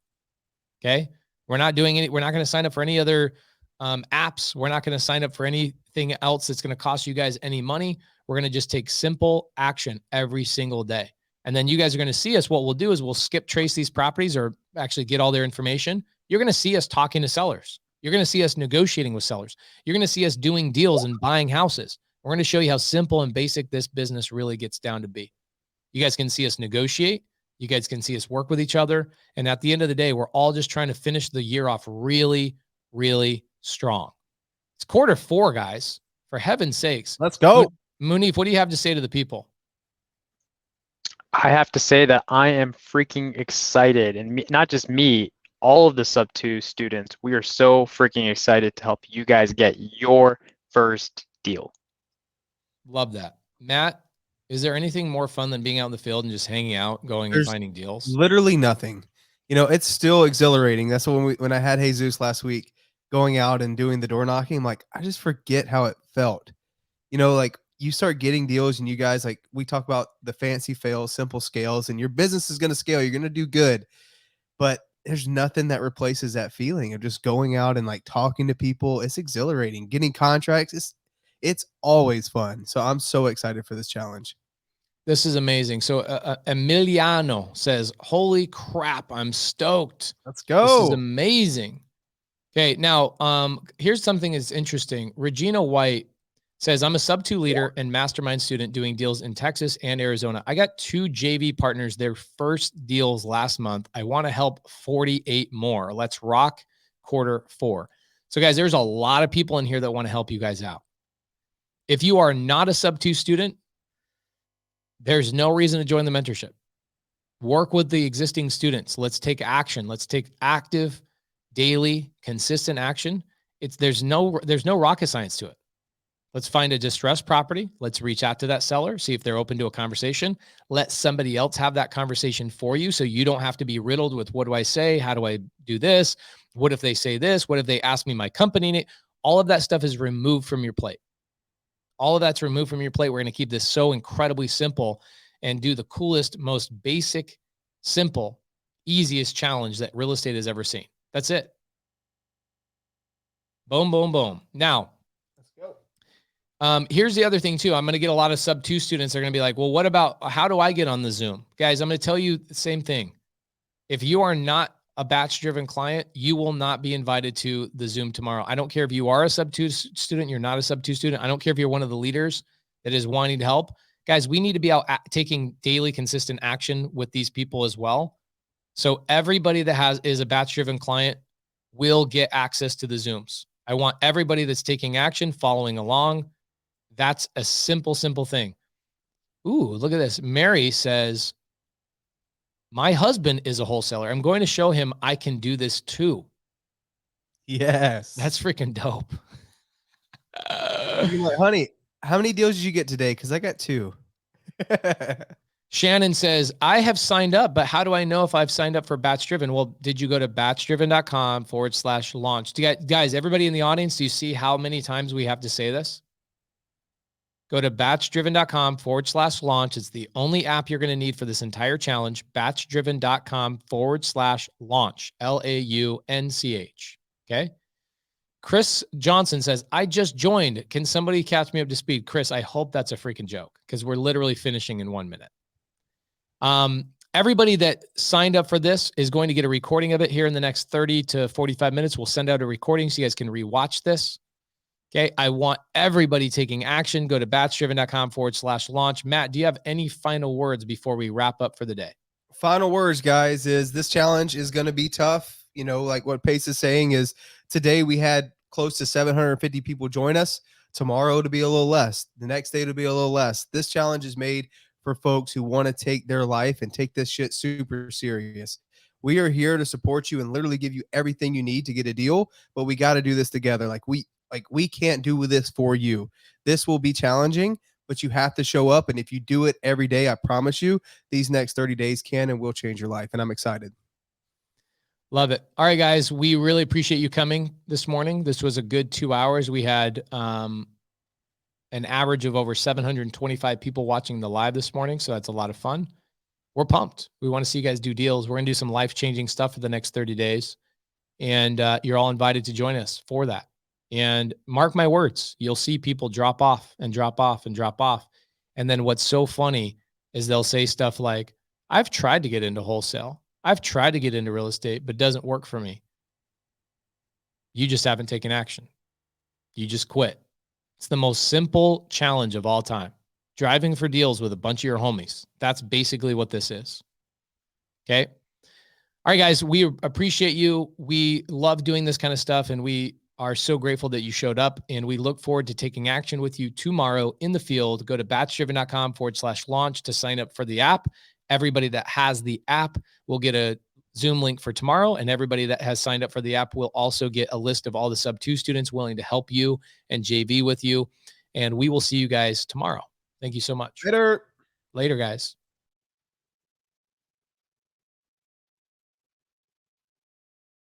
Okay. We're not going to sign up for any other apps. We're not going to sign up for anything else that's going to cost you guys any money. We're going to just take simple action every single day. And then you guys are going to see us. What we'll do is we'll skip trace these properties or actually get all their information. You're going to see us talking to sellers. You're going to see us negotiating with sellers. You're going to see us doing deals and buying houses. We're going to show you how simple and basic this business really gets down to be. You guys can see us negotiate. You guys can see us work with each other. And at the end of the day, we're all just trying to finish the year off really, really strong. It's Q4, guys. For heaven's sakes. Let's go. Munif, what do you have to say to the people? I have to say that I am freaking excited, and not just me, all of the sub 2 students. We are so freaking excited to help you guys get your first deal. Love that. Matt, is there anything more fun than being out in the field and just hanging out, going and finding deals? Literally nothing. You know, it's still exhilarating. That's when I had Jesus last week going out and doing the door knocking. I'm like, I just forget how it felt. You know, like you start getting deals and you guys, like we talk about the fancy fails, simple scales, and your business is going to scale. You're going to do good. But there's nothing that replaces that feeling of just going out and like talking to people. It's exhilarating. Getting contracts, it's always fun. So I'm so excited for this challenge. This is amazing. So Emiliano says, holy crap, I'm stoked. Let's go. This is amazing. Okay, now here's something that's interesting. Regina White says, I'm a sub 2 leader and mastermind student doing deals in Texas and Arizona. I got 2 JV partners, their first deals last month. I want to help 48 more. Let's rock Q4. So guys, there's a lot of people in here that want to help you guys out. If you are not a sub 2 student, there's no reason to join the mentorship. Work with the existing students. Let's take action. Let's take active, daily, consistent action. There's no rocket science to it. Let's find a distressed property. Let's reach out to that seller, see if they're open to a conversation. Let somebody else have that conversation for you so you don't have to be riddled with, what do I say? How do I do this? What if they say this? What if they ask me my company name? All of that stuff is removed from your plate. All of that's removed from your plate. We're going to keep this so incredibly simple and do the coolest, most basic, simple, easiest challenge that real estate has ever seen. That's it. Boom, boom, boom. Now, here's the other thing too. I'm going to get a lot of sub 2 students. They're going to be like, well, what about, how do I get on the Zoom? Guys, I'm going to tell you the same thing. If you are not a batch driven client, you will not be invited to the Zoom tomorrow. I don't care if you are a sub 2 student, you're not a sub 2 student. I don't care if you're one of the leaders that is wanting to help. Guys, we need to be out taking daily consistent action with these people as well. So everybody that is a batch driven client will get access to the Zooms. I want everybody that's taking action, following along. That's a simple, simple thing. Ooh, look at this. Mary says, my husband is a wholesaler. I'm going to show him I can do this too. Yes. That's freaking dope. You're like, honey, how many deals did you get today? Because I got 2. Shannon says, I have signed up, but how do I know if I've signed up for Batch Driven? Well, did you go to batchdriven.com/launch? Guys, everybody in the audience, do you see how many times we have to say this? Go to batchdriven.com/launch. It's the only app you're going to need for this entire challenge. Batchdriven.com/launch. LAUNCH. Okay. Chris Johnson says, I just joined. Can somebody catch me up to speed? Chris, I hope that's a freaking joke because we're literally finishing in 1 minute. Everybody that signed up for this is going to get a recording of it here in the next 30 to 45 minutes. We'll send out a recording so you guys can rewatch this. Okay. I want everybody taking action. Go to batchdriven.com/launch. Matt, do you have any final words before we wrap up for the day? Final words, guys, is this challenge is going to be tough. You know, like what Pace is saying is today we had close to 750 people join us. Tomorrow to be a little less. The next day to be a little less. This challenge is made for folks who want to take their life and take this shit super serious. We are here to support you and literally give you everything you need to get a deal, but we got to do this together. We can't do this for you. This will be challenging, but you have to show up. And if you do it every day, I promise you, these next 30 days can and will change your life. And I'm excited. Love it. All right, guys, we really appreciate you coming this morning. This was a good 2 hours. We had an average of over 725 people watching the live this morning. So that's a lot of fun. We're pumped. We want to see you guys do deals. We're going to do some life-changing stuff for the next 30 days. And you're all invited to join us for that. And mark my words, you'll see people drop off and drop off and drop off. And then what's so funny is they'll say stuff like, I've tried to get into wholesale. I've tried to get into real estate, but it doesn't work for me. You just haven't taken action. You just quit. It's the most simple challenge of all time. Driving for deals with a bunch of your homies. That's basically what this is. Okay. All right, guys, we appreciate you. We love doing this kind of stuff, and we are so grateful that you showed up, and we look forward to taking action with you tomorrow in the field. Go to batchdriven.com/launch to sign up for the app. Everybody that has the app will get a Zoom link for tomorrow, and everybody that has signed up for the app will also get a list of all the sub-2 students willing to help you and JV with you. And we will see you guys tomorrow. Thank you so much. Later, guys.